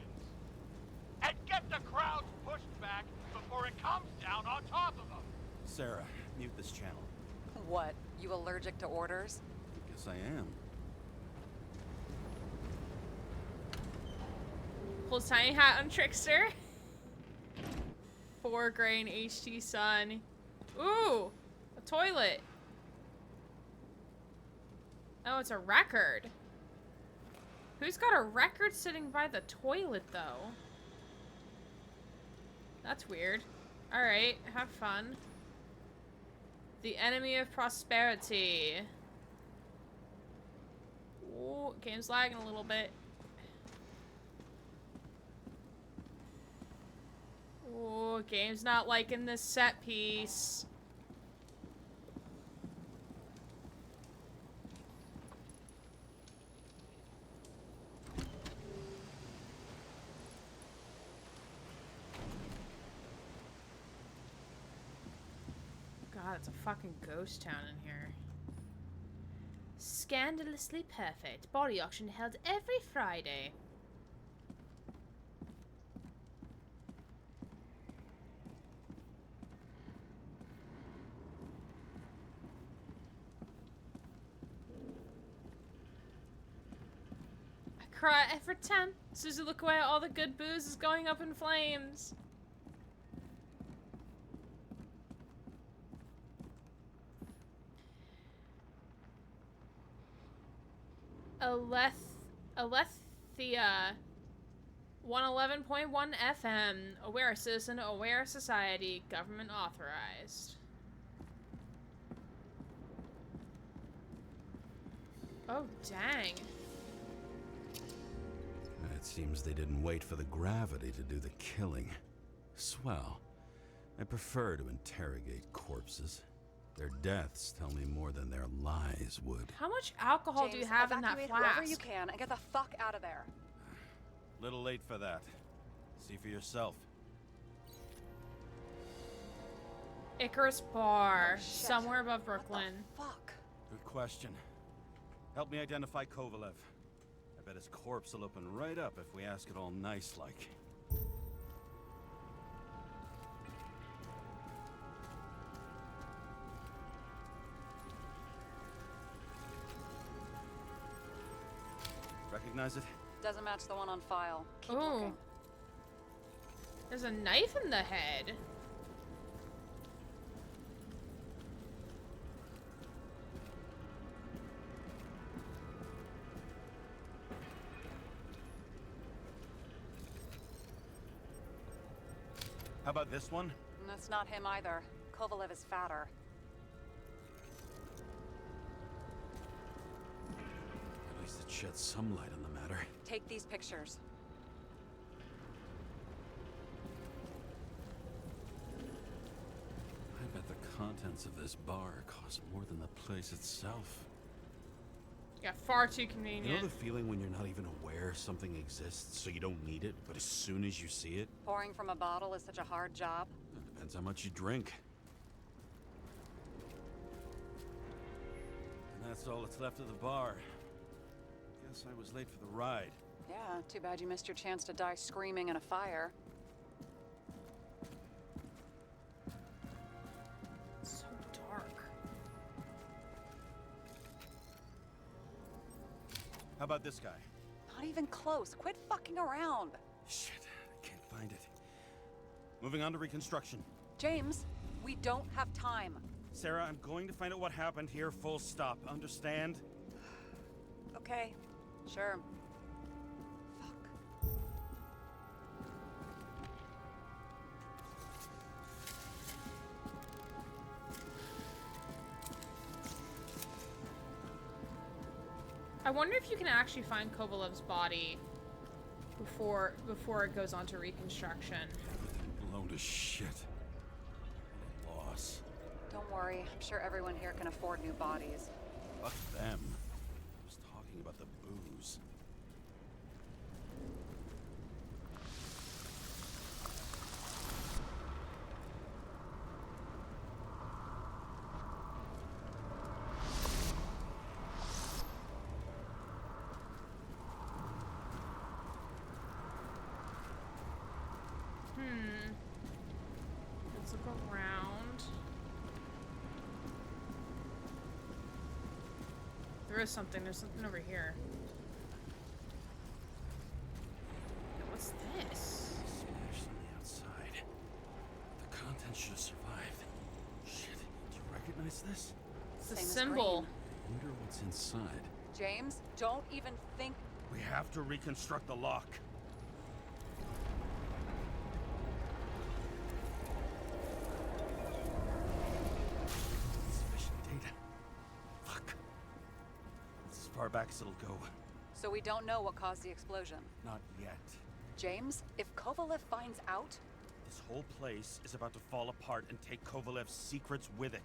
[SPEAKER 6] And get the crowds pushed back before it comes down on top of them.
[SPEAKER 8] Sarah, mute this channel.
[SPEAKER 7] What, you allergic to orders?
[SPEAKER 8] Guess I am.
[SPEAKER 1] Pulls tiny hat on Trickster. 4 grain HT sun. Ooh, a toilet. Oh, it's a record. Who's got a record sitting by the toilet, though? That's weird. Alright, have fun. The enemy of prosperity. Ooh, game's lagging a little bit. Ooh, game's not liking this set piece. God, it's a fucking ghost town in here. Scandalously perfect. Body auction held every Friday. I cry every time. Susie, look away, all the good booze is going up in flames. Alethea 111.1 FM. Aware citizen, aware society, government authorized. Oh, dang.
[SPEAKER 4] It seems they didn't wait for the gravity to do the killing. Swell. I prefer to interrogate corpses. Their deaths tell me more than their lies would.
[SPEAKER 1] How much alcohol
[SPEAKER 7] James,
[SPEAKER 1] do you have in that
[SPEAKER 7] evacuate
[SPEAKER 1] flask?
[SPEAKER 7] whoever you can and get the fuck out of there.
[SPEAKER 8] Little late for that. See for yourself.
[SPEAKER 1] Icarus Bar,
[SPEAKER 7] Oh, shit.
[SPEAKER 1] somewhere above Brooklyn.
[SPEAKER 7] Fuck.
[SPEAKER 8] Good question. Help me identify Kovalev. I bet his corpse will open right up if we ask it all nice-like. Recognize it?
[SPEAKER 7] Doesn't match the one on file. Keep
[SPEAKER 1] Ooh.
[SPEAKER 7] looking.
[SPEAKER 1] There's a knife in the head.
[SPEAKER 8] How about this one?
[SPEAKER 7] And that's not him either. Kovalev is fatter.
[SPEAKER 4] At least it sheds some light on the matter.
[SPEAKER 7] Take these pictures.
[SPEAKER 4] I bet the contents of this bar cost more than the place itself.
[SPEAKER 1] Yeah, far too
[SPEAKER 4] You
[SPEAKER 1] convenient.
[SPEAKER 4] know the feeling when you're not even aware something exists, so you don't need it, but as soon as you see it,
[SPEAKER 7] Pouring from a bottle is such a hard job.
[SPEAKER 4] it depends how much you drink.
[SPEAKER 8] And that's all that's left of the bar. Guess I was late for the ride.
[SPEAKER 7] Yeah, too bad you missed your chance to die screaming in a fire.
[SPEAKER 1] It's so dark.
[SPEAKER 8] How about this guy?
[SPEAKER 7] Not even close. Quit fucking around.
[SPEAKER 8] Shit, I can't find it. Moving on to reconstruction.
[SPEAKER 7] James, we don't have time.
[SPEAKER 8] Sarah, I'm going to find out what happened here, full stop. Understand?
[SPEAKER 7] Okay, sure.
[SPEAKER 1] I wonder if you can actually find Kovalev's body before it goes on to reconstruction.
[SPEAKER 4] Everything blown to shit. What a loss.
[SPEAKER 7] Don't worry, I'm sure everyone here can afford new bodies.
[SPEAKER 4] Fuck them. I was talking about the booze.
[SPEAKER 1] Let's look around. There's something over here. What's this?
[SPEAKER 4] Smashed on the outside. The contents should have survived. Shit, do you recognize this?
[SPEAKER 1] It's a
[SPEAKER 7] Same as
[SPEAKER 1] symbol.
[SPEAKER 7] green.
[SPEAKER 4] I wonder what's inside.
[SPEAKER 7] James, don't even think.
[SPEAKER 8] We have to reconstruct the lock. Insufficient data. Fuck. That's as far back as it'll go.
[SPEAKER 7] So we don't know what caused the explosion.
[SPEAKER 8] Not yet.
[SPEAKER 7] James, if Kovalev finds out,
[SPEAKER 8] This whole place is about to fall apart and take Kovalev's secrets with it.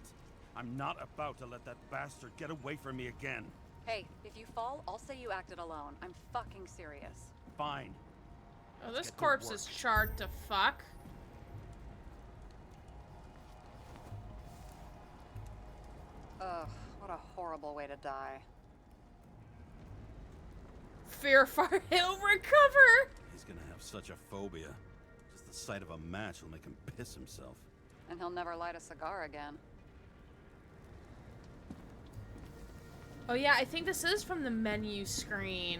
[SPEAKER 8] I'm not about to let that bastard get away from me again.
[SPEAKER 7] hey, if you fall, I'll say you acted alone. I'm fucking serious.
[SPEAKER 8] Fine.
[SPEAKER 1] Oh,
[SPEAKER 8] Let's
[SPEAKER 1] this
[SPEAKER 8] get to
[SPEAKER 1] corpse
[SPEAKER 8] work.
[SPEAKER 1] is charred to fuck.
[SPEAKER 7] Ugh, what a horrible way to die.
[SPEAKER 1] Fear fire, he'll recover.
[SPEAKER 4] He's gonna have such a phobia. Just the sight of a match will make him piss himself.
[SPEAKER 7] And he'll never light a cigar again.
[SPEAKER 1] Oh yeah, I think this is from the menu screen.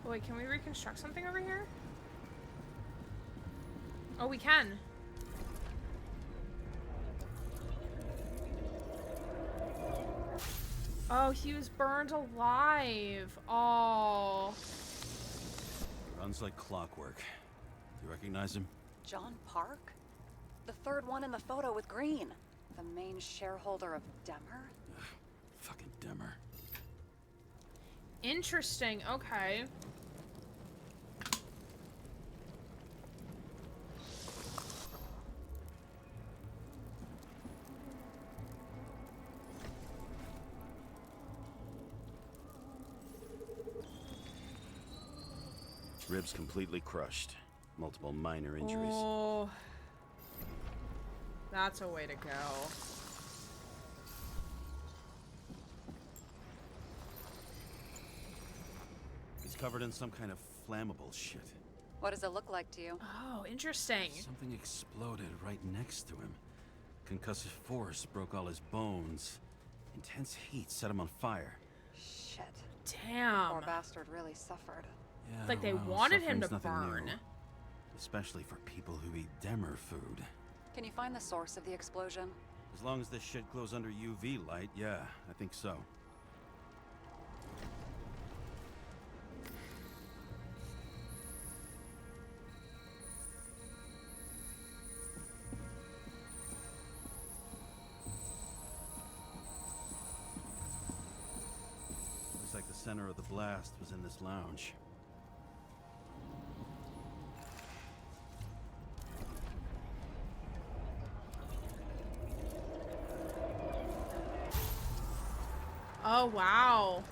[SPEAKER 1] Oh, wait, can we reconstruct something over here? Oh, we can. Oh, he was burned alive. Oh.
[SPEAKER 4] Runs like clockwork. Do you recognize him?
[SPEAKER 7] John Park? The third one in the photo with Green. The main shareholder of Demmer?
[SPEAKER 4] Fucking Demmer.
[SPEAKER 1] Interesting. Okay.
[SPEAKER 9] Ribs completely crushed. Multiple minor injuries.
[SPEAKER 1] Oh. That's a way to go.
[SPEAKER 9] He's covered in some kind of flammable shit.
[SPEAKER 7] What does it look like to you?
[SPEAKER 1] Oh, interesting.
[SPEAKER 9] Something exploded right next to him. Concussive force broke all his bones. Intense heat set him on fire.
[SPEAKER 7] Shit.
[SPEAKER 1] Damn.
[SPEAKER 7] Poor bastard really suffered.
[SPEAKER 9] Yeah,
[SPEAKER 1] Like they
[SPEAKER 9] well,
[SPEAKER 1] wanted him to
[SPEAKER 9] suffering's nothing
[SPEAKER 1] burn.
[SPEAKER 9] new. Especially for people who eat Demer food.
[SPEAKER 7] Can you find the source of the explosion?
[SPEAKER 9] As long as this shit glows under UV light, yeah, I think so. Looks like the center of the blast was in this lounge.
[SPEAKER 1] Oh, wow.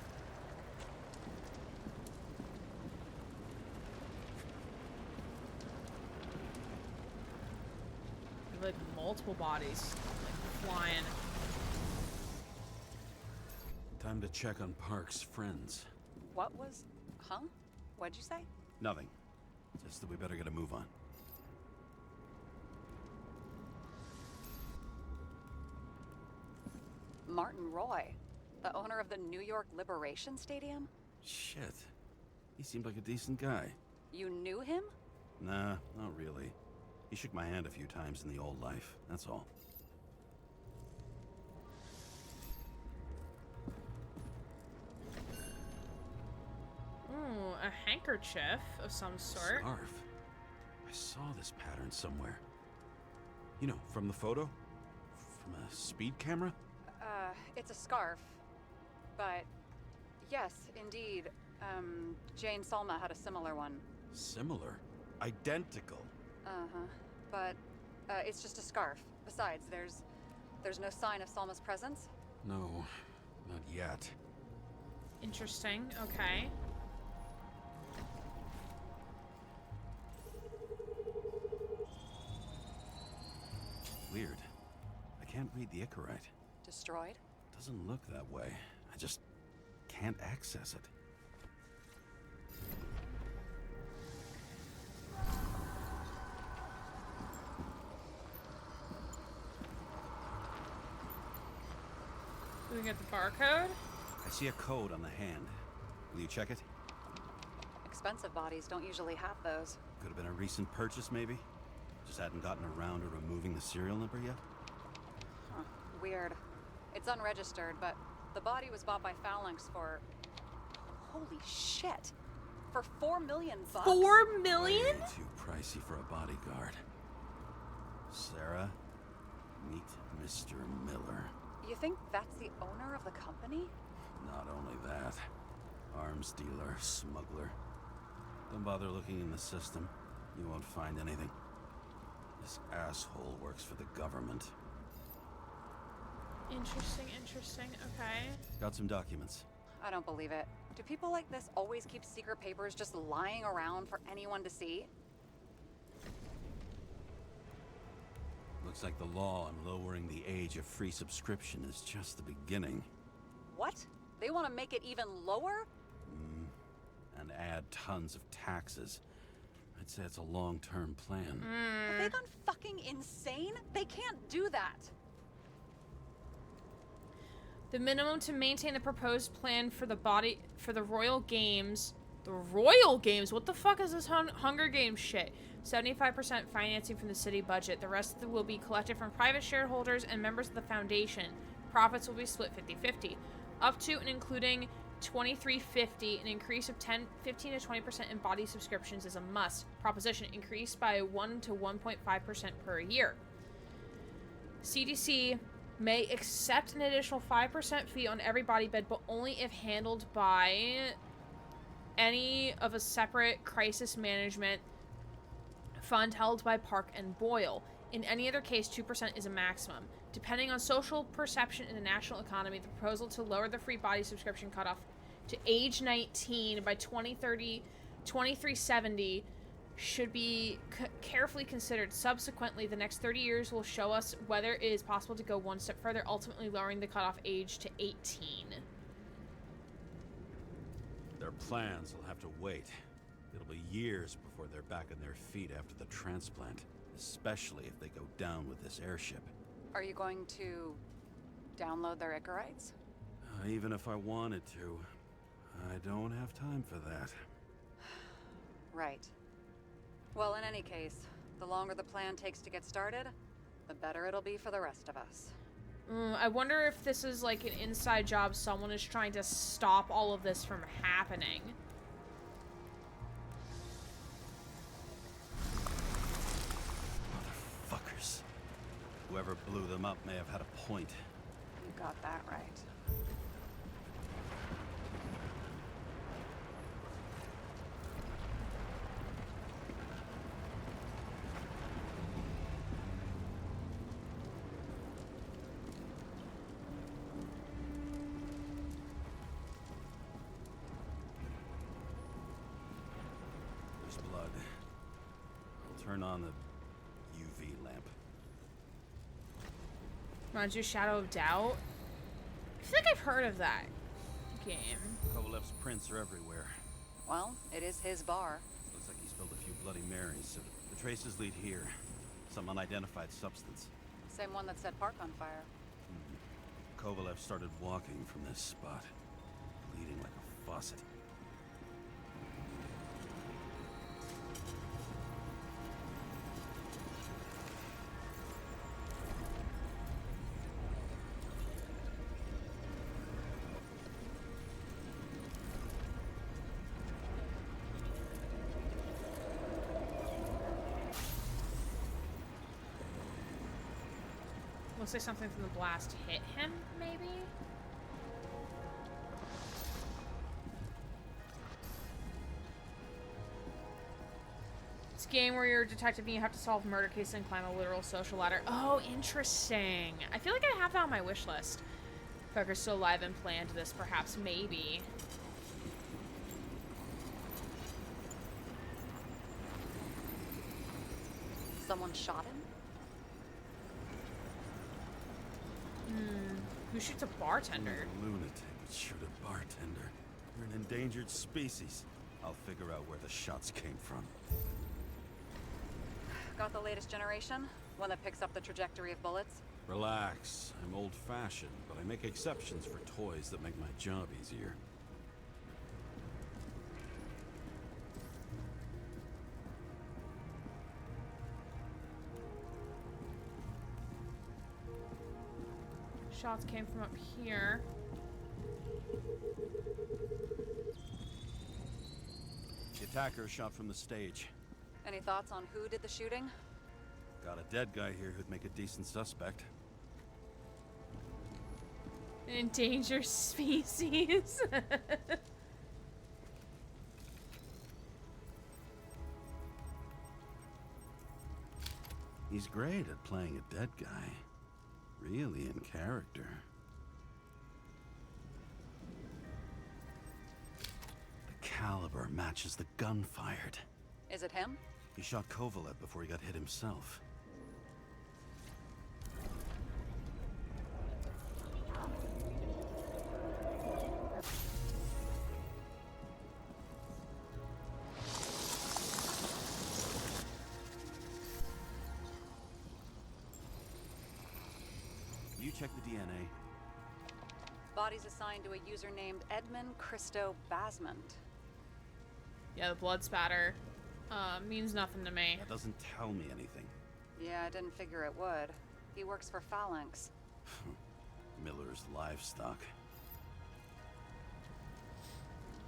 [SPEAKER 1] Like multiple bodies like flying.
[SPEAKER 9] Time to check on Park's friends.
[SPEAKER 7] What was... Huh? What'd you say?
[SPEAKER 9] Nothing. Just that we better get a move on.
[SPEAKER 7] Martin Roy, the owner of the New York Liberation Stadium?
[SPEAKER 9] Shit. He seemed like a decent guy.
[SPEAKER 7] You knew him?
[SPEAKER 9] Nah, not really. He shook my hand a few times in the old life, that's all.
[SPEAKER 1] Ooh, a handkerchief of some sort.
[SPEAKER 9] Scarf. I saw this pattern somewhere. You know, from the photo? From a speed camera?
[SPEAKER 7] It's a scarf. But, yes, indeed. Jane Salma had a similar one.
[SPEAKER 9] Similar? Identical?
[SPEAKER 7] Uh-huh. But, it's just a scarf. Besides, there's no sign of Salma's presence.
[SPEAKER 9] No, not yet.
[SPEAKER 1] Interesting, okay.
[SPEAKER 9] Weird. I can't read the Icarite.
[SPEAKER 7] Destroyed?
[SPEAKER 9] Doesn't look that way. I just can't access it.
[SPEAKER 1] Do we get the barcode?
[SPEAKER 9] I see a code on the hand. Will you check it?
[SPEAKER 7] Expensive bodies don't usually have those.
[SPEAKER 9] Could have been a recent purchase, maybe? Just hadn't gotten around to removing the serial number yet?
[SPEAKER 7] Huh. Weird. It's unregistered, but the body was bought by Phalanx for... Holy shit! For $4 million bucks?
[SPEAKER 1] 4 million?
[SPEAKER 9] Way too pricey for a bodyguard. Sarah, meet Mr. Miller.
[SPEAKER 7] You think that's the owner of the company?
[SPEAKER 9] Not only that, arms dealer, smuggler. Don't bother looking in the system. You won't find anything. This asshole works for the government.
[SPEAKER 1] Interesting, interesting, okay.
[SPEAKER 9] Got some documents.
[SPEAKER 7] I don't believe it. Do people like this always keep secret papers just lying around for anyone to see?
[SPEAKER 9] Looks like the law on lowering the age of free subscription is just the beginning.
[SPEAKER 7] What? They want to make it even lower?
[SPEAKER 9] And add tons of taxes. I'd say it's a long-term plan.
[SPEAKER 7] Have they gone fucking insane? They can't do that.
[SPEAKER 1] The minimum to maintain the proposed plan for the Royal Games. The Royal Games? What the fuck is this Hunger Games shit? 75% financing from the city budget. The rest will be collected from private shareholders and members of the foundation. Profits will be split 50-50. Up to and including 2350, an increase of 15 to 20% in body subscriptions is a must. Proposition increased by 1 to 1.5% per year. CDC may accept an additional 5% fee on every body bed, but only if handled by any of a separate crisis management fund held by Park and Boyle. In any other case, 2% is a maximum. Depending on social perception in the national economy, the proposal to lower the free body subscription cutoff to age 19 by 2370 should be carefully considered. Subsequently, the next 30 years will show us whether it is possible to go one step further, ultimately lowering the cutoff age to 18.
[SPEAKER 8] Their plans will have to wait. It'll be years before they're back on their feet after the transplant, especially if they go down with this airship.
[SPEAKER 7] Are you going to download their Icarites?
[SPEAKER 8] Even if I wanted to, I don't have time for that.
[SPEAKER 7] Right. Well, in any case, the longer the plan takes to get started, the better it'll be for the rest of us.
[SPEAKER 1] I wonder if this is like an inside job. Someone is trying to stop all of this from happening.
[SPEAKER 8] Motherfuckers. Whoever blew them up may have had a point.
[SPEAKER 7] You got that right.
[SPEAKER 8] Blood. I'll turn on the UV lamp.
[SPEAKER 1] Reminds you of Shadow of Doubt? I feel like I've heard of that game.
[SPEAKER 8] Kovalev's prints are everywhere.
[SPEAKER 7] Well, it is his bar.
[SPEAKER 8] Looks like he spilled a few Bloody Marys, so the traces lead here. Some unidentified substance.
[SPEAKER 7] Same one that set Park on fire.
[SPEAKER 8] Kovalev started walking from this spot, bleeding like a faucet.
[SPEAKER 1] Looks like something from the blast hit him, maybe? It's a game where you're a detective and you have to solve murder cases and climb a literal social ladder. Oh, interesting. I feel like I have that on my wish list. Fucker's still alive and planned this, perhaps, maybe.
[SPEAKER 7] Someone shot him?
[SPEAKER 1] Who shoots a bartender?
[SPEAKER 8] A lunatic would shoot a bartender. We're an endangered species. I'll figure out where the shots came from.
[SPEAKER 7] Got the latest generation? One that picks up the trajectory of bullets?
[SPEAKER 8] Relax. I'm old-fashioned, but I make exceptions for toys that make my job easier.
[SPEAKER 1] Shots came from up here.
[SPEAKER 8] The attacker shot from the stage.
[SPEAKER 7] Any thoughts on who did the shooting?
[SPEAKER 8] Got a dead guy here who'd make a decent suspect.
[SPEAKER 1] An endangered species.
[SPEAKER 8] He's great at playing a dead guy. Really in character. The caliber matches the gun fired.
[SPEAKER 7] Is it him?
[SPEAKER 8] He shot Kovalev before he got hit himself. You check the DNA.
[SPEAKER 7] Body's assigned to a user named Edmund Christo Basment.
[SPEAKER 1] Yeah, the blood spatter means nothing to me.
[SPEAKER 8] That doesn't tell me anything.
[SPEAKER 7] Yeah, I didn't figure it would. He works for Phalanx.
[SPEAKER 8] Miller's livestock.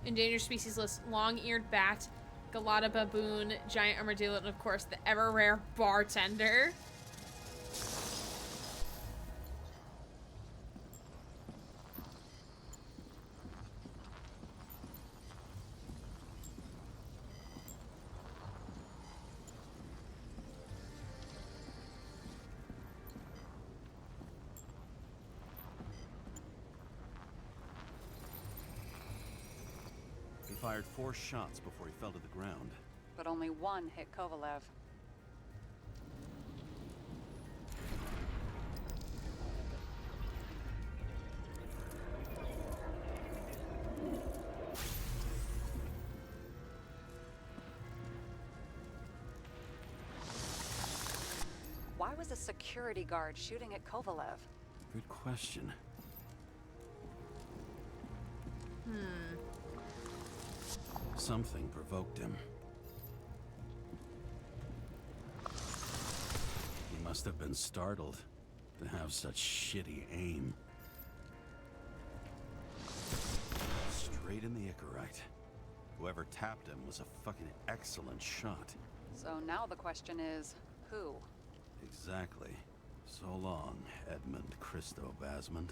[SPEAKER 1] Endangered species list: long-eared bat, Galata baboon, giant armadillo, and of course the ever-rare bartender.
[SPEAKER 8] fired 4 shots before he fell to the ground.
[SPEAKER 7] But only one hit Kovalev. Why was a security guard shooting at Kovalev?
[SPEAKER 9] Good question. Something provoked him. He must have been startled to have such shitty aim. Straight in the Icarite. Whoever tapped him was a fucking excellent shot.
[SPEAKER 7] So now the question is, who?
[SPEAKER 9] Exactly. So long, Edmund Christo Basmond.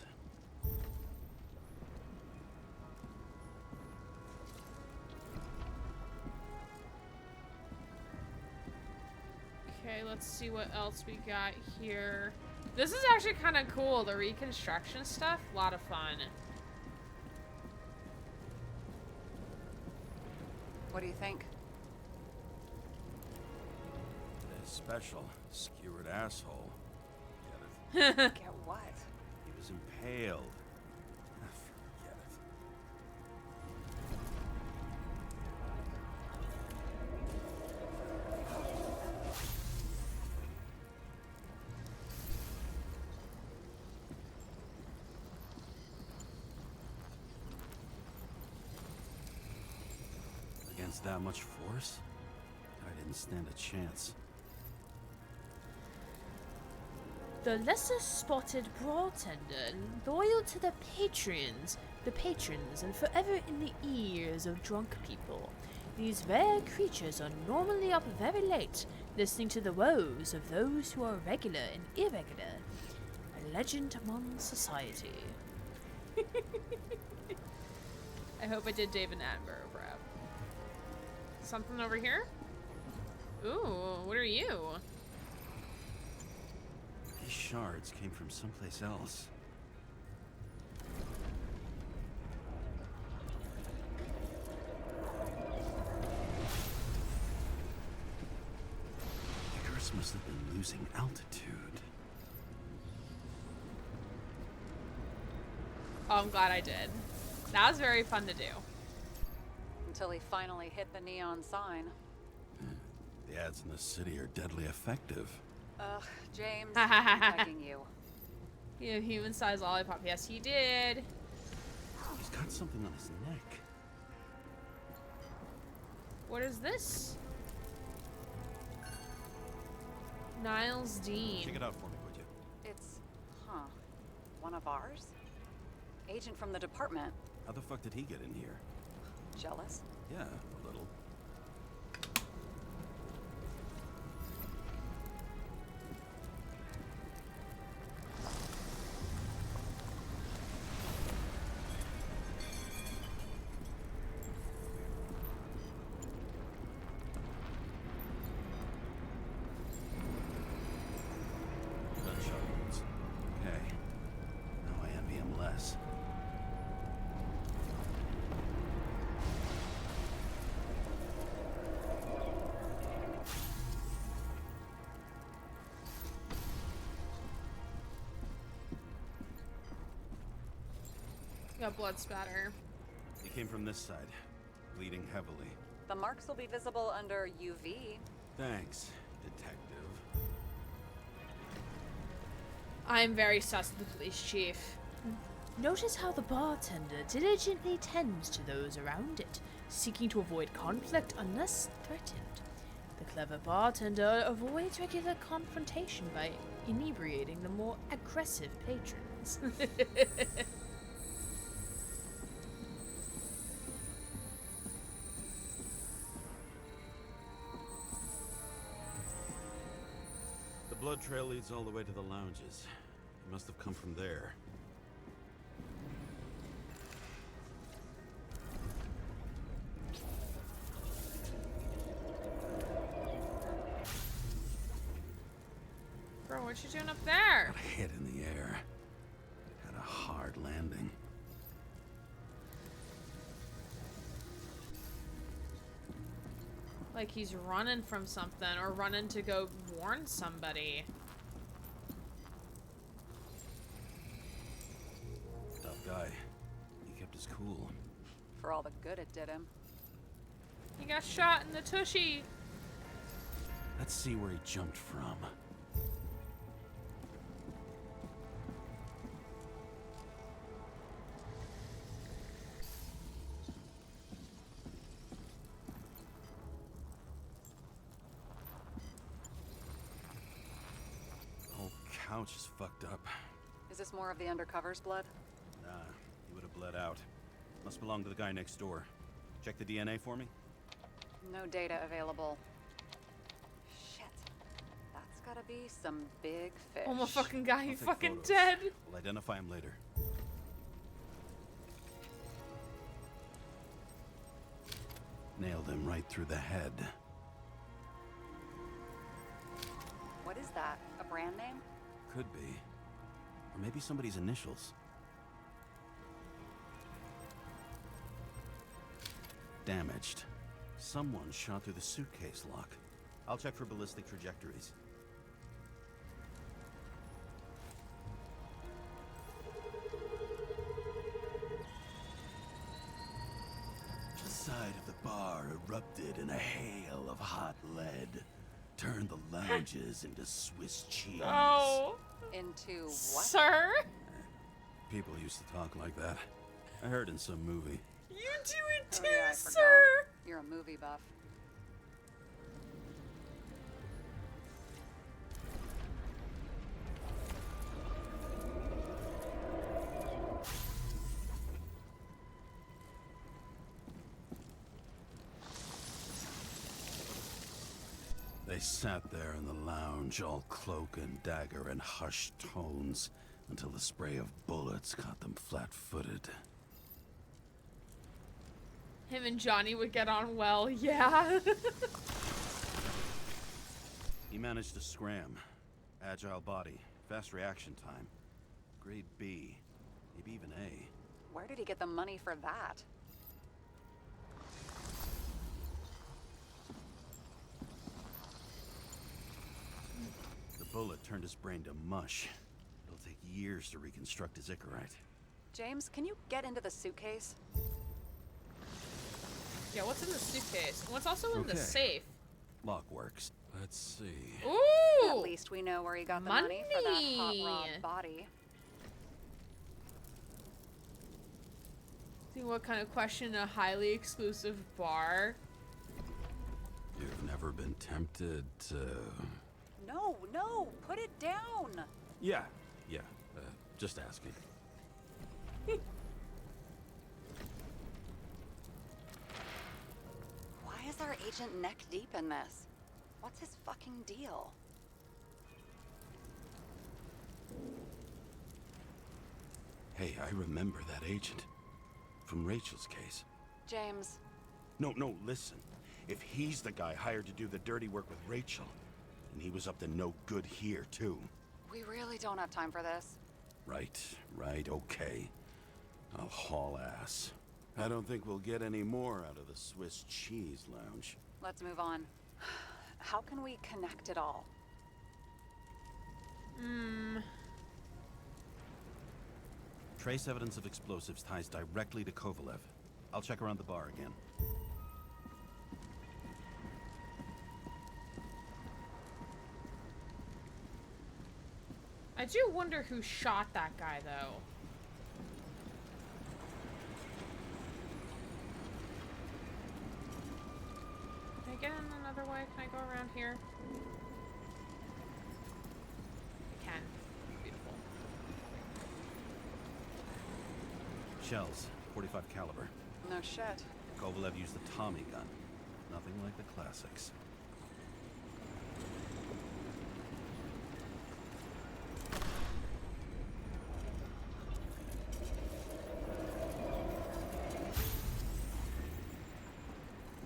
[SPEAKER 1] Okay, let's see what else we got here. This is actually kind of cool. The reconstruction stuff, a lot of fun.
[SPEAKER 7] What do you think?
[SPEAKER 9] A special skewered asshole.
[SPEAKER 1] Get
[SPEAKER 7] Get what?
[SPEAKER 9] He was impaled. Forget it. Against that much force, I didn't stand a chance.
[SPEAKER 1] The lesser spotted bartender, loyal to the patrons, and forever in the ears of drunk people. These rare creatures are normally up very late, listening to the woes of those who are regular and irregular. A legend among society. I hope I did David Attenborough, bro. Something over here? Ooh, what are you?
[SPEAKER 9] These shards came from someplace else. Icarus must have been losing altitude.
[SPEAKER 1] Oh, I'm glad I did. That was very fun to do.
[SPEAKER 7] Until he finally hit the neon sign.
[SPEAKER 9] The ads in the city are deadly effective.
[SPEAKER 7] Ugh, James, I'm begging you.
[SPEAKER 1] Yeah, human-sized lollipop. Yes, he did.
[SPEAKER 9] He's got something on his neck.
[SPEAKER 1] What is this? Niles Dean.
[SPEAKER 8] Check it out for me, would you?
[SPEAKER 7] It's, one of ours? Agent from the department.
[SPEAKER 9] How the fuck did he get in here?
[SPEAKER 7] Jealous?
[SPEAKER 9] Yeah, a little. Gunshot wounds. Okay. Now I envy him less.
[SPEAKER 1] Got blood spatter.
[SPEAKER 9] He came from this side, bleeding heavily.
[SPEAKER 7] The marks will be visible under UV.
[SPEAKER 9] Thanks, detective.
[SPEAKER 1] I'm very sus of the police chief. Notice how the bartender diligently tends to those around it, seeking to avoid conflict unless threatened. The clever bartender avoids regular confrontation by inebriating the more aggressive patrons.
[SPEAKER 9] The blood trail leads all the way to the lounges. He must have come from there.
[SPEAKER 1] Bro, what you doing up there?
[SPEAKER 9] Got hit in the air. Had a hard landing.
[SPEAKER 1] Like he's running from something or running to go warn somebody.
[SPEAKER 9] Tough guy. He kept his cool.
[SPEAKER 7] For all the good it did him.
[SPEAKER 1] He got shot in the tushy.
[SPEAKER 9] Let's see where he jumped from. Whole couch is fucked up.
[SPEAKER 7] Is this more of the undercover's blood?
[SPEAKER 8] Nah, he would have bled out. Must belong to the guy next door. Check the DNA for me?
[SPEAKER 7] No data available. Shit. That's gotta be some big fish.
[SPEAKER 1] Oh my fucking guy,
[SPEAKER 8] I'll
[SPEAKER 1] he's
[SPEAKER 8] take
[SPEAKER 1] fucking
[SPEAKER 8] photos.
[SPEAKER 1] dead.
[SPEAKER 8] We'll identify him later.
[SPEAKER 9] Nailed him right through the head.
[SPEAKER 7] What is that? A brand name?
[SPEAKER 9] Could be. Or maybe somebody's initials. Damaged. Someone shot through the suitcase lock.
[SPEAKER 8] I'll check for ballistic trajectories.
[SPEAKER 4] The side of the bar erupted in a hail of hot lead. Turned the lounges into Swiss cheese.
[SPEAKER 1] Oh.
[SPEAKER 7] Into what?
[SPEAKER 1] Sir?
[SPEAKER 9] People used to talk like that. I heard in some movie.
[SPEAKER 1] You do it too,
[SPEAKER 7] Oh, yeah, I
[SPEAKER 1] sir.
[SPEAKER 7] forgot. You're a movie buff.
[SPEAKER 9] They sat there in the lounge, all cloak and dagger and hushed tones, until the spray of bullets caught them flat-footed.
[SPEAKER 1] Him and Johnny would get on well, yeah.
[SPEAKER 8] He managed to scram. Agile body, fast reaction time. Grade B, maybe even A.
[SPEAKER 7] Where did he get the money for that?
[SPEAKER 8] The bullet turned his brain to mush. It'll take years to reconstruct his Icarite.
[SPEAKER 7] James, can you get into the suitcase?
[SPEAKER 1] Yeah, what's in the suitcase? What's also in the
[SPEAKER 9] Okay.
[SPEAKER 1] safe?
[SPEAKER 9] Lock works. Let's see.
[SPEAKER 1] Ooh!
[SPEAKER 7] At least we know where he got the money for that hot
[SPEAKER 1] Money.
[SPEAKER 7] rod body.
[SPEAKER 1] See what kind of question a highly exclusive bar?
[SPEAKER 9] You've never been tempted to...
[SPEAKER 7] No, no, put it down.
[SPEAKER 9] Yeah, just asking.
[SPEAKER 7] Why is our agent neck deep in this? What's his fucking deal?
[SPEAKER 9] Hey, I remember that agent. From Rachel's case.
[SPEAKER 7] James.
[SPEAKER 8] No, listen. If he's the guy hired to do the dirty work with Rachel, and he was up to no good here, too.
[SPEAKER 7] We really don't have time for this.
[SPEAKER 9] Right, okay. I'll haul ass. I don't think we'll get any more out of the Swiss cheese lounge.
[SPEAKER 7] Let's move on. How can we connect it all?
[SPEAKER 8] Trace evidence of explosives ties directly to Kovalev. I'll check around the bar again.
[SPEAKER 1] I do wonder who shot that guy, though. Can I get in another way? Can I go around here? I can. Beautiful.
[SPEAKER 8] Shells, 45 caliber.
[SPEAKER 7] No shit.
[SPEAKER 8] Kovalev used the Tommy gun. Nothing like the classics.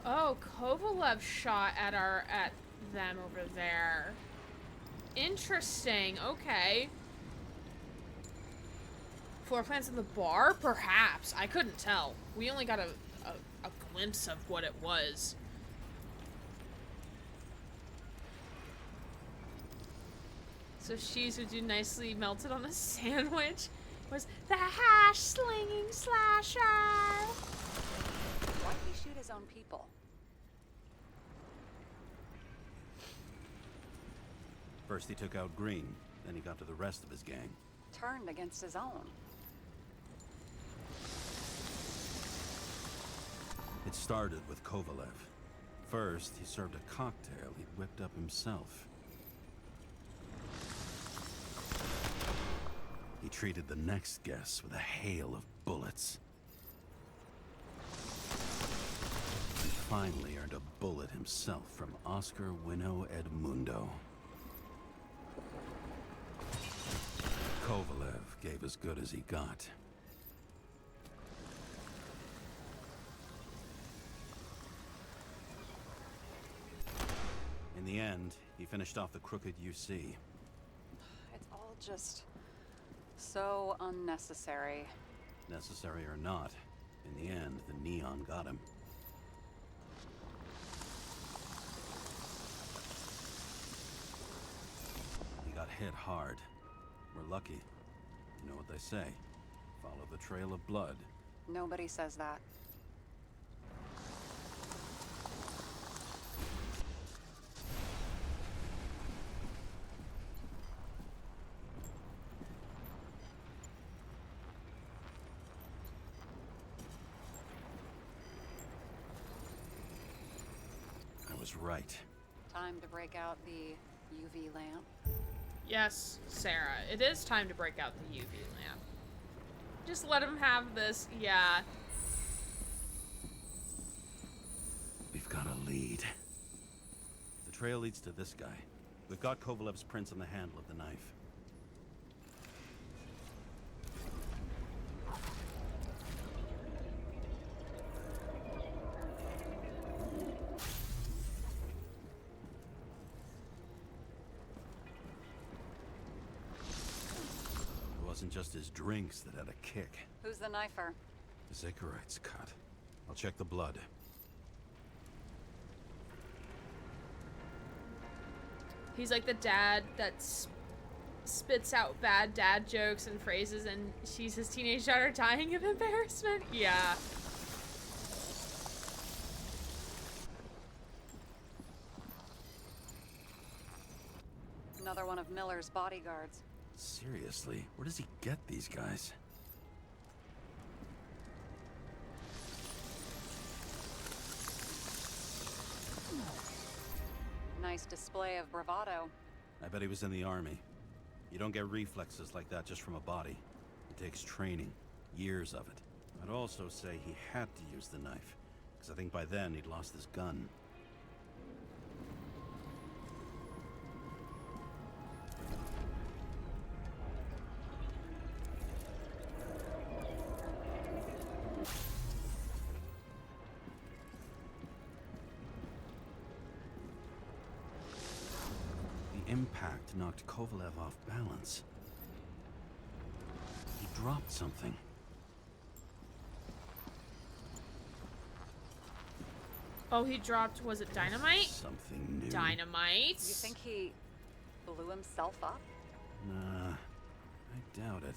[SPEAKER 1] Oh, Kovalev shot at them over there. Interesting. Okay. Floor plans in the bar? Perhaps. I couldn't tell. We only got a glimpse of what it was. So cheese would do nicely melted on a sandwich. Was the hash slinging slasher?
[SPEAKER 7] Why did he shoot his own people?
[SPEAKER 8] First he took out Green, then he got to the rest of his gang.
[SPEAKER 7] Turned against his own.
[SPEAKER 8] It started with Kovalev. First, he served a cocktail he'd whipped up himself. He treated the next guest with a hail of bullets. And finally earned a bullet himself from Oscar Winnow Edmundo. Kovalev gave as good as he got. In the end, he finished off the crooked UC.
[SPEAKER 7] It's all just so unnecessary.
[SPEAKER 8] Necessary or not, in the end, the neon got him. He got hit hard. We're lucky. You know what they say. Follow the trail of blood.
[SPEAKER 7] Nobody says that.
[SPEAKER 8] I was right.
[SPEAKER 7] Time to break out the UV lamp.
[SPEAKER 1] Yes, Sarah. It is time to break out the UV lamp. Just let him have this. Yeah.
[SPEAKER 8] We've got a lead. The trail leads to this guy. We've got Kovalev's prints on the handle of the knife. It wasn't just his drinks that had a kick.
[SPEAKER 7] Who's the knifer?
[SPEAKER 8] His Icarite's cut. I'll check the blood.
[SPEAKER 1] He's like the dad that spits out bad dad jokes and phrases, and she's his teenage daughter dying of embarrassment. Yeah.
[SPEAKER 7] Another one of Miller's bodyguards.
[SPEAKER 8] Seriously, where does he get these guys?
[SPEAKER 7] Nice display of bravado.
[SPEAKER 8] I bet he was in the army. You don't get reflexes like that just from a body. It takes training, years of it. I'd also say he had to use the knife, because I think by then he'd lost his gun. Impact knocked Kovalev off balance. He dropped something.
[SPEAKER 1] Oh, he dropped, was it dynamite?
[SPEAKER 8] Something new.
[SPEAKER 1] Dynamite?
[SPEAKER 7] You think he blew himself up?
[SPEAKER 8] Nah, I doubt it.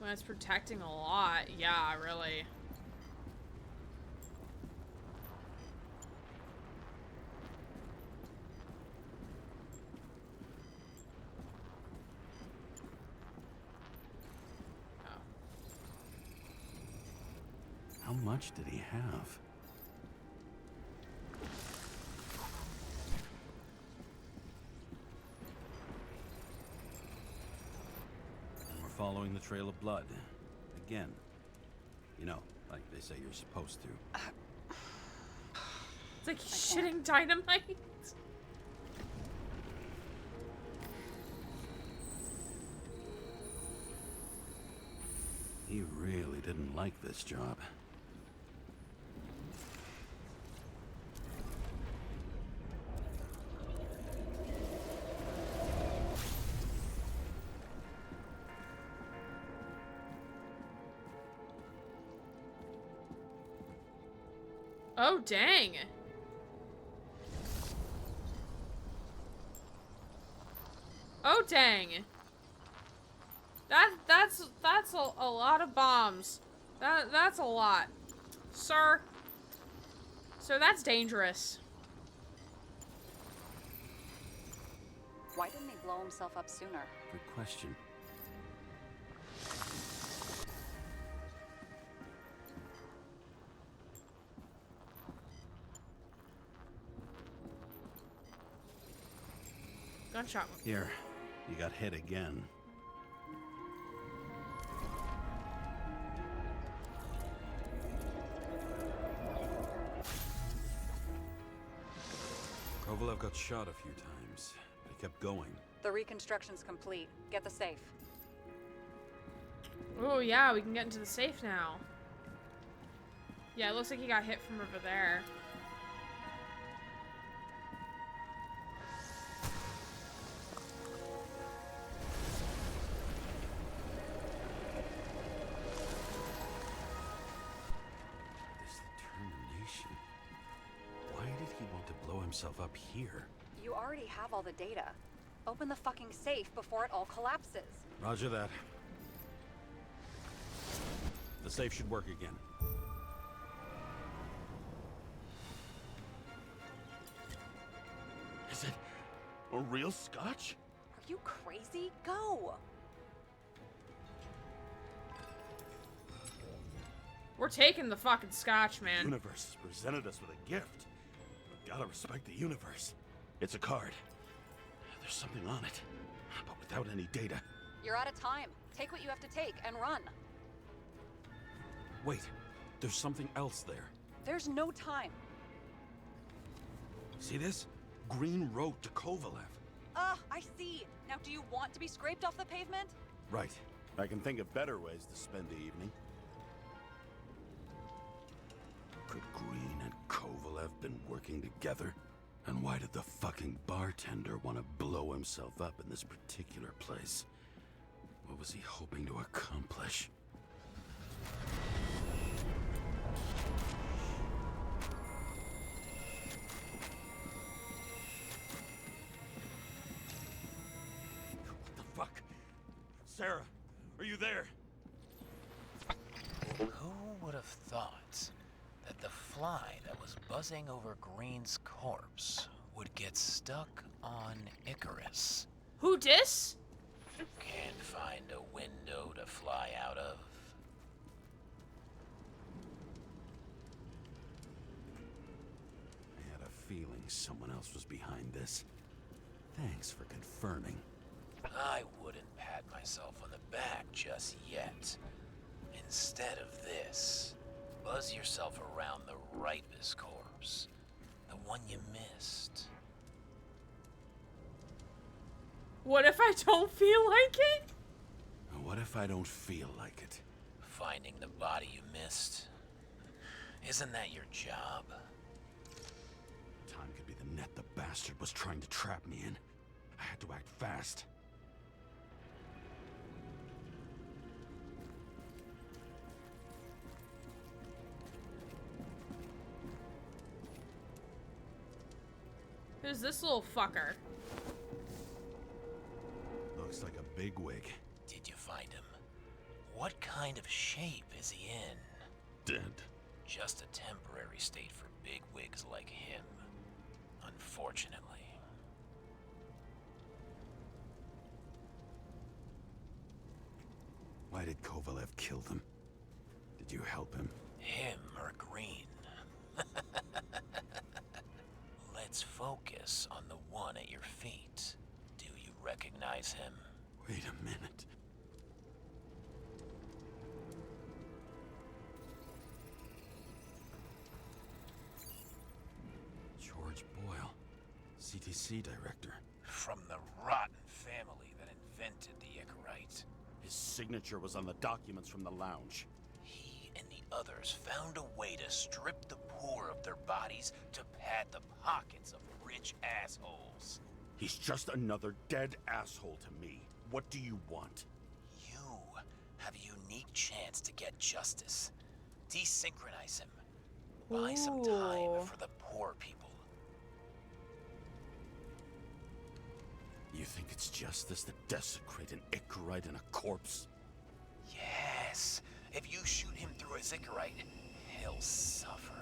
[SPEAKER 1] Well, it's protecting a lot. Yeah, really.
[SPEAKER 8] How much did he have? And we're following the trail of blood. Again. You know, like they say you're supposed to.
[SPEAKER 1] It's like shitting dynamite.
[SPEAKER 8] He really didn't like this job.
[SPEAKER 1] Oh, dang. Oh, dang. That's a lot of bombs. That's a lot. Sir. Sir, that's dangerous.
[SPEAKER 7] Why didn't he blow himself up sooner?
[SPEAKER 8] Good question.
[SPEAKER 1] Gunshot.
[SPEAKER 8] Here, you got hit again. Kovalev got shot a few times, but he kept going.
[SPEAKER 7] The reconstruction's complete. Get the safe.
[SPEAKER 1] Oh, yeah, we can get into the safe now. Yeah, it looks like he got hit from over there.
[SPEAKER 8] Himself up here.
[SPEAKER 7] You already have all the data. Open the fucking safe before it all collapses.
[SPEAKER 8] Roger that. The safe should work again.
[SPEAKER 9] Is it a real scotch?
[SPEAKER 7] Are you crazy? Go!
[SPEAKER 1] We're taking the fucking scotch, man.
[SPEAKER 9] The universe has presented us with a gift. Gotta respect the universe. It's a card. There's something on it, but without any data.
[SPEAKER 7] You're out of time. Take what you have to take and run.
[SPEAKER 8] Wait, there's something else there.
[SPEAKER 7] There's no time.
[SPEAKER 8] See this? Green Road to Kovalev.
[SPEAKER 7] I see. Now do you want to be scraped off the pavement?
[SPEAKER 8] Right. I can think of better ways to spend the evening. Could Green and Kovalev been working together? And why did the fucking bartender want to blow himself up in this particular place? What was he hoping to accomplish? What the fuck? Sarah, are you there?
[SPEAKER 11] Who would have thought that the fly that was buzzing over Green's corpse would get stuck on Icarus?
[SPEAKER 1] Who dis?
[SPEAKER 11] Can't find a window to fly out of.
[SPEAKER 8] I had a feeling someone else was behind this. Thanks for confirming.
[SPEAKER 11] I wouldn't pat myself on the back just yet. Instead of this, buzz yourself around the Ripus corpse. The one you missed.
[SPEAKER 1] What if I don't feel like it?
[SPEAKER 8] What if I don't feel like it?
[SPEAKER 11] Finding the body you missed. Isn't that your job?
[SPEAKER 8] Time could be the net the bastard was trying to trap me in. I had to act fast.
[SPEAKER 1] Who's this little fucker?
[SPEAKER 8] Looks like a bigwig.
[SPEAKER 11] Did you find him? What kind of shape is he in?
[SPEAKER 9] Dead.
[SPEAKER 11] Just a temporary state for bigwigs like him. Unfortunately.
[SPEAKER 8] Why did Kovalev kill them? Did you help him?
[SPEAKER 11] Him or Green? Let's focus on the one at your feet. Do you recognize him?
[SPEAKER 8] Wait a minute. George Boyle, CTC director.
[SPEAKER 11] From the rotten family that invented the Icarite.
[SPEAKER 8] His signature was on the documents from the lounge.
[SPEAKER 11] He and the others found a way to strip the poor of their bodies to pad the pockets of rich assholes.
[SPEAKER 8] He's just another dead asshole to me. What do you want?
[SPEAKER 11] You have a unique chance to get justice. Desynchronize him. Buy some time
[SPEAKER 1] Ooh.
[SPEAKER 11] for the poor people.
[SPEAKER 8] You think it's justice to desecrate an Icarite and a corpse?
[SPEAKER 11] Yes. If you shoot him through a Icarite, he'll suffer.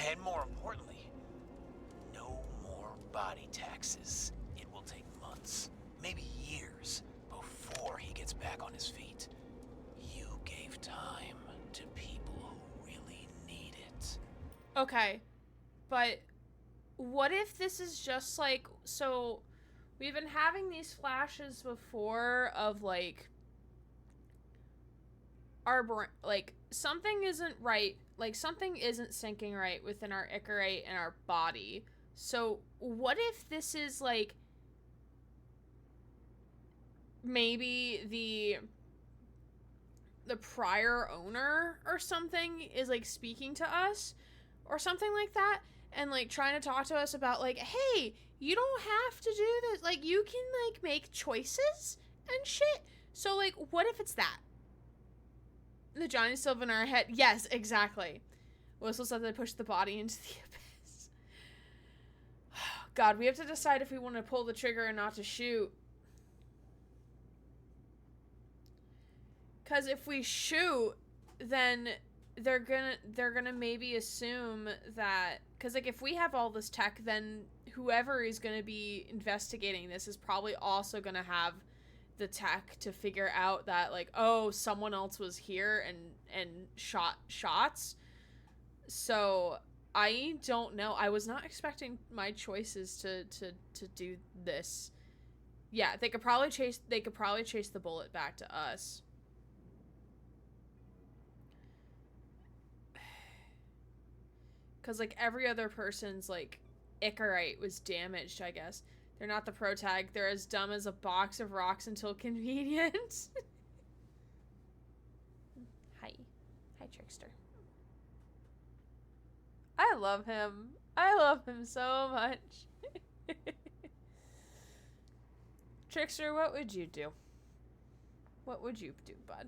[SPEAKER 11] And more importantly, no more body taxes. It will take months, maybe years, before he gets back on his feet. You gave time to people who really need it.
[SPEAKER 1] Okay, but what if this is just like, so we've been having these flashes before of like our like something isn't right, like something isn't syncing right within our Icarite and our body. So what if this is like maybe the prior owner or something is like speaking to us or something like that, and like trying to talk to us about like, hey, you don't have to do this, like you can like make choices and shit. So like what if it's that? The Johnny Silva in our head. Yes, exactly. Whistle said they pushed the body into the abyss. God, we have to decide if we want to pull the trigger or not to shoot. Because if we shoot, then they're gonna maybe assume that, because like if we have all this tech, then whoever is gonna be investigating this is probably also gonna have the tech to figure out that like, oh, someone else was here and shot shots. So I don't know. I was not expecting my choices to do this. Yeah, they could probably chase the bullet back to us. Cause like every other person's like Icarite was damaged, I guess. They're not the protag. They're as dumb as a box of rocks until convenient. Hi. Hi, Trickster. I love him. I love him so much. Trickster, what would you do? What would you do, bud?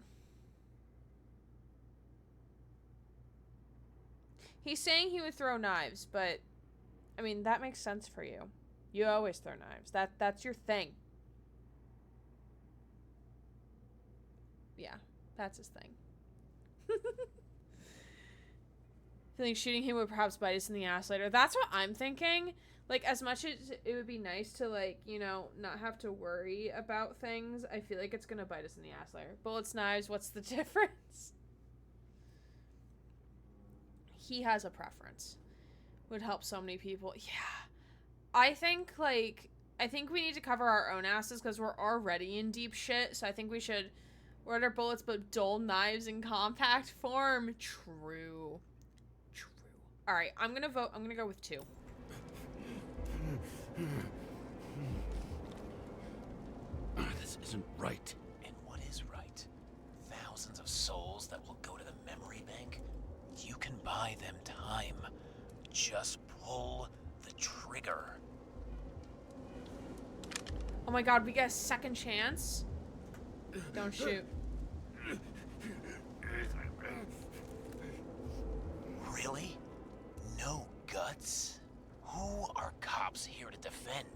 [SPEAKER 1] He's saying he would throw knives, but I mean, that makes sense for you. You always throw knives. That's your thing. Yeah, that's his thing. I think shooting him would perhaps bite us in the ass later. That's what I'm thinking. Like, as much as it would be nice to, like, you know, not have to worry about things, I feel like it's gonna bite us in the ass later. Bullets, knives, what's the difference? He has a preference. Would help so many people. Yeah. I think we need to cover our own asses because we're already in deep shit. So I think we should order bullets but dull knives in compact form. True. True. Alright, I'm gonna vote. I'm gonna go with 2.
[SPEAKER 8] This isn't right.
[SPEAKER 11] And what is right? Thousands of souls that will go to the memory bank? You can buy them time. Just pull the trigger.
[SPEAKER 1] Oh my god, we get a second chance? Don't shoot.
[SPEAKER 11] Really? No guts? Who are cops here to defend?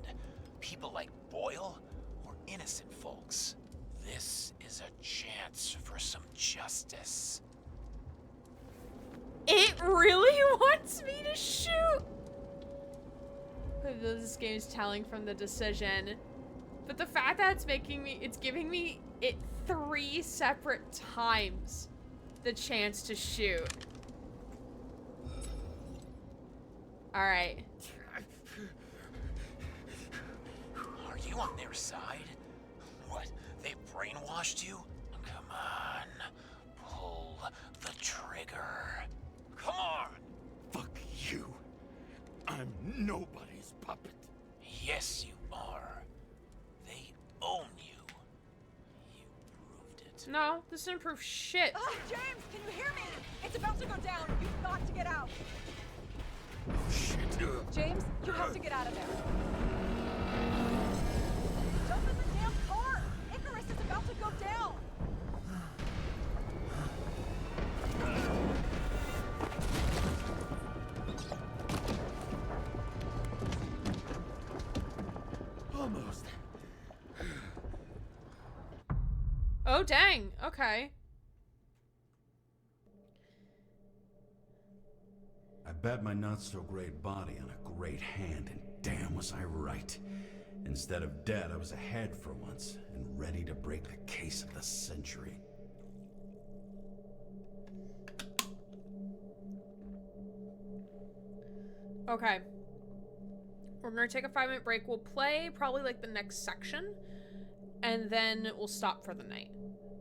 [SPEAKER 11] People like Boyle or innocent folks? This is a chance for some justice.
[SPEAKER 1] It really wants me to shoot! This game is telling from the decision. But the fact that it's giving me it 3 separate times the chance to shoot. Alright.
[SPEAKER 11] Are you on their side? What, they brainwashed you? Come on, pull the trigger. Come on!
[SPEAKER 8] Fuck you. I'm nobody's puppet.
[SPEAKER 11] Yes, you are. They own you. You proved it.
[SPEAKER 1] No, this didn't prove shit.
[SPEAKER 10] James, can you hear me? It's about to go down. You've got to get out.
[SPEAKER 8] Oh, shit.
[SPEAKER 10] James, you have to get out of there. Jump in the damn car. Icarus is about to go down.
[SPEAKER 1] Oh, dang. Okay.
[SPEAKER 4] I bet my not-so-great body on a great hand, and damn was I right. Instead of dead, I was ahead for once, and ready to break the case of the century.
[SPEAKER 1] Okay. We're gonna take a 5-minute break. We'll play probably like the next section, and then we'll stop for the night.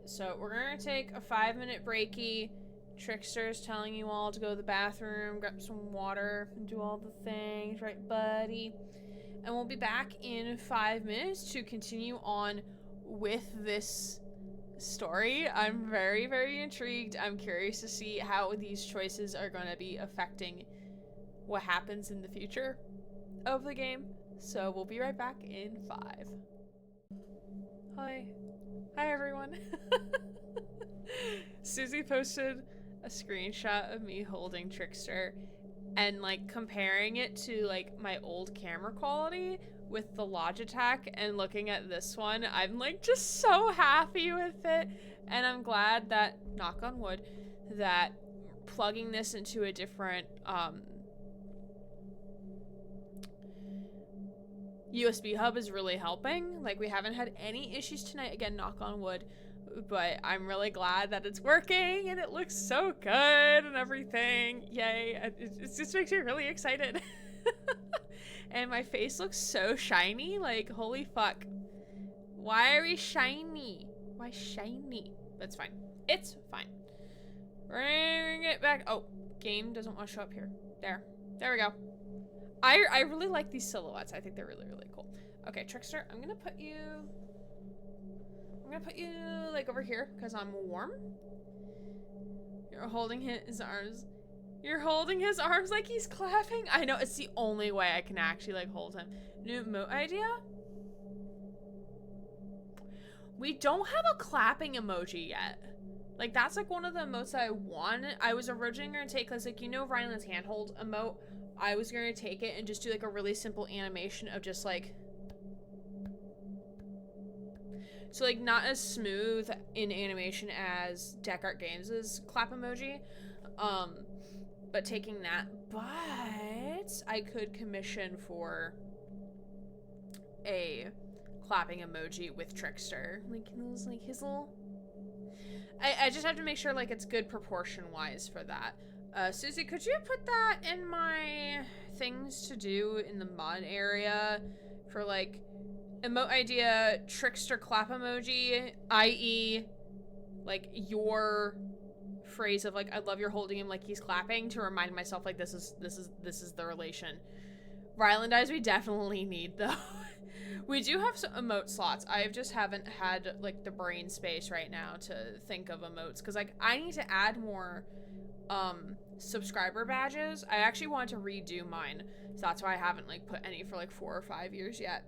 [SPEAKER 1] So we're gonna take a 5-minute breaky. Trickster's telling you all to go to the bathroom, grab some water, and do all the things, right, buddy? And we'll be back in 5 minutes to continue on with this story. I'm very, very intrigued. I'm curious to see how these choices are going to be affecting what happens in the future of the game. So we'll be right back in 5. Hi. Hi, everyone. Susie posted a screenshot of me holding Trickster and like comparing it to like my old camera quality with the Logitech, and looking at this one, I'm like just so happy with it. And I'm glad that, knock on wood, that plugging this into a different USB hub is really helping. Like, we haven't had any issues tonight, again, knock on wood, but I'm really glad that it's working and it looks so good and everything. Yay. It just makes me really excited. And my face looks so shiny. Like, holy fuck. Why are we shiny? Why shiny? That's fine. It's fine. Bring it back. Oh, game doesn't want to show up here. There we go. I really like these silhouettes. I think they're really, really cool. Okay, Trickster, I'm gonna put you like over here because I'm warm. You're holding his arms. You're holding his arms like he's clapping. I know, it's the only way I can actually like hold him. New emote idea? We don't have a clapping emoji yet. Like, that's like one of the emotes that I want. I was originally gonna take, cause like, you know, Ryland's handhold emote. I was gonna take it and just do like a really simple animation of just like, so like not as smooth in animation as Deckart Games' clap emoji, but taking that, but I could commission for a clapping emoji with Trickster, like those, like his little, I just have to make sure like it's good proportion wise for that. Susie, could you put that in my things to do in the mod area for like emote idea, Trickster clap emoji, i.e. like your phrase of like, I love you're holding him like he's clapping, to remind myself like this is the relation. Ryland eyes we definitely need though. We do have some emote slots. I just haven't had like the brain space right now to think of emotes, because like I need to add more subscriber badges. I actually want to redo mine, so that's why I haven't like put any for like 4 or 5 years yet.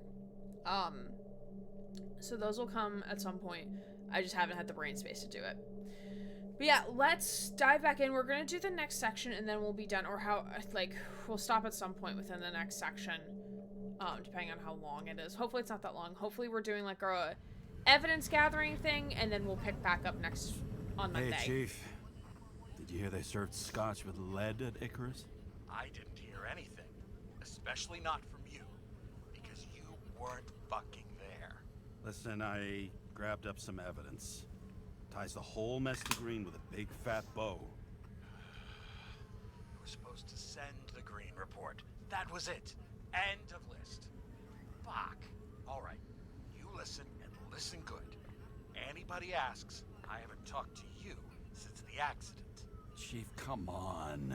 [SPEAKER 1] So those will come at some point. I just haven't had the brain space to do it. But yeah, let's dive back in. We're gonna do the next section and then we'll be done, or how, like, we'll stop at some point within the next section, depending on how long it is. Hopefully it's not that long. Hopefully we're doing like a evidence gathering thing, and then we'll pick back up next on Monday.
[SPEAKER 8] Hey, Chief. Did you hear they served scotch with lead at Icarus?
[SPEAKER 6] I didn't hear anything, especially not from you, because you weren't fucking there.
[SPEAKER 8] Listen, I grabbed up some evidence. Ties the whole mess to Green with a big fat bow.
[SPEAKER 6] You were supposed to send the Green report. That was it. End of list. Fuck. All right. You listen, and listen good. Anybody asks, I haven't talked to you since the accident.
[SPEAKER 8] Chief, come on.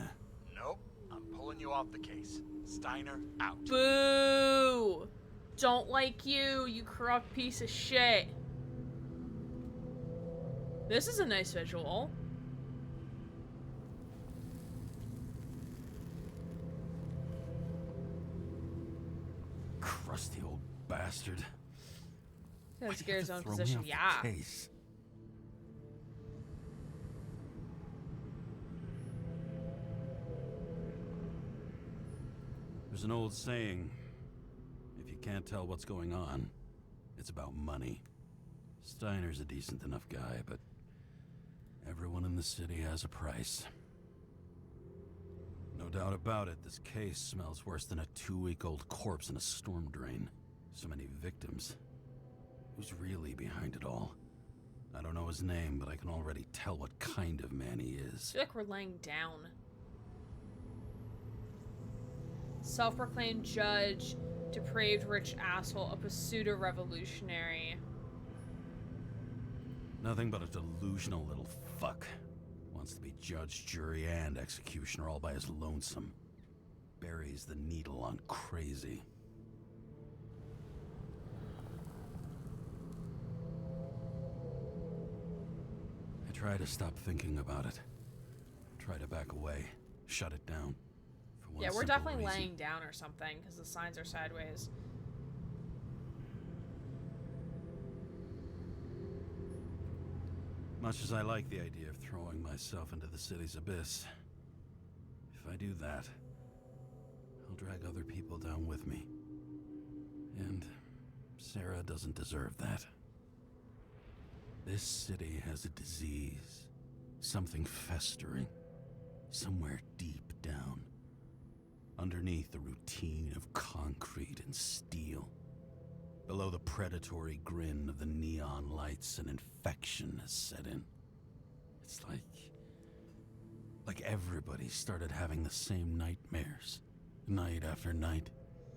[SPEAKER 6] Nope. I'm pulling you off the case. Steiner, out.
[SPEAKER 1] Boo! Don't like you, you corrupt piece of shit. This is a nice visual.
[SPEAKER 8] Crusty old bastard.
[SPEAKER 1] That scares his own position, yeah.
[SPEAKER 8] Case. There's an old saying, if you can't tell what's going on, it's about money.
[SPEAKER 9] Steiner's a decent enough guy, but everyone in the city has a price. No doubt about it, this case smells worse than a 2-week-old corpse in a storm drain. So many victims. Who's really behind it all? I don't know his name, but I can already tell what kind of man he is.
[SPEAKER 1] I feel like we're laying down. Self-proclaimed judge, depraved rich asshole, a pseudo-revolutionary.
[SPEAKER 9] Nothing but a delusional little fuck. Wants to be judge, jury, and executioner all by his lonesome. Buries the needle on crazy. I try to stop thinking about it. Try to back away. Shut it down. For one
[SPEAKER 1] Yeah, we're
[SPEAKER 9] simple
[SPEAKER 1] definitely
[SPEAKER 9] reason.
[SPEAKER 1] laying down or something, because the signs are sideways.
[SPEAKER 9] Much as I like the idea of throwing myself into the city's abyss, if I do that, I'll drag other people down with me. And Sarah doesn't deserve that. This city has a disease, something festering, somewhere deep down, underneath the routine of concrete and steel. Below the predatory grin of the neon lights, an infection has set in. It's like everybody started having the same nightmares, night after night.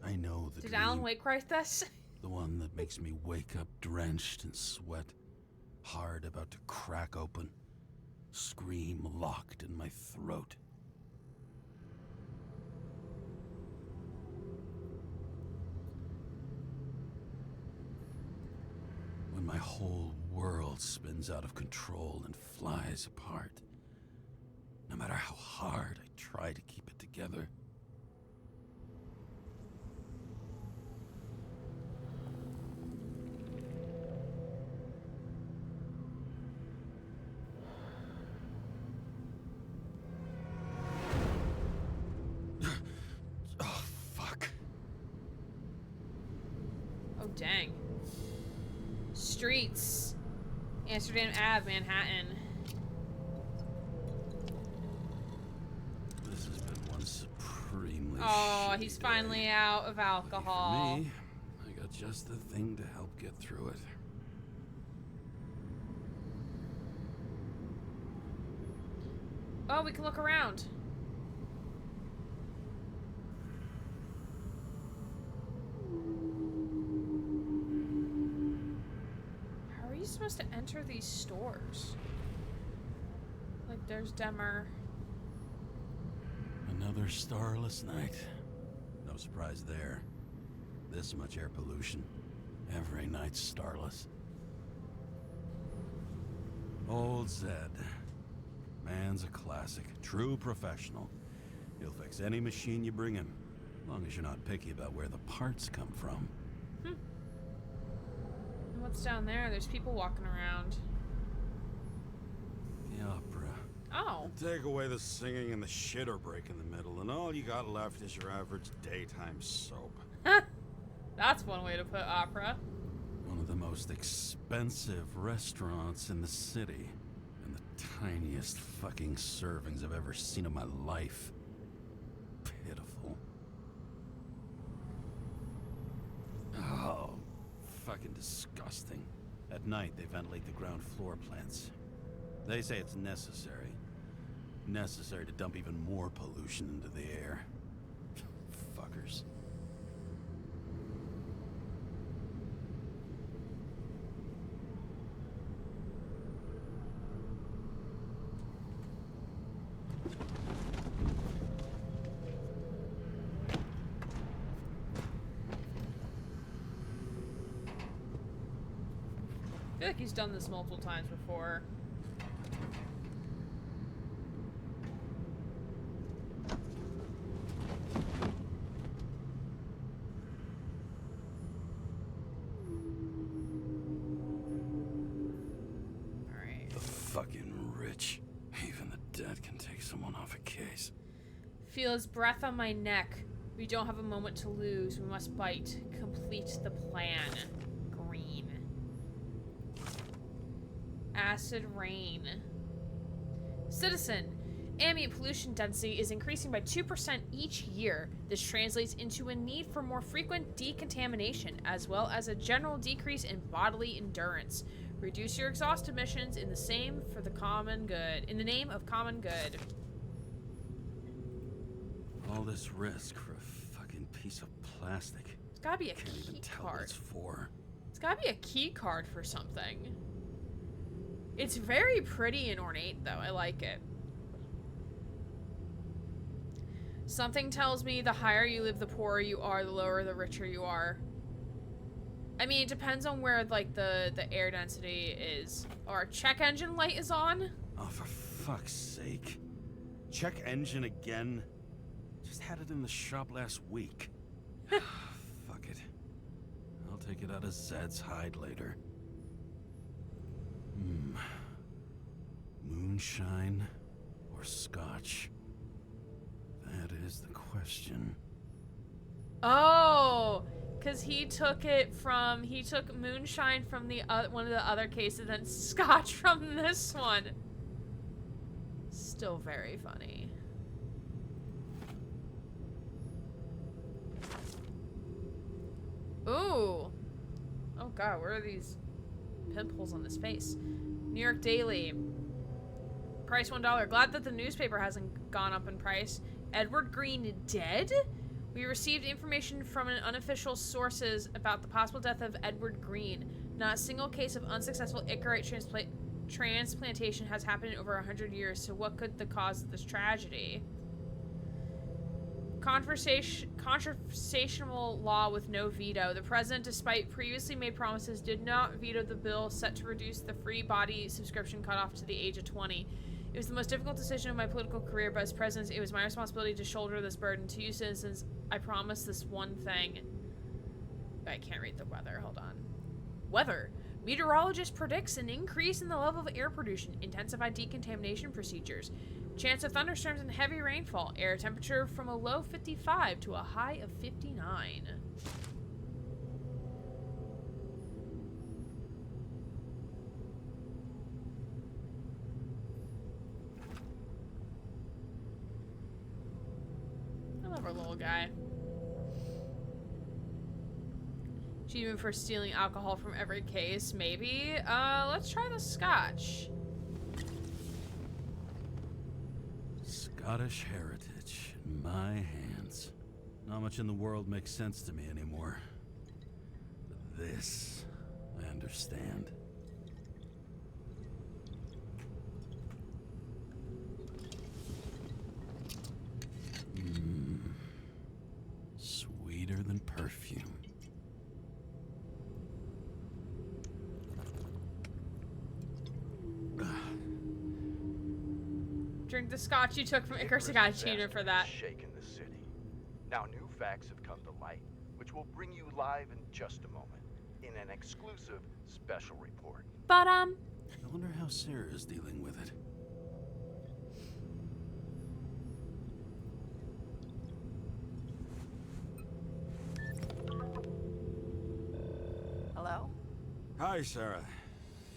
[SPEAKER 9] I know the
[SPEAKER 1] Did
[SPEAKER 9] dream,
[SPEAKER 1] Alan Wake write this?
[SPEAKER 9] the one that makes me wake up drenched in sweat, heart about to crack open, scream locked in my throat. When my whole world spins out of control and flies apart. No matter how hard I try to keep it together. Oh, fuck.
[SPEAKER 1] Oh, dang. Streets. Amsterdam Ave, Manhattan.
[SPEAKER 9] This has been one supremely
[SPEAKER 1] Oh,
[SPEAKER 9] shitty
[SPEAKER 1] he's
[SPEAKER 9] day.
[SPEAKER 1] finally out of alcohol.
[SPEAKER 9] For me, I got just the thing to help get through it.
[SPEAKER 1] Oh, we can look around. How are you supposed to enter these stores? Like, there's Demmer.
[SPEAKER 9] Another starless night. No surprise there. This much air pollution. Every night's starless. Old Zed. Man's a classic. True professional. He'll fix any machine you bring him. As long as you're not picky about where the parts come from.
[SPEAKER 1] And what's down there? There's people walking around.
[SPEAKER 9] The opera.
[SPEAKER 1] Oh.
[SPEAKER 9] Take away the singing and the shitter break in the middle, and all you got left is your average daytime soap.
[SPEAKER 1] That's one way to put opera.
[SPEAKER 9] One of the most expensive restaurants in the city. And the tiniest fucking servings I've ever seen in my life. Pitiful. Oh, fucking disgusting. At night, they ventilate the ground floor plants. They say it's necessary. Necessary to dump even more pollution into the air. Fuckers.
[SPEAKER 1] I feel like he's done this multiple times before. Alright.
[SPEAKER 9] The fucking rich. Even the dead can take someone off a case.
[SPEAKER 1] Feel his breath on my neck. We don't have a moment to lose. We must bite. Complete the plan. Green. Acid rain. Citizen. Ambient pollution density is increasing by 2% each year. This translates into a need for more frequent decontamination, as well as a general decrease in bodily endurance. Reduce your exhaust emissions in the name of common good.
[SPEAKER 8] All this risk for a fucking piece of plastic.
[SPEAKER 1] It's gotta be a
[SPEAKER 8] Can't even
[SPEAKER 1] key
[SPEAKER 8] tell what
[SPEAKER 1] card.
[SPEAKER 8] it's for.
[SPEAKER 1] It's gotta be a key card for something. It's very pretty and ornate, though. I like it. Something tells me the higher you live, the poorer you are, the lower, the richer you are. I mean, it depends on where, like, the air density is. Our check engine light is on.
[SPEAKER 8] Oh, for fuck's sake. Check engine again? Just had it in the shop last week. Fuck it. I'll take it out of Zed's hide later. Moonshine or scotch? That is the question.
[SPEAKER 1] Oh, because he took moonshine from the one of the other cases, then scotch from this one. Still very funny. Ooh. Oh god, where are these pimples on his face? New York Daily. Price $1. Glad that the newspaper hasn't gone up in price. Edward Green dead? We received information from an unofficial sources about the possible death of Edward Green. Not a single case of unsuccessful Icarite transplantation has happened in over 100 years, so what could the cause of this tragedy? Conversational law with no veto. The president, despite previously made promises, did not veto the bill set to reduce the free body subscription cutoff to the age of 20. It was the most difficult decision of my political career, but as president, it was my responsibility to shoulder this burden. To you citizens, I promise this one thing. I can't read the weather. Hold on. Weather. Meteorologist predicts an increase in the level of air pollution. Intensified decontamination procedures. Chance of thunderstorms and heavy rainfall. Air temperature from a low 55 to a high of 59. Our little guy. Achievement for stealing alcohol from every case, maybe. Let's try the scotch.
[SPEAKER 8] Scottish heritage in my hands. Not much in the world makes sense to me anymore. But this, I understand. Sweeter than perfume.
[SPEAKER 1] Drink the scotch you took from Icarus. I got cheated for that.
[SPEAKER 5] Shaking the city. Now new facts have come to light, which will bring you live in just a moment in an exclusive special report.
[SPEAKER 1] But
[SPEAKER 8] I wonder how Sarah's dealing with it.
[SPEAKER 7] Hello?
[SPEAKER 8] Hi, Sarah.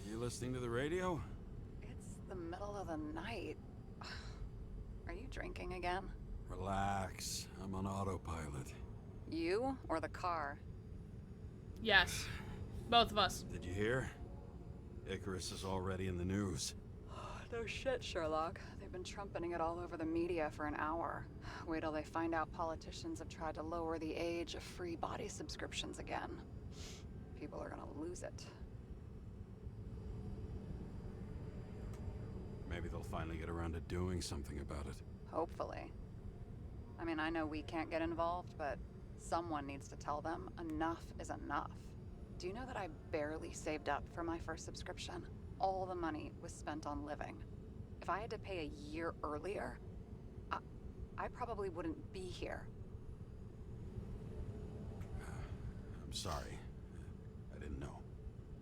[SPEAKER 8] You listening to the radio?
[SPEAKER 7] It's the middle of the night. Are you drinking again?
[SPEAKER 8] Relax. I'm on autopilot.
[SPEAKER 7] You or the car?
[SPEAKER 1] Yes. Both of us.
[SPEAKER 8] Did you hear? Icarus is already in the news.
[SPEAKER 7] No shit, Sherlock. They've been trumpeting it all over the media for an hour. Wait till they find out politicians have tried to lower the age of free body subscriptions again. People are gonna lose it.
[SPEAKER 8] Maybe they'll finally get around to doing something about it.
[SPEAKER 7] Hopefully. I mean, I know we can't get involved, but someone needs to tell them enough is enough. Do you know that I barely saved up for my first subscription? All the money was spent on living. If I had to pay a year earlier, I probably wouldn't be here.
[SPEAKER 8] I'm sorry. I didn't know.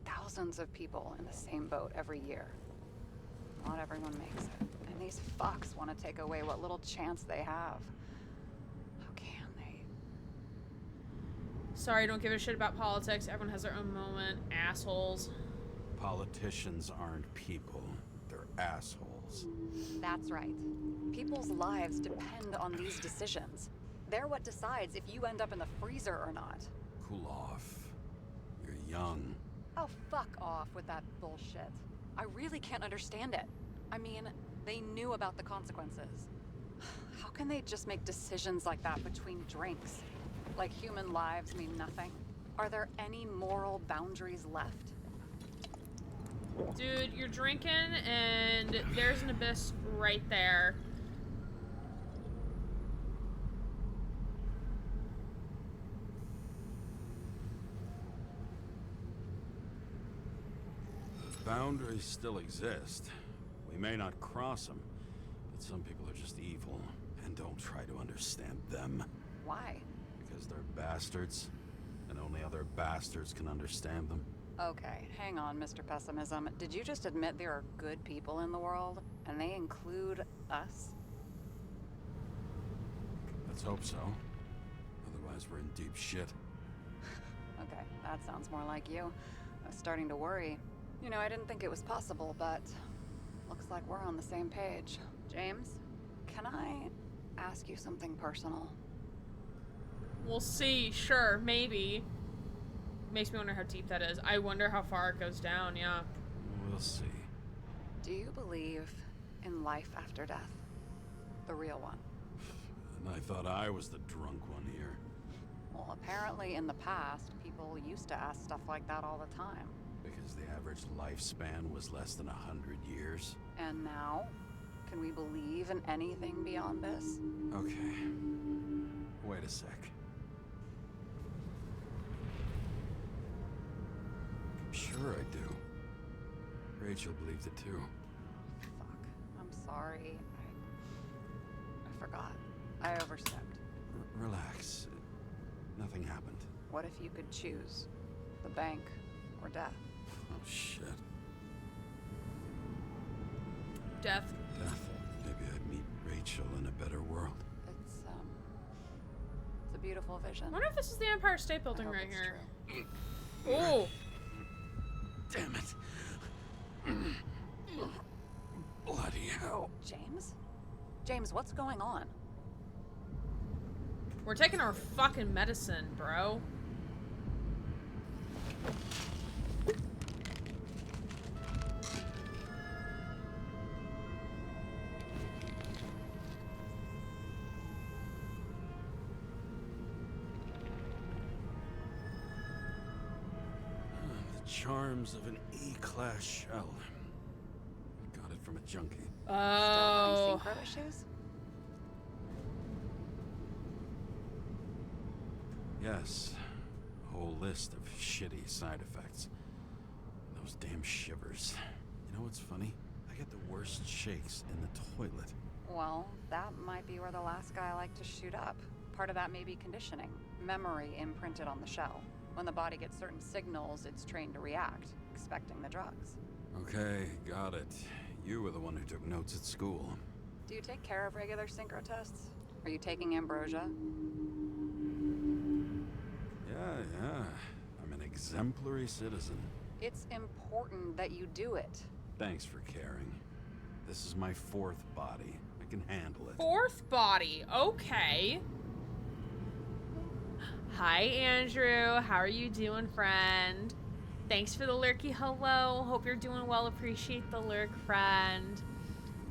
[SPEAKER 7] Thousands of people in the same boat every year. Not everyone makes it. And these fucks want to take away what little chance they have. How can they?
[SPEAKER 1] Sorry, don't give a shit about politics. Everyone has their own moment. Assholes.
[SPEAKER 8] Politicians aren't people. They're assholes.
[SPEAKER 7] That's right. People's lives depend on these decisions. They're what decides if you end up in the freezer or not.
[SPEAKER 8] Cool off. You're young.
[SPEAKER 7] Oh, fuck off with that bullshit. I really can't understand it. I mean, they knew about the consequences. How can they just make decisions like that between drinks? Like human lives mean nothing? Are there any moral boundaries left?
[SPEAKER 1] Dude, you're drinking and there's an abyss right there.
[SPEAKER 8] Boundaries still exist. We may not cross them, but some people are just evil, and don't try to understand them.
[SPEAKER 7] Why?
[SPEAKER 8] Because they're bastards, and only other bastards can understand them.
[SPEAKER 7] Okay, hang on, Mr. Pessimism. Did you just admit there are good people in the world, and they include us?
[SPEAKER 8] Let's hope so. Otherwise, we're in deep shit.
[SPEAKER 7] Okay, that sounds more like you. I was starting to worry. You know, I didn't think it was possible, but looks like we're on the same page. James, can I ask you something personal?
[SPEAKER 1] We'll see. Sure, maybe. Makes me wonder how deep that is. I wonder how far it goes down, yeah.
[SPEAKER 8] We'll see.
[SPEAKER 7] Do you believe in life after death? The real one?
[SPEAKER 8] And I thought I was the drunk one here.
[SPEAKER 7] Well, apparently in the past, people used to ask stuff like that all the time.
[SPEAKER 8] Because the average lifespan was less than 100 years.
[SPEAKER 7] And now? Can we believe in anything beyond this?
[SPEAKER 8] Okay. Wait a sec. Sure I do. Rachel believed it too.
[SPEAKER 7] Fuck. I'm sorry. I forgot. I overstepped.
[SPEAKER 8] Relax. Nothing happened.
[SPEAKER 7] What if you could choose? The bank or death?
[SPEAKER 8] Oh, shit.
[SPEAKER 1] Death.
[SPEAKER 8] Death. Maybe I'd meet Rachel in a better world.
[SPEAKER 7] It's a beautiful vision.
[SPEAKER 1] I wonder if this is the Empire State Building right here.
[SPEAKER 7] True.
[SPEAKER 1] Oh.
[SPEAKER 8] Damn it. Bloody hell.
[SPEAKER 7] James? James, what's going on?
[SPEAKER 1] We're taking our fucking medicine, bro.
[SPEAKER 8] The charms of an E-class shell. Got it from a junkie.
[SPEAKER 1] Oh.
[SPEAKER 7] Still having synchro issues?
[SPEAKER 8] Yes. A whole list of shitty side effects. Those damn shivers. You know what's funny? I get the worst shakes in the toilet.
[SPEAKER 7] Well, that might be where the last guy liked to shoot up. Part of that may be conditioning. Memory imprinted on the shell. When the body gets certain signals, it's trained to react, expecting the drugs.
[SPEAKER 8] Okay, got it. You were the one who took notes at school.
[SPEAKER 7] Do you take care of regular synchro tests? Are you taking ambrosia?
[SPEAKER 8] Yeah. I'm an exemplary citizen.
[SPEAKER 7] It's important that you do it.
[SPEAKER 8] Thanks for caring. This is my fourth body. I can handle it.
[SPEAKER 1] Fourth body. Okay. Hi, Andrew. How are you doing, friend? Thanks for the lurky hello. Hope you're doing well. Appreciate the lurk, friend.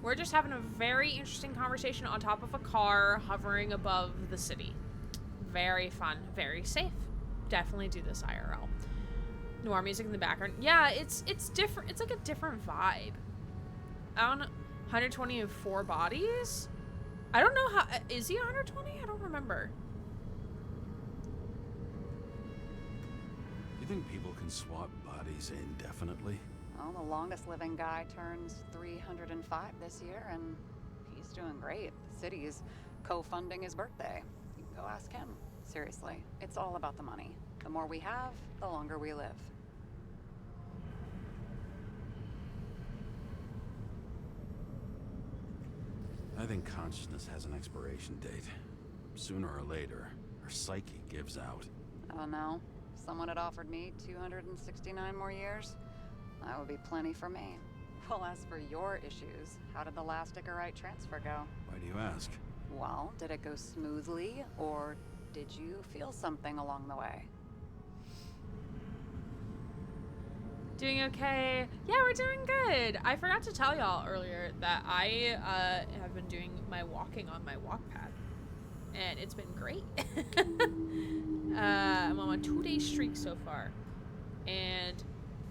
[SPEAKER 1] We're just having a very interesting conversation on top of a car hovering above the city. Very fun. Very safe. Definitely do this IRL. Noir music in the background. Yeah, it's different. It's like a different vibe. I don't know. 124 bodies? I don't know how. Is he 120? I don't remember.
[SPEAKER 8] You think people can swap bodies indefinitely?
[SPEAKER 7] Well, the longest living guy turns 305 this year, and he's doing great. The city's co-funding his birthday. You can go ask him. Seriously, it's all about the money. The more we have, the longer we live.
[SPEAKER 8] I think consciousness has an expiration date. Sooner or later, our psyche gives out.
[SPEAKER 7] I don't know. If someone had offered me 269 more years, That would be plenty for me. Well, as for your issues, how did the last Icarite transfer go?
[SPEAKER 8] Why do you ask?
[SPEAKER 7] Well, did it go smoothly, or did you feel something along the way?
[SPEAKER 1] Doing okay. Yeah, we're doing good. I forgot to tell y'all earlier that I have been doing my walking on my walk pad, and it's been great. I'm on a 2-day streak so far, and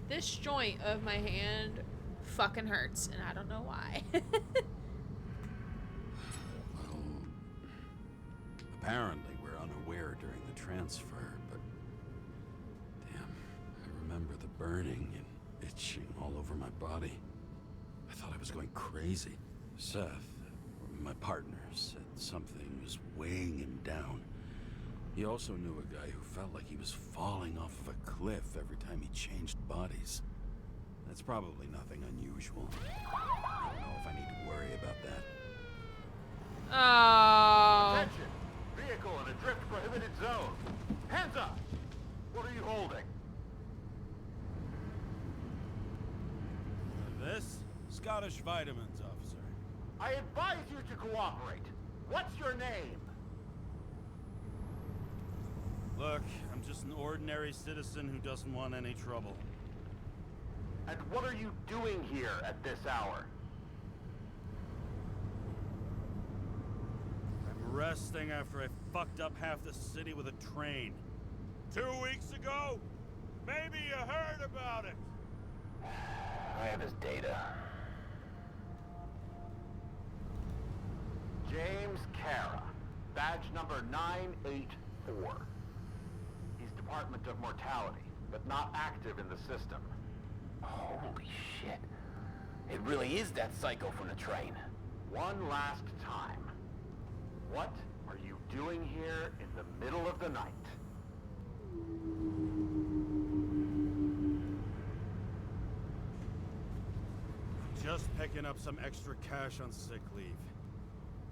[SPEAKER 1] this joint of my hand fucking hurts, and I don't know why.
[SPEAKER 8] Well, apparently we're unaware during the transfer, but damn, I remember the burning and itching all over my body. I thought I was going crazy. Seth, my partner, said something was weighing him down. He also knew a guy who felt like he was falling off of a cliff every time he changed bodies. That's probably nothing unusual. I don't know if I need to worry about that.
[SPEAKER 1] Oh.
[SPEAKER 6] Attention! Vehicle in a drift prohibited zone. Hands up! What are you holding?
[SPEAKER 8] This? Scottish Vitamins, officer.
[SPEAKER 6] I advise you to cooperate. What's your name?
[SPEAKER 8] Look, I'm just an ordinary citizen who doesn't want any trouble.
[SPEAKER 6] And what are you doing here at this hour?
[SPEAKER 8] I'm resting after I fucked up half the city with a train. 2 weeks ago? Maybe you heard about it.
[SPEAKER 6] I have his data. James Kara, badge number 984. He's Department of Mortality, but not active in the system.
[SPEAKER 11] Holy shit. It really is that psycho from the train.
[SPEAKER 6] One last time. What are you doing here in the middle of the night?
[SPEAKER 8] Just picking up some extra cash on sick leave.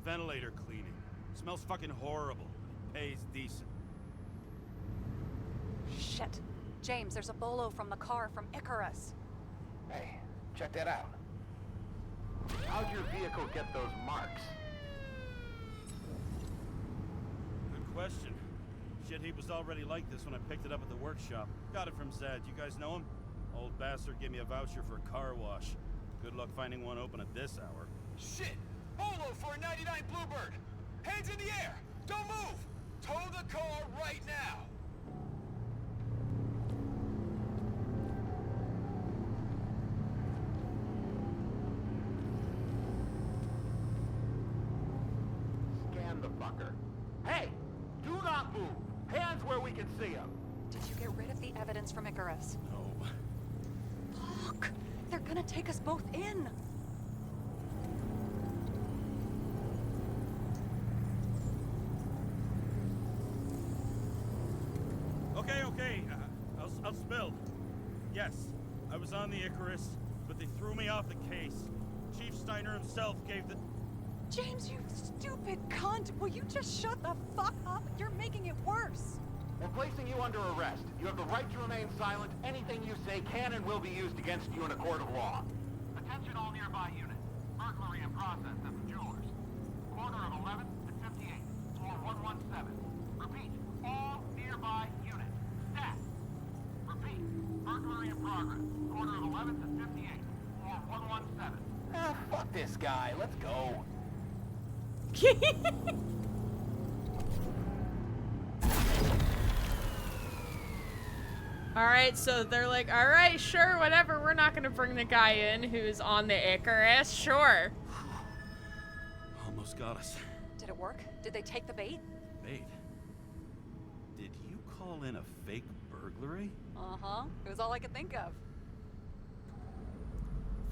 [SPEAKER 8] Ventilator cleaning. Smells fucking horrible. Pays decent.
[SPEAKER 7] Shit. James, there's a bolo from the car from Icarus.
[SPEAKER 11] Hey, check that out.
[SPEAKER 6] How'd your vehicle get those marks?
[SPEAKER 8] Good question. Shit, he was already like this when I picked it up at the workshop. Got it from Zed. You guys know him? Old bastard gave me a voucher for a car wash. Good luck finding one open at this hour.
[SPEAKER 11] Shit! Bolo for a 99 Bluebird! Hands in the air! Don't move! Tow the car right now!
[SPEAKER 6] Scan the fucker. Hey! Do not move! Hands where we can see them!
[SPEAKER 7] Did you get rid of the evidence from Icarus?
[SPEAKER 8] No.
[SPEAKER 7] Fuck! They're gonna take us both in!
[SPEAKER 8] Okay. I'll spill. Yes, I was on the Icarus, but they threw me off the case. Chief Steiner himself gave the...
[SPEAKER 7] James, you stupid cunt! Will you just shut the fuck up? You're making it worse!
[SPEAKER 6] We're placing you under arrest. You have the right to remain silent. Anything you say can and will be used against you in a court of law. Attention all nearby units. Burglary in process at the jewelers. Corner of 11th and 58th, floor 117. Repeat, all nearby units. Stat. Repeat, burglary in progress. Corner of 11th and 58th, floor 117.
[SPEAKER 11] Ah, fuck this guy. Let's go.
[SPEAKER 1] Alright, so they're like, alright, sure, whatever, we're not gonna bring the guy in who's on the Icarus, sure.
[SPEAKER 8] Almost got us.
[SPEAKER 7] Did it work? Did they take the bait?
[SPEAKER 8] Bait? Did you call in a fake burglary?
[SPEAKER 7] Uh-huh. It was all I could think of.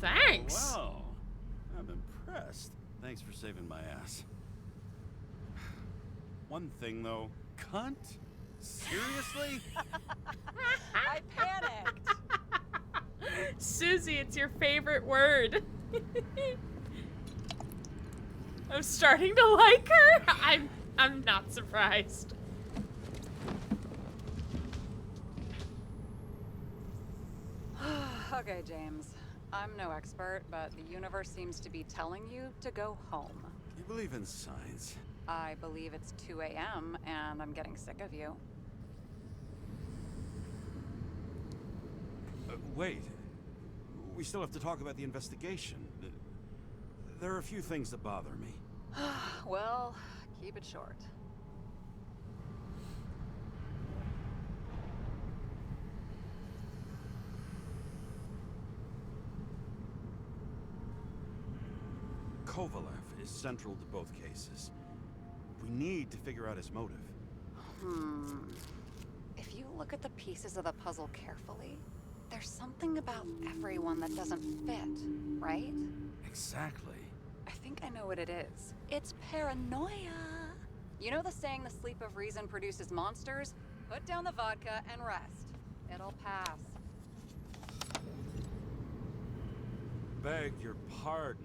[SPEAKER 1] Thanks.
[SPEAKER 8] Wow. I'm impressed. Thanks for saving my ass. One thing, though. Cunt? Seriously?
[SPEAKER 7] I panicked.
[SPEAKER 1] Susie, it's your favorite word. I'm starting to like her. I'm not surprised.
[SPEAKER 7] Okay, James. I'm no expert, but the universe seems to be telling you to go home.
[SPEAKER 8] You believe in science?
[SPEAKER 7] I believe it's 2 a.m. and I'm getting sick of you.
[SPEAKER 8] Wait. We still have to talk about the investigation. There are a few things that bother me.
[SPEAKER 7] Well, keep it short.
[SPEAKER 8] Kovalev is central to both cases. We need to figure out his motive.
[SPEAKER 7] If you look at the pieces of the puzzle carefully, there's something about everyone that doesn't fit, right?
[SPEAKER 8] Exactly.
[SPEAKER 7] I think I know what it is. It's paranoia. You know the saying, the sleep of reason produces monsters? Put down the vodka and rest. It'll pass.
[SPEAKER 8] Beg your pardon.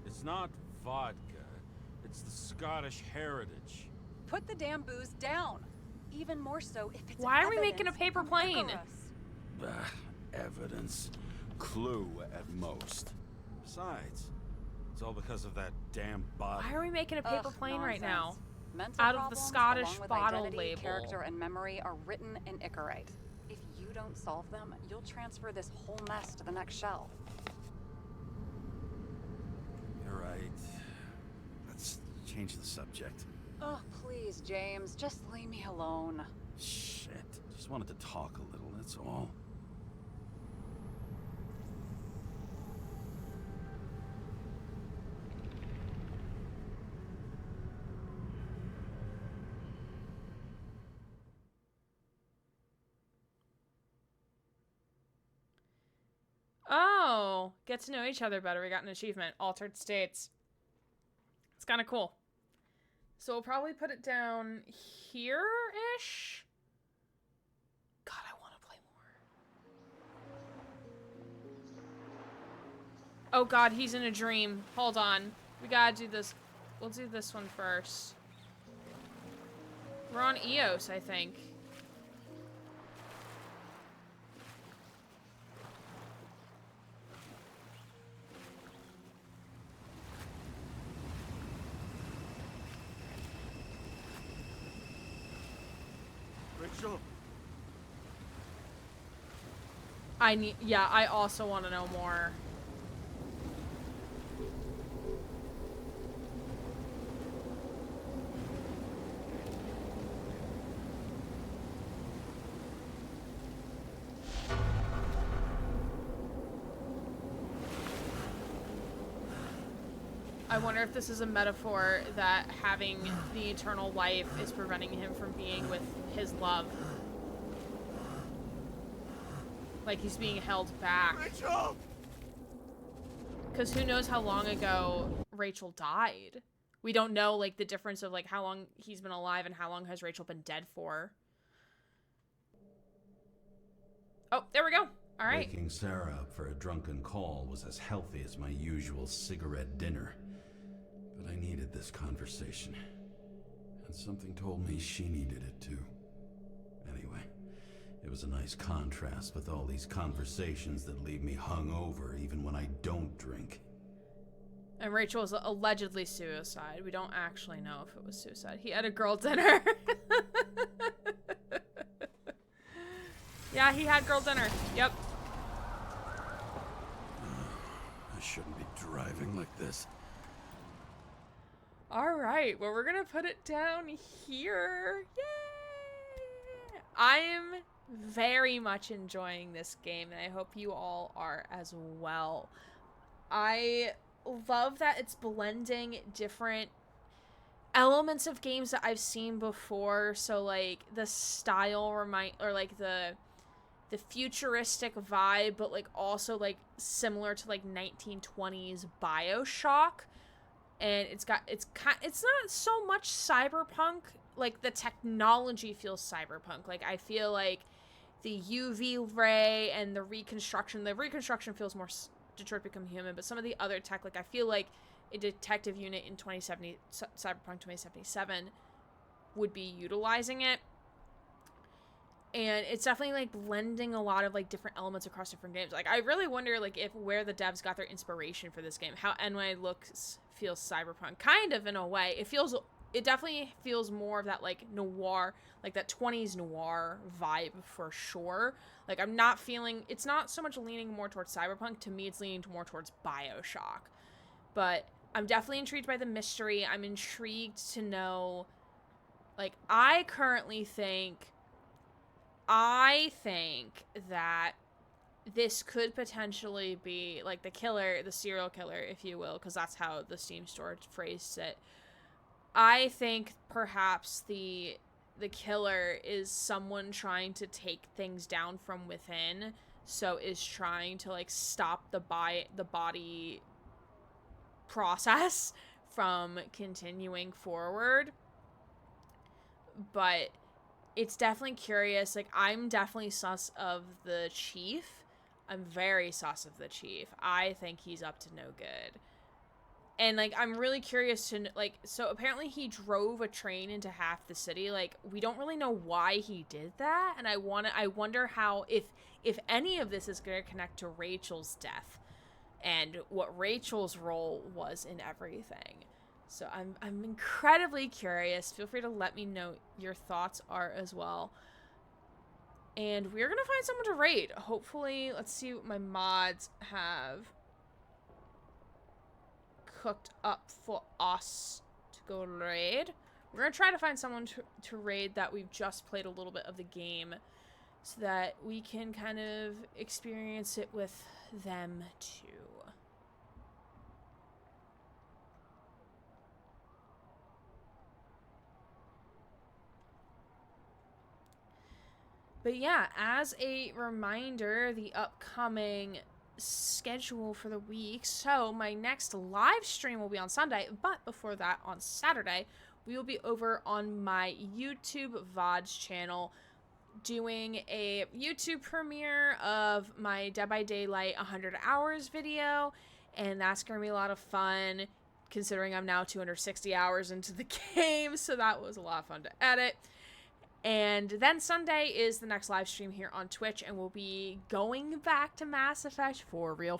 [SPEAKER 8] It's not vodka. It's the Scottish heritage.
[SPEAKER 7] Put the damn booze down. Even more so if it's
[SPEAKER 1] Why are we making a paper plane?
[SPEAKER 8] Evidence. Clue at most. Besides, it's all because of that damn bottle.
[SPEAKER 1] Why are we making a paper plane right now?
[SPEAKER 7] Mental
[SPEAKER 1] Out of the
[SPEAKER 7] problems,
[SPEAKER 1] Scottish
[SPEAKER 7] along with
[SPEAKER 1] bottle
[SPEAKER 7] identity,
[SPEAKER 1] label.
[SPEAKER 7] Character and memory are written in Icarite. If you don't solve them, you'll transfer this whole mess to the next shelf.
[SPEAKER 8] You're right. Let's change the subject.
[SPEAKER 7] Oh, please, James, just leave me alone.
[SPEAKER 8] Shit. Just wanted to talk a little, that's all.
[SPEAKER 1] Oh, get to know each other better. We got an achievement. Altered states. It's kind of cool. So we'll probably put it down here-ish. God, I want to play more. Oh God, he's in a dream. Hold on. We gotta do this. We'll do this one first. We're on EOS, I think.
[SPEAKER 8] Rachel?
[SPEAKER 1] I also want to know more. I wonder if this is a metaphor that having the eternal life is preventing him from being with his love. Like he's being held back.
[SPEAKER 8] Rachel!
[SPEAKER 1] Because who knows how long ago Rachel died. We don't know, like, the difference of, like, how long he's been alive and how long has Rachel been dead for. Oh, there we go. All right.
[SPEAKER 4] Waking Sarah up for a drunken call was as healthy as my usual cigarette dinner. But I needed this conversation. And something told me she needed it too. Anyway, it was a nice contrast with all these conversations that leave me hungover even when I don't drink.
[SPEAKER 1] And Rachel was allegedly suicide. We don't actually know if it was suicide. He had a girl dinner. Yeah, he had girl dinner. Yep.
[SPEAKER 8] I shouldn't be driving like this.
[SPEAKER 1] All right, well, we're gonna put it down here. Yay! I am very much enjoying this game, and I hope you all are as well. I love that it's blending different elements of games that I've seen before. So, like, the style or like the futuristic vibe, but like also like similar to like 1920s Bioshock. And it's not so much cyberpunk. Like, the technology feels cyberpunk. Like, I feel like the UV ray and the reconstruction feels more Detroit Become Human, but some of the other tech, like, I feel like a detective unit in Cyberpunk 2077 would be utilizing it. And it's definitely like blending a lot of like different elements across different games. Like I really wonder like if where the devs got their inspiration for this game. How NY looks feels cyberpunk, kind of in a way. It definitely feels more of that like noir, like that 20s noir vibe for sure. Like I'm not feeling, it's not so much leaning more towards cyberpunk. To me, it's leaning more towards Bioshock. But I'm definitely intrigued by the mystery. I'm intrigued to know, like I think that this could potentially be like the killer, the serial killer, if you will, because that's how the Steam store phrased it. I think perhaps the killer is someone trying to take things down from within, so is trying to like stop the body process from continuing forward. But it's definitely curious. Like, I'm definitely sus of the chief. I'm very sus of the chief. I think he's up to no good. And, like, I'm really curious to, like, so apparently he drove a train into half the city. Like, we don't really know why he did that. And I wonder how, if any of this is going to connect to Rachel's death and what Rachel's role was in everything. So I'm incredibly curious. Feel free to let me know your thoughts are as well. And we're going to find someone to raid. Hopefully, let's see what my mods have cooked up for us to go raid. We're going to try to find someone to raid that we've just played a little bit of the game so that we can kind of experience it with them too. But yeah, as a reminder, the upcoming schedule for the week. So my next live stream will be on Sunday, but before that, on Saturday, we will be over on my YouTube VODs channel doing a YouTube premiere of my Dead by Daylight 100 hours video, and that's going to be a lot of fun, considering I'm now 260 hours into the game, so that was a lot of fun to edit. And then Sunday is the next live stream here on Twitch, and we'll be going back to Mass Effect for real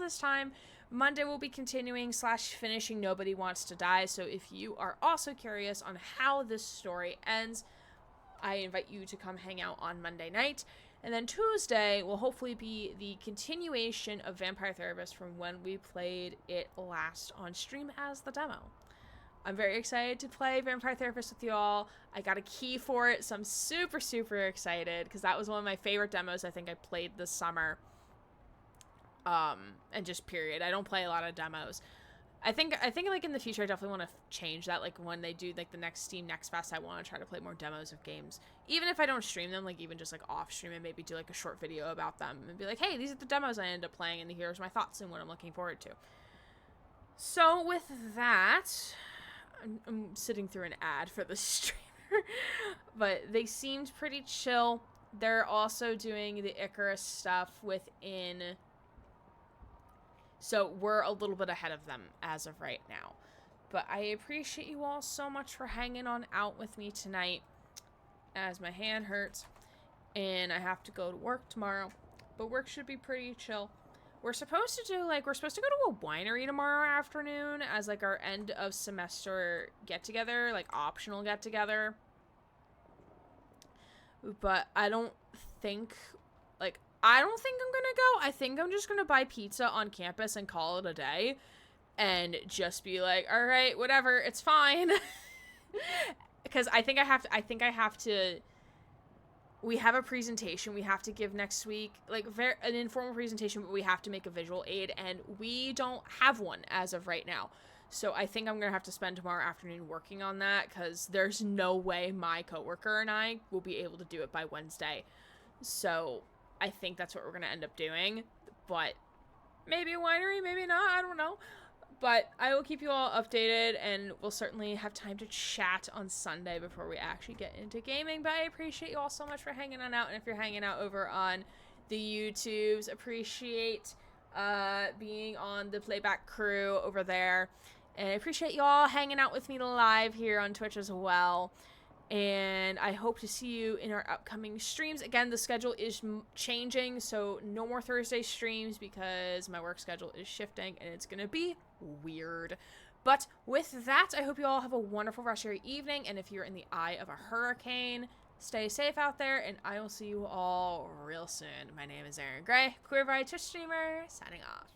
[SPEAKER 1] this time. Monday we'll be continuing / finishing Nobody Wants to Die, so if you are also curious on how this story ends, I invite you to come hang out on Monday night. And then Tuesday will hopefully be the continuation of Vampire Therapist from when we played it last on stream as the demo. I'm very excited to play Vampire Therapist with y'all. I got a key for it, so I'm super, super excited, because that was one of my favorite demos I think I played this summer. And just period. I don't play a lot of demos. I think like in the future I definitely want to change that. Like when they do like the next Steam Next Fest, I want to try to play more demos of games. Even if I don't stream them, like even just like off stream, and maybe do like a short video about them and be like, hey, these are the demos I ended up playing, and here's my thoughts and what I'm looking forward to. So with that, I'm sitting through an ad for the streamer, but they seemed pretty chill. They're also doing the Icarus stuff within, so we're a little bit ahead of them as of right now. But I appreciate you all so much for hanging on out with me tonight, as my hand hurts and I have to go to work tomorrow, but work should be pretty chill. We're supposed to go to a winery tomorrow afternoon as like our end of semester get together, like optional get together. But I don't think I'm gonna go. I think I'm just gonna buy pizza on campus and call it a day and just be like, all right, whatever, it's fine. Because I think I have to we have a presentation we have to give next week, like an informal presentation, but we have to make a visual aid, and we don't have one as of right now. So I think I'm going to have to spend tomorrow afternoon working on that, because there's no way my coworker and I will be able to do it by Wednesday. So I think that's what we're going to end up doing, but maybe a winery, maybe not, I don't know. But I will keep you all updated, and we'll certainly have time to chat on Sunday before we actually get into gaming. But I appreciate you all so much for hanging on out, and if you're hanging out over on the YouTubes, appreciate being on the playback crew over there. And I appreciate you all hanging out with me live here on Twitch as well. And I hope to see you in our upcoming streams. Again, the schedule is changing, so no more Thursday streams because my work schedule is shifting and it's gonna be weird. But with that, I hope you all have a wonderful rest of your evening, and if you're in the eye of a hurricane, stay safe out there, and I will see you all real soon. My name is Aaron Gray, Queer Twitch streamer, signing off.